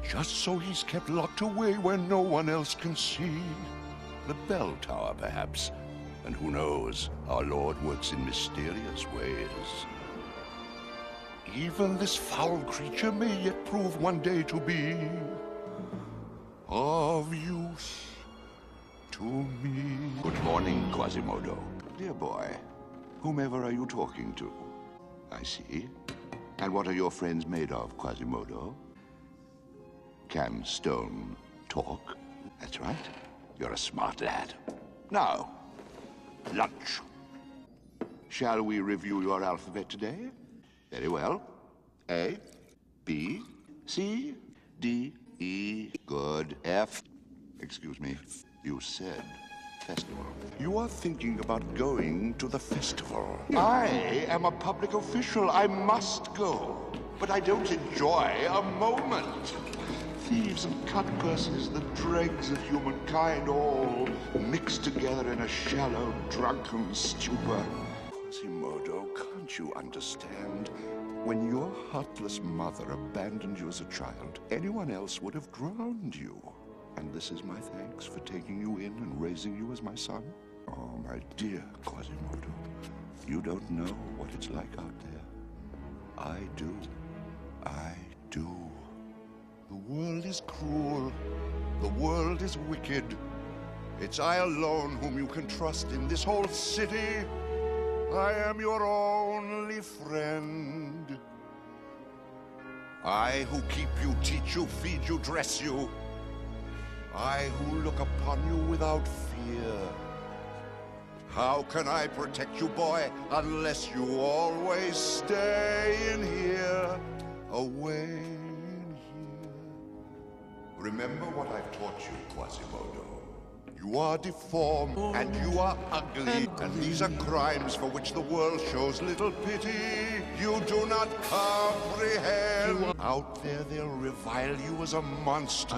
I: Just so he's kept locked away where no one else can see. The bell tower, perhaps. And who knows, our Lord works in mysterious ways. Even this foul creature may yet prove one day to be of use to me. Good morning, Quasimodo. Dear boy, whomever are you talking to? I see. And what are your friends made of, Quasimodo? Can stone talk? That's right. You're a smart lad. Now, lunch. Shall we review your alphabet today? Very well. A, B, C, D, E, good, F. Excuse me, you said festival. You are thinking about going to the festival. I am a public official. I must go. But I don't enjoy a moment. Thieves and cutpurses, the dregs of humankind, all mixed together in a shallow, drunken stupor. Quasimodo, can't you understand? When your heartless mother abandoned you as a child, anyone else would have drowned you. And this is my thanks for taking you in and raising you as my son? Oh, my dear Quasimodo, you don't know what it's like out there. I do. I do. The world is cruel. The world is wicked. It's I alone whom you can trust in this whole city. I am your only friend. I who keep you, teach you, feed you, dress you. I who look upon you without fear. How can I protect you, boy, unless you always stay in here, away in here? Remember what I've taught you, Quasimodo. You are deformed, and you are ugly, and these are crimes for which the world shows little pity. You do not comprehend. Out there they'll revile you as a monster.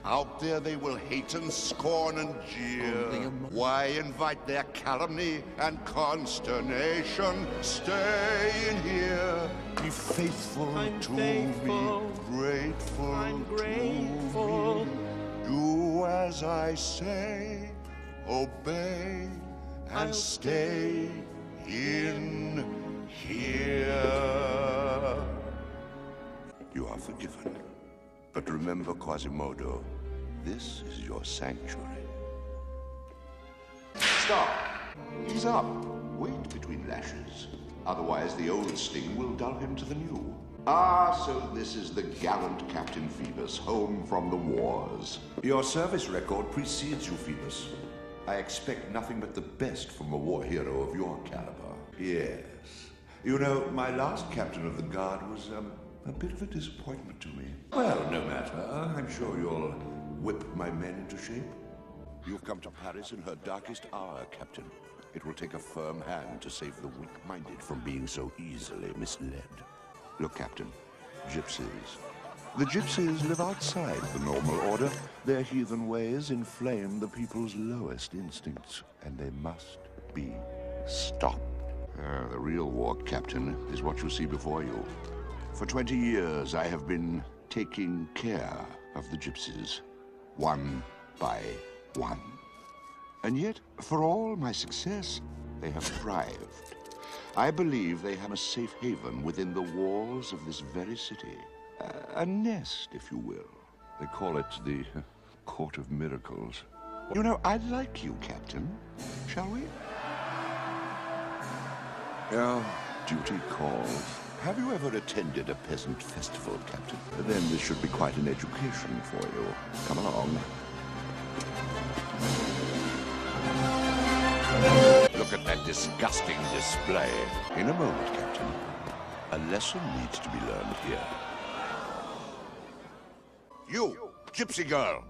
I: Out there they will hate and scorn and jeer. Why invite their calumny and consternation? Stay in here. Be faithful to me, grateful to me. Do as I say, obey, and stay in here. You are forgiven. But remember, Quasimodo, this is your sanctuary. Stop! He's up. Wait between lashes. Otherwise, the old sting will dull him to the new. Ah, so this is the gallant Captain Phoebus, home from the wars.
L: Your service record precedes you, Phoebus. I expect nothing but the best from a war hero of your caliber. Yes. You know, my last captain of the guard was, a bit of a disappointment to me. Well, no matter. I'm sure you'll whip my men into shape.
I: You've come to Paris in her darkest hour, Captain. It will take a firm hand to save the weak-minded from being so easily misled. Look, Captain, gypsies. The gypsies live outside the normal order. Their heathen ways inflame the people's lowest instincts, and they must be stopped. The real war, Captain, is what you see before you. For 20 years, I have been taking care of the gypsies, one by one. And yet, for all my success, they have thrived. I believe they have a safe haven within the walls of this very city. A nest, if you will. They call it the Court of Miracles. You know, I like you, Captain. Shall we? Duty calls. Have you ever attended a peasant festival, Captain? Then this should be quite an education for you. Come along. Look at that disgusting display. In a moment, Captain. A lesson needs to be learned here. You, gypsy girl,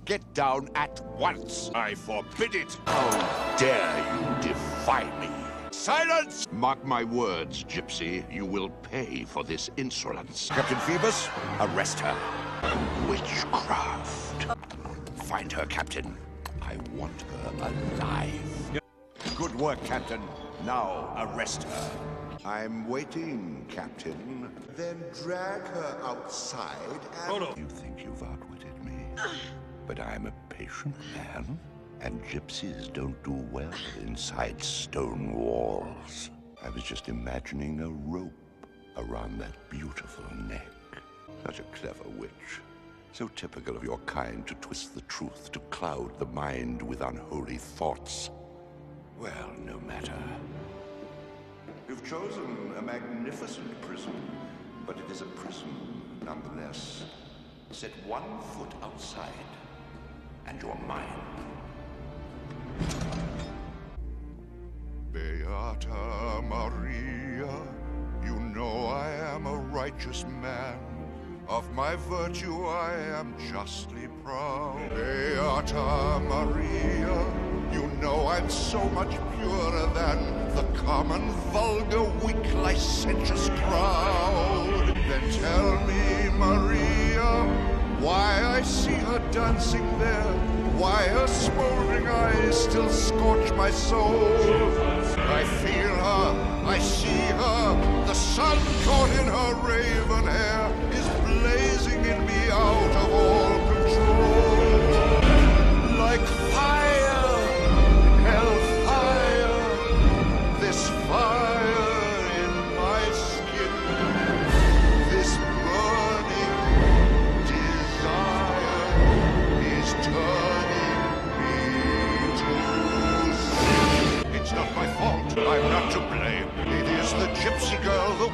I: get down at once. I forbid it. How dare you defy me? Silence! Mark my words, gypsy. You will pay for this insolence. Captain Phoebus, arrest her. Witchcraft. Find her, Captain. I want her alive. Good work, Captain. Now arrest her. I'm waiting, Captain. Then drag her outside and... You think you've outwitted me? But I'm a patient man, and gypsies don't do well inside stone walls. I was just imagining a rope around that beautiful neck. Such a clever witch. So typical of your kind to twist the truth, to cloud the mind with unholy thoughts. Well, no matter. You've chosen a magnificent prison, but it is a prison nonetheless. Set one foot outside, and you're mine. Beata Maria, you know I am a righteous man. Of my virtue I am justly proud. Beata Maria, you know I'm so much purer than the common, vulgar, weak, licentious crowd. Then tell me, Maria, why I see her dancing there, why her smoldering eyes still scorch my soul. I feel her, I see her, the sun caught in her raven hair is blazing in me out of all control. Like fire, hellfire, this fire in my skin, this burning desire is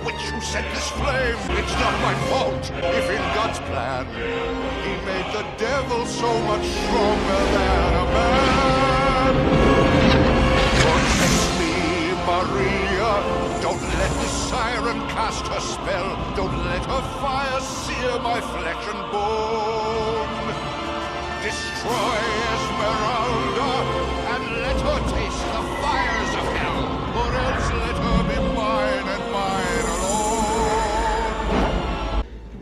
I: witch who sent this flame. It's not my fault if in God's plan he made the devil so much stronger than a man. Protect me, Maria. Don't let the siren cast her spell. Don't let her fire sear my flesh and bone. Destroy Esmeralda and let her taste the fires of hell, or else let her be mine and mine alone.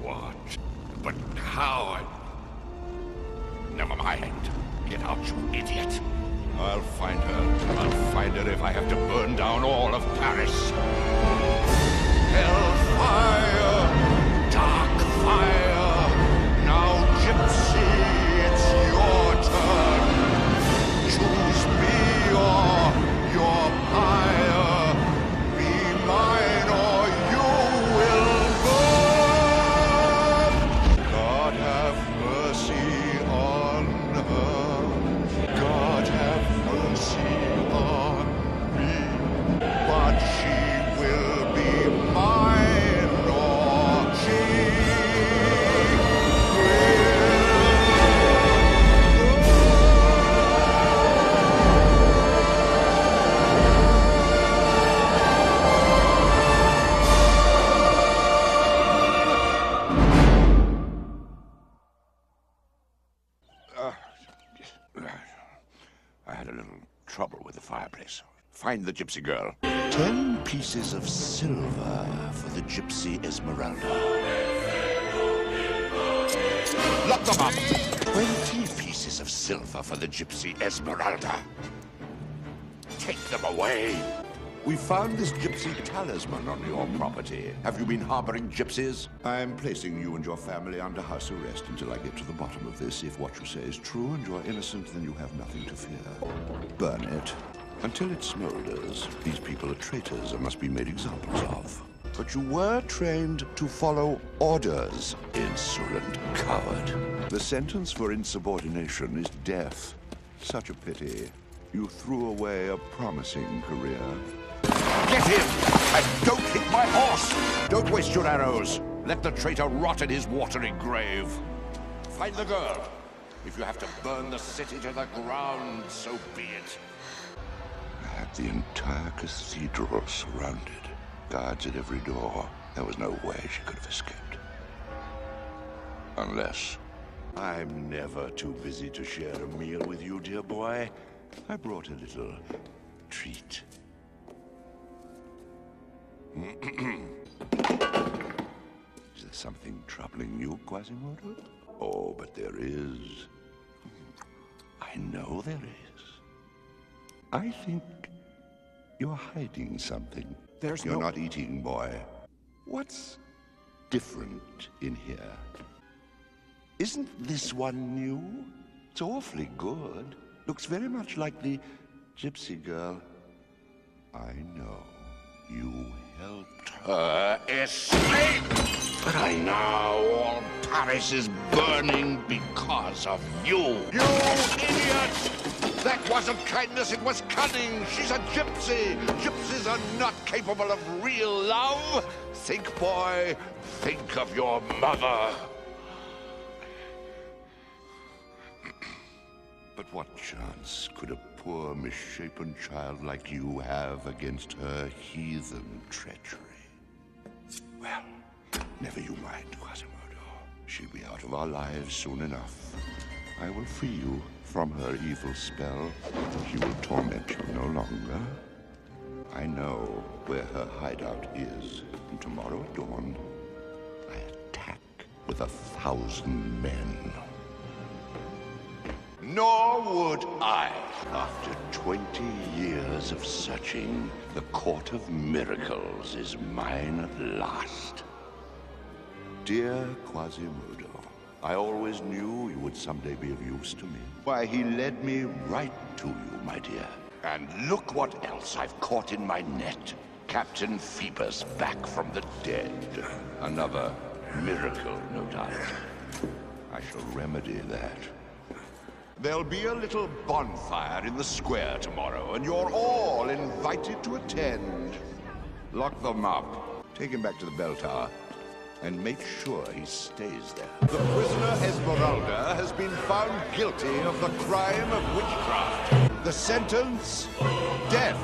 K: What? But how? Never mind. Get out, you idiot.
I: I'll find her. I'll find her if I have to burn down all of Paris. Hellfire, dark fire. Now, Gypsy, it's your turn. Choose me or your pyre. Be mine or you will burn. God have mercy on her. God have mercy on me. But she will be mine or she
L: I had a little trouble with the fireplace. Find the gypsy girl. 10 pieces of silver for the gypsy Esmeralda. Lock them up! 20 pieces of silver for the gypsy Esmeralda. Take them away. We found this gypsy talisman on your property. Have you been harboring gypsies? I'm placing you and your family under house arrest until I get to the bottom of this. If what you say is true and you're innocent, then you have nothing to fear. Burn it. Until it smolders, these people are traitors and must be made examples of. But you were trained to follow orders, insolent coward. The sentence for insubordination is death. Such a pity. You threw away a promising career. Get him! And don't hit my horse! Don't waste your arrows. Let the traitor rot in his watery grave. Find the girl. If you have to burn the city to the ground, so be it. I had the entire cathedral surrounded. Guards at every door. There was no way she could have escaped. Unless... I'm never too busy to share a meal with you, dear boy. I brought a little treat. Is there something troubling you, Quasimodo? Oh, but there is. I know there is. I think you're hiding something. You're not eating, boy. What's different in here? Isn't this one new? It's awfully good. Looks very much like the gypsy girl. I know. You helped her escape! But I know all Paris is burning because of you! You idiot! That wasn't kindness, it was cunning! She's a gypsy! Gypsies are not capable of real love! Think, boy, think of your mother! But what chance could a poor, misshapen child like you have against her heathen treachery? Well, never you mind, Quasimodo. She'll be out of our lives soon enough. I will free you from her evil spell. She will torment you no longer. I know where her hideout is, and tomorrow at dawn, I attack with 1,000 men. Nor would I. After 20 years of searching, the Court of Miracles is mine at last. Dear Quasimodo, I always knew you would someday be of use to me. Why, he led me right to you, my dear. And look what else I've caught in my net. Captain Phoebus back from the dead. Another miracle, no doubt. I shall remedy that. There'll be a little bonfire in the square tomorrow, and you're all invited to attend. Lock them up. Take him back to the bell tower and make sure he stays there. The prisoner Esmeralda has been found guilty of the crime of witchcraft. The sentence? Death.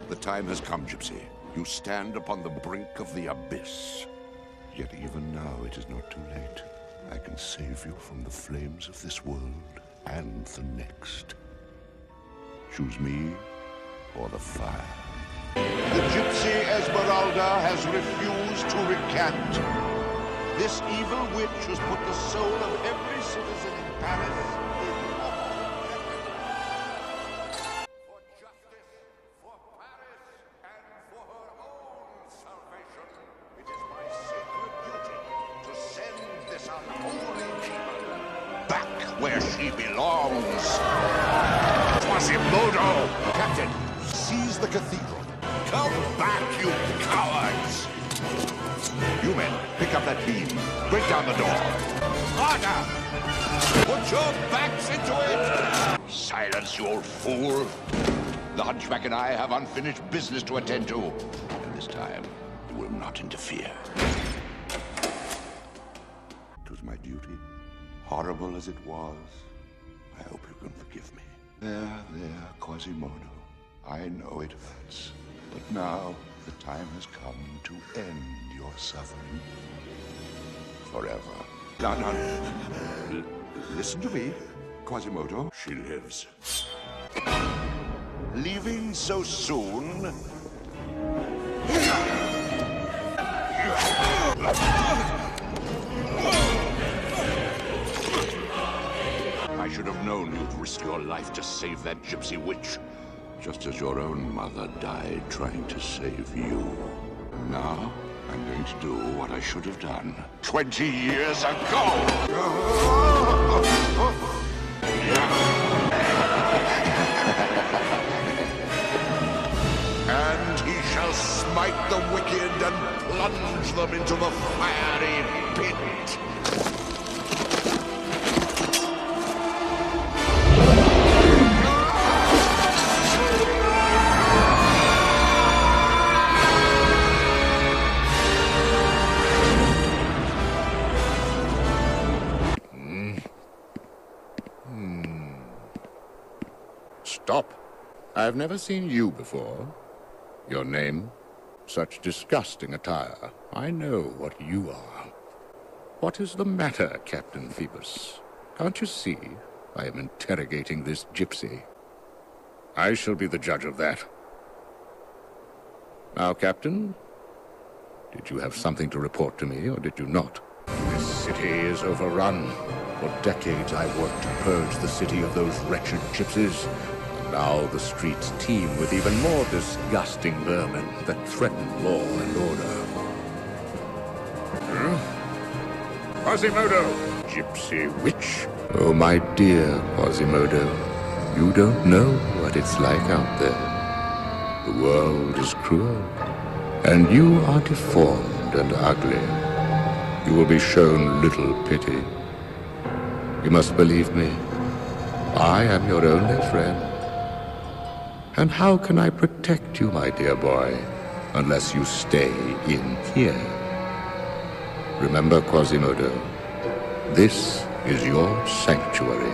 L: The time has come, Gypsy. You stand upon the brink of the abyss. Yet even now it is not too late. I can save you from the flames of this world and the next. Choose me or the fire. The gypsy Esmeralda has refused to recant. This evil witch has put the soul of every citizen in Paris in for justice, for Paris, and for her own salvation. It is my sacred duty to send this unholy demon back where she belongs. Quasimodo! Captain, seize the cathedral. Come back, you cowards! You men, pick up that beam. Break down the door. Harder! Put your backs into it! Silence, you old fool! The hunchback and I have unfinished business to attend to. And this time, you will not interfere. It was my duty, horrible as it was. I hope you can forgive me. There, Quasimodo. I know it hurts. But now, the time has come to end your suffering. Forever. Now, listen to me, Quasimodo. She lives. Leaving so soon? I should have known you'd risk your life to save that gypsy witch. Just as your own mother died trying to save you. Now, I'm going to do what I should have done 20 years ago! And he shall smite the wicked and plunge them into the fiery pit.
K: Stop. I've never seen you before. Your name? Such disgusting attire. I know what you are. What is the matter, Captain Phoebus? Can't you see I am interrogating this gypsy? I shall be the judge of that. Now, Captain, did you have something to report to me, or did you not? This city is overrun. For decades I've worked to purge the city of those wretched gypsies. Now the streets teem with even more disgusting vermin that threaten law and order. Quasimodo! Gypsy witch? Oh, my dear Quasimodo, you don't know what it's like out there. The world is cruel, and you are deformed and ugly. You will be shown little pity. You must believe me. I am your only friend. And how can I protect you, my dear boy, unless you stay in here? Remember, Quasimodo, this is your sanctuary.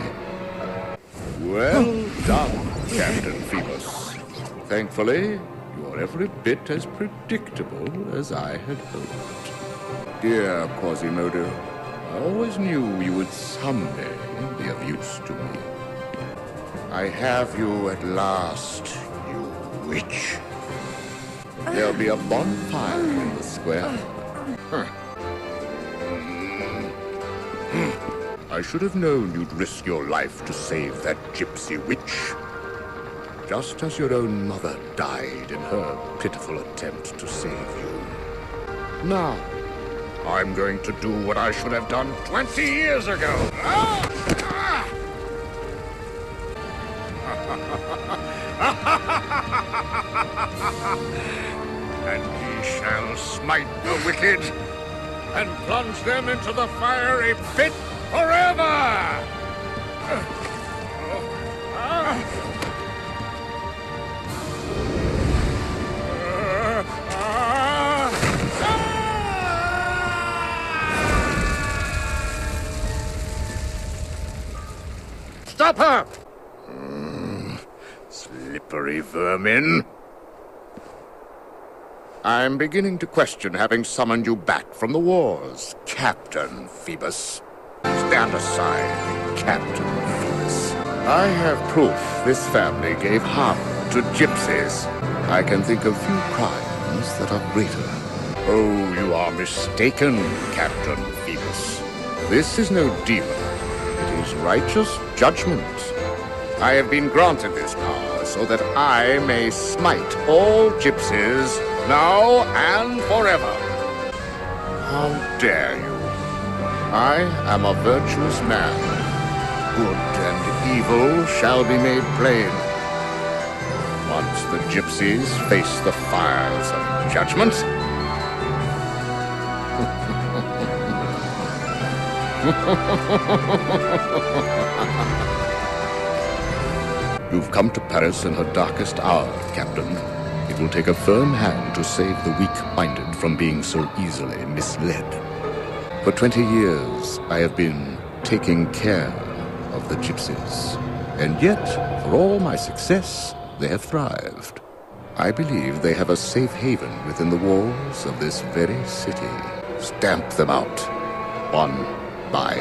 K: Well done, Captain Phoebus. Thankfully, you are every bit as predictable as I had hoped. Dear Quasimodo, I always knew you would someday be of use to me. I have you at last, you witch. There'll be a bonfire in the square. I should have known you'd risk your life to save that gypsy witch. Just as your own mother died in her pitiful attempt to save you. Now, I'm going to do what I should have done 20 years ago. And he shall smite the wicked and plunge them into the fiery pit forever! Stop her! Slippery vermin. I'm beginning to question having summoned you back from the wars, Captain Phoebus. Stand aside, Captain Phoebus. I have proof this family gave harm to gypsies. I can think of few crimes that are greater. Oh, you are mistaken, Captain Phoebus. This is no demon. It is righteous judgment. I have been granted this power so that I may smite all gypsies now and forever. How dare you? I am a virtuous man. Good and evil shall be made plain. Once the gypsies face the fires of judgment, you've come to Paris in her darkest hour, Captain. It will take a firm hand to save the weak-minded from being so easily misled. For 20 years, I have been taking care of the gypsies. And yet, for all my success, they have thrived. I believe they have a safe haven within the walls of this very city. Stamp them out, one by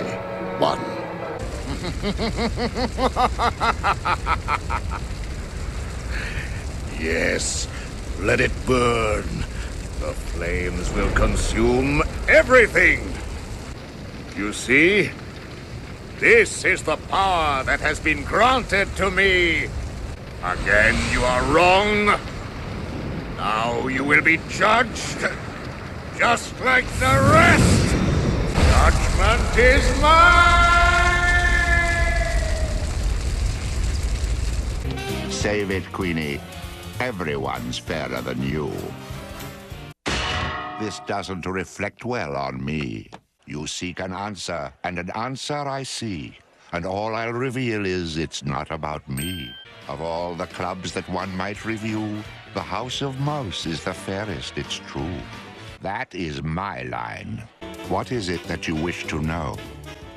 K: one. Yes, let it burn. The flames will consume everything. You see, this is the power that has been granted to me. Again, you are wrong. Now you will be judged, just like the rest. Judgment is mine!
L: Save it, Queenie. Everyone's fairer than you. This doesn't reflect well on me. You seek an answer, and an answer I see. And all I'll reveal is it's not about me. Of all the clubs that one might review, the House of Mouse is the fairest, it's true. That is my line. What is it that you wish to know?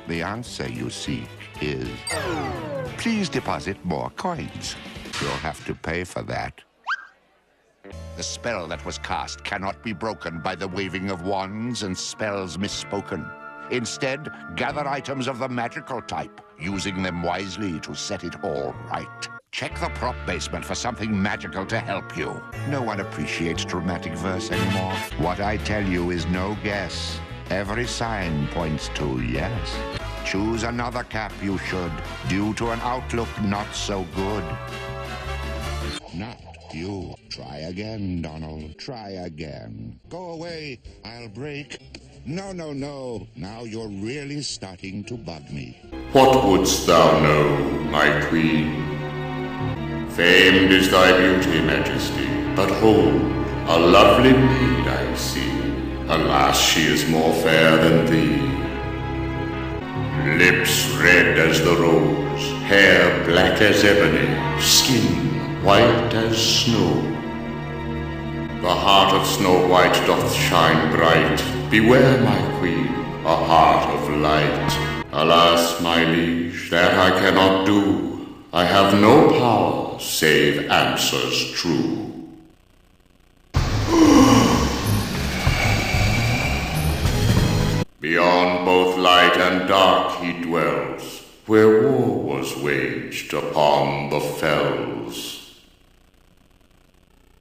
L: The answer you seek is... Please deposit more coins. You'll have to pay for that. The spell that was cast cannot be broken by the waving of wands and spells misspoken. Instead, gather items of the magical type, using them wisely to set it all right. Check the prop basement for something magical to help you. No one appreciates dramatic verse anymore. What I tell you is no guess. Every sign points to yes. Choose another cap you should, due to an outlook not so good. Not you. Try again, Donald. Try again. Go away. I'll break. No, no, no. Now you're really starting to bug me.
B: What wouldst thou know, my queen? Famed is thy beauty, majesty, but hold, a lovely maid I see. Alas, she is more fair than thee. Lips red as the rose, hair black as ebony, skin white as snow. The heart of Snow White doth shine bright. Beware, my queen, a heart of light. Alas, my liege, that I cannot do. I have no power save answers true. Beyond both light and dark he dwells, where war was waged upon the fells.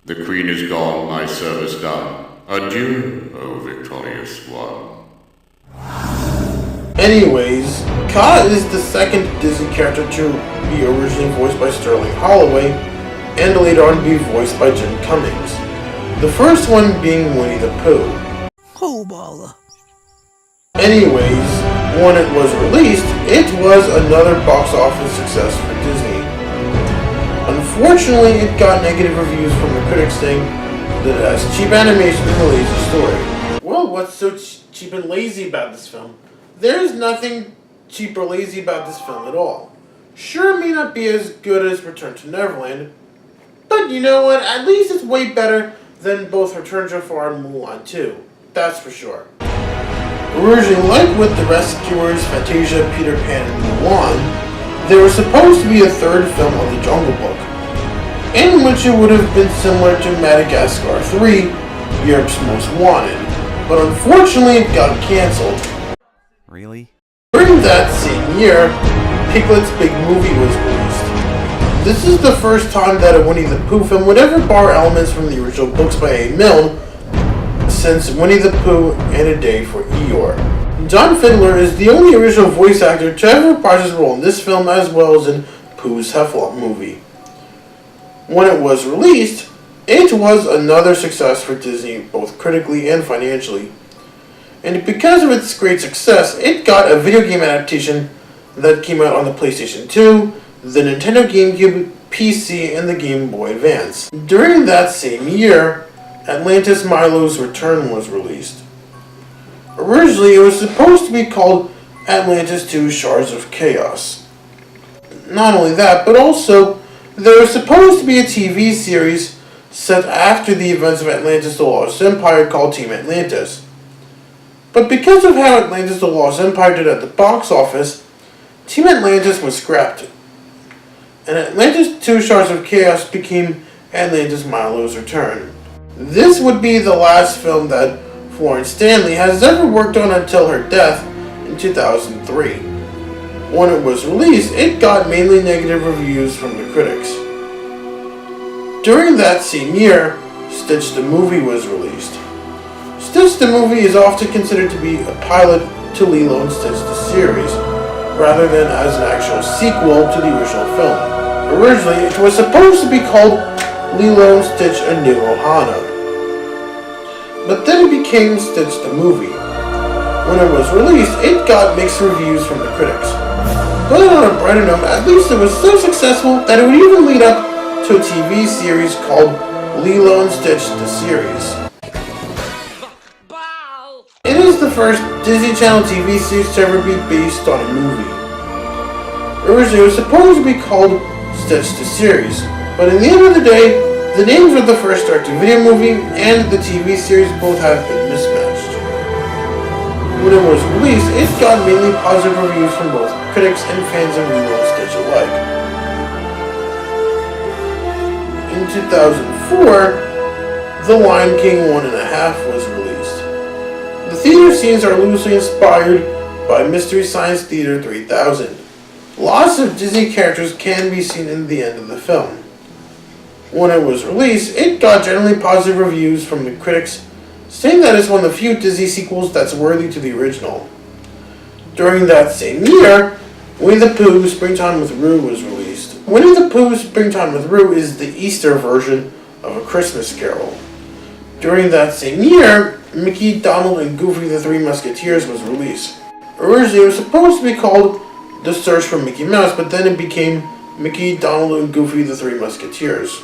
B: The queen is gone, my service done. Adieu, O victorious one.
A: Anyways, Kaa is the second Disney character to be originally voiced by Sterling Holloway, and later on be voiced by Jim Cummings. The first one being Winnie the Pooh.
R: Oh, bother.
A: Anyways, when it was released, it was another box office success for Disney. Unfortunately, it got negative reviews from the critics saying that it has cheap animation and a lazy story. Well, what's so cheap and lazy about this film? There's nothing cheap or lazy about this film at all. Sure, it may not be as good as Return to Neverland, but you know what? At least it's way better than both Return to Jafar and Mulan 2. That's for sure. Originally, like with The Rescuers, Fantasia, Peter Pan, and Mulan, There was supposed to be a third film of The Jungle Book, in which it would have been similar to Madagascar 3, Europe's Most Wanted, but unfortunately it got cancelled.
H: Really?
A: During that same year, Piglet's Big Movie was released. This is the first time that a Winnie the Pooh film would ever borrow elements from the original books by A. Milne, since Winnie the Pooh and A Day for Eeyore. John Fiedler is the only original voice actor to ever reprise his role in this film as well as in Pooh's Heffalump movie. When it was released, it was another success for Disney, both critically and financially. And because of its great success, it got a video game adaptation that came out on the PlayStation 2, the Nintendo GameCube, PC, and the Game Boy Advance. During that same year, Atlantis Milo's Return was released. Originally, it was supposed to be called Atlantis 2 Shards of Chaos. Not only that, but also there was supposed to be a TV series set after the events of Atlantis the Lost Empire called Team Atlantis. But because of how Atlantis the Lost Empire did at the box office, Team Atlantis was scrapped, and Atlantis 2 Shards of Chaos became Atlantis Milo's Return. This would be the last film that Florence Stanley has ever worked on until her death in 2003. When it was released, it got mainly negative reviews from the critics. During that same year, Stitch the Movie was released. Stitch the Movie is often considered to be a pilot to Lilo and Stitch the series, rather than as an actual sequel to the original film. Originally, it was supposed to be called Lilo and Stitch A New Ohana, but then it became Stitch the Movie. When it was released, it got mixed reviews from the critics. But on a brighter note, at least it was so successful that it would even lead up to a TV series called Lilo and Stitch the Series. It is the first Disney Channel TV series to ever be based on a movie. Originally, it was supposed to be called Stitch the Series, but in the end of the day, the names of the first direct-to-video movie and the TV series both have been mismatched. When it was released, it got mainly positive reviews from both critics and fans of Lilo and Stitch alike. In 2004, The Lion King 1.5 was released. The theater scenes are loosely inspired by Mystery Science Theater 3000. Lots of Disney characters can be seen in the end of the film. When it was released, it got generally positive reviews from the critics, saying that it's one of the few Disney sequels that's worthy to the original. During that same year, Winnie the Pooh Springtime with Roo was released. Winnie the Pooh Springtime with Roo is the Easter version of A Christmas Carol. During that same year, Mickey, Donald, and Goofy the Three Musketeers was released. Originally, it was supposed to be called The Search for Mickey Mouse, but then it became Mickey, Donald, and Goofy the Three Musketeers.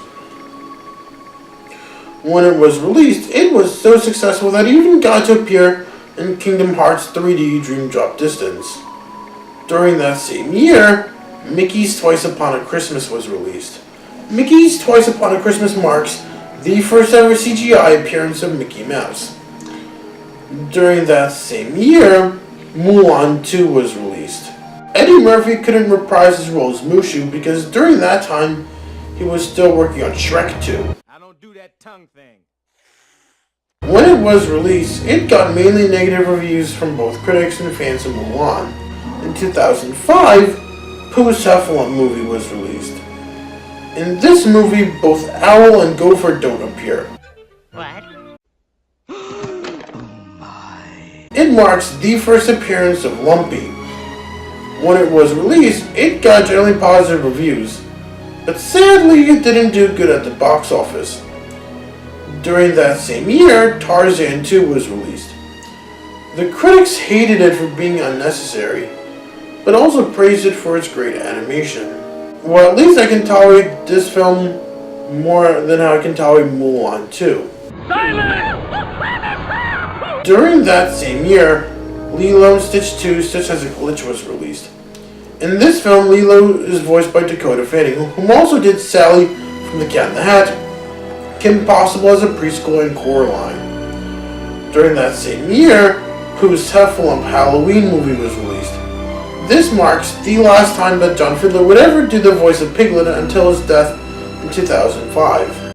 A: When it was released, it was so successful that it even got to appear in Kingdom Hearts 3D Dream Drop Distance. During that same year, Mickey's Twice Upon a Christmas was released. Mickey's Twice Upon a Christmas marks the first ever CGI appearance of Mickey Mouse. During that same year, Mulan 2 was released. Eddie Murphy couldn't reprise his role as Mushu because during that time, he was still working on Shrek 2. When it was released, it got mainly negative reviews from both critics and fans of Mulan. In 2005, Pooh's Heffalump movie was released. In this movie, both Owl and Gopher don't appear.
E: What?
A: It marks the first appearance of Lumpy. When it was released, it got generally positive reviews, but sadly it didn't do good at the box office. During that same year, Tarzan 2 was released. The critics hated it for being unnecessary, but also praised it for its great animation. Well, at least I can tolerate this film more than how I can tolerate Mulan 2. During that same year, Lilo and Stitch 2 Stitch Has a Glitch was released. In this film, Lilo is voiced by Dakota Fanning, who also did Sally from The Cat in the Hat, Kim Possible as a preschooler, and Coraline. During that same year, Pooh's Heffalump Halloween movie was released. This marks the last time that John Fiedler would ever do the voice of Piglet until his death in 2005.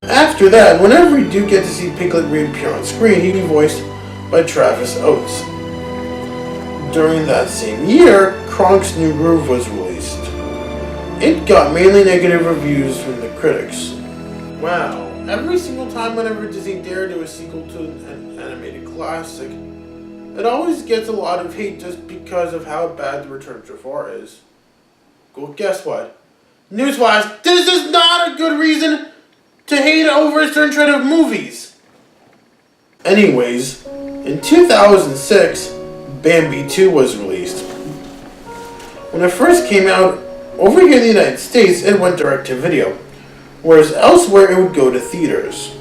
A: After that, whenever we do get to see Piglet reappear on screen, he'd be voiced by Travis Oates. During that same year, Kronk's New Groove was released. It got mainly negative reviews from the critics. Wow, every single time whenever Disney dare do a sequel to an animated classic, it always gets a lot of hate just because of how bad The Return of Jafar is. Well, guess what? Newsflash, this is not a good reason to hate over a certain trend of movies. Anyways, in 2006, Bambi 2 was released. When it first came out, over here in the United States, it went direct to video, whereas elsewhere it would go to theaters.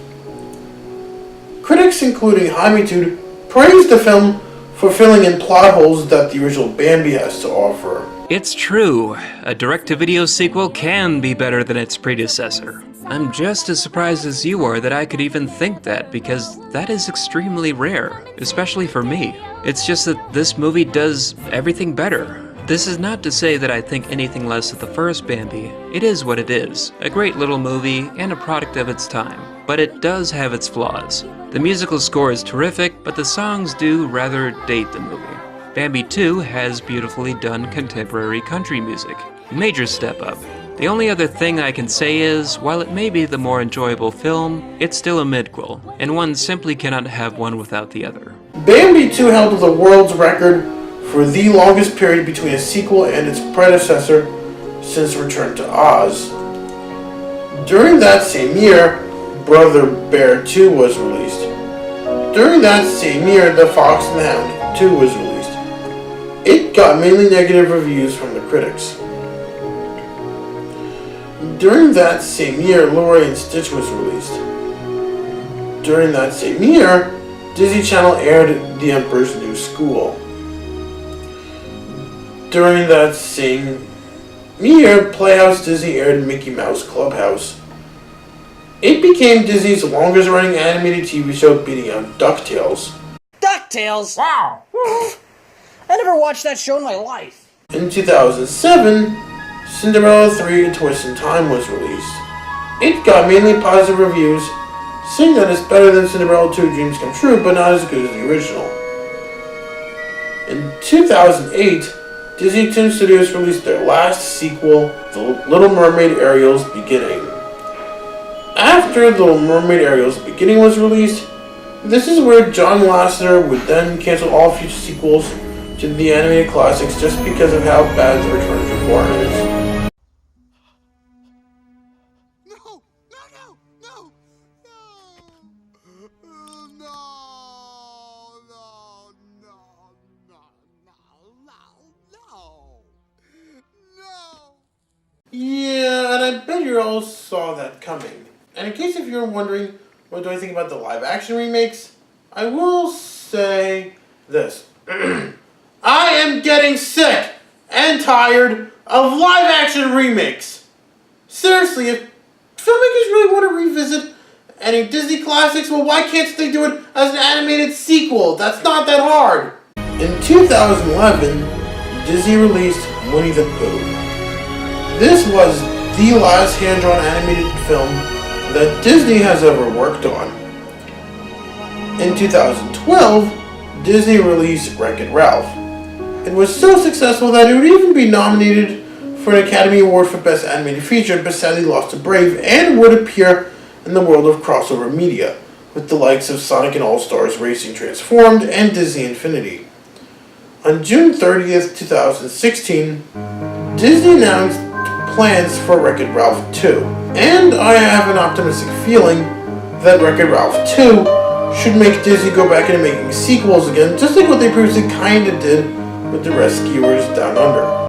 A: Critics, including Hamitude, praised the film for filling in plot holes that the original Bambi has to offer.
H: It's true, a direct-to-video sequel can be better than its predecessor. I'm just as surprised as you are that I could even think that, because that is extremely rare, especially for me. It's just that this movie does everything better. This is not to say that I think anything less of the first Bambi. It is what it is, a great little movie and a product of its time, but it does have its flaws. The musical score is terrific, but the songs do rather date the movie. Bambi 2 has beautifully done contemporary country music. Major step up. The only other thing I can say is, while it may be the more enjoyable film, it's still a midquel, and one simply cannot have one without the other.
A: Bambi 2 held the world's record for the longest period between a sequel and its predecessor since Return to Oz. During that same year, Brother Bear 2 was released. During that same year, The Fox and the Hound 2 was released. It got mainly negative reviews from the critics. During that same year, Lilo and Stitch was released. During that same year, Disney Channel aired The Emperor's New School. During that same year, Playhouse Disney aired Mickey Mouse Clubhouse. It became Disney's longest running animated TV show, beating out DuckTales.
R: DuckTales? Wow! I never watched that show in my life.
A: In 2007, Cinderella 3: A Twist in Time was released. It got mainly positive reviews, saying that it's better than Cinderella 2: Dreams Come True, but not as good as the original. In 2008, Disney Toon Studios released their last sequel, The Little Mermaid Ariel's Beginning. After The Little Mermaid Ariel's Beginning was released, this is where John Lasseter would then cancel all future sequels to the animated classics just because of how bad The Return of Jafar is. Yeah, and I bet you all saw that coming. And in case if you're wondering, what do I think about the live-action remakes? I will say this. I am getting sick and tired of live-action remakes. Seriously, if filmmakers really want to revisit any Disney classics, well, why can't they do it as an animated sequel? That's not that hard. In 2011, Disney released Winnie the Pooh. This was the last hand-drawn animated film that Disney has ever worked on. In 2012, Disney released Wreck-It Ralph. It was so successful that it would even be nominated for an Academy Award for Best Animated Feature, but sadly lost to Brave, and would appear in the world of crossover media, with the likes of Sonic and All-Stars Racing Transformed and Disney Infinity. On June 30th, 2016, Disney announced plans for Wreck-It Ralph 2. And I have an optimistic feeling that Wreck-It Ralph 2 should make Disney go back into making sequels again, just like what they previously kinda did with The Rescuers Down Under.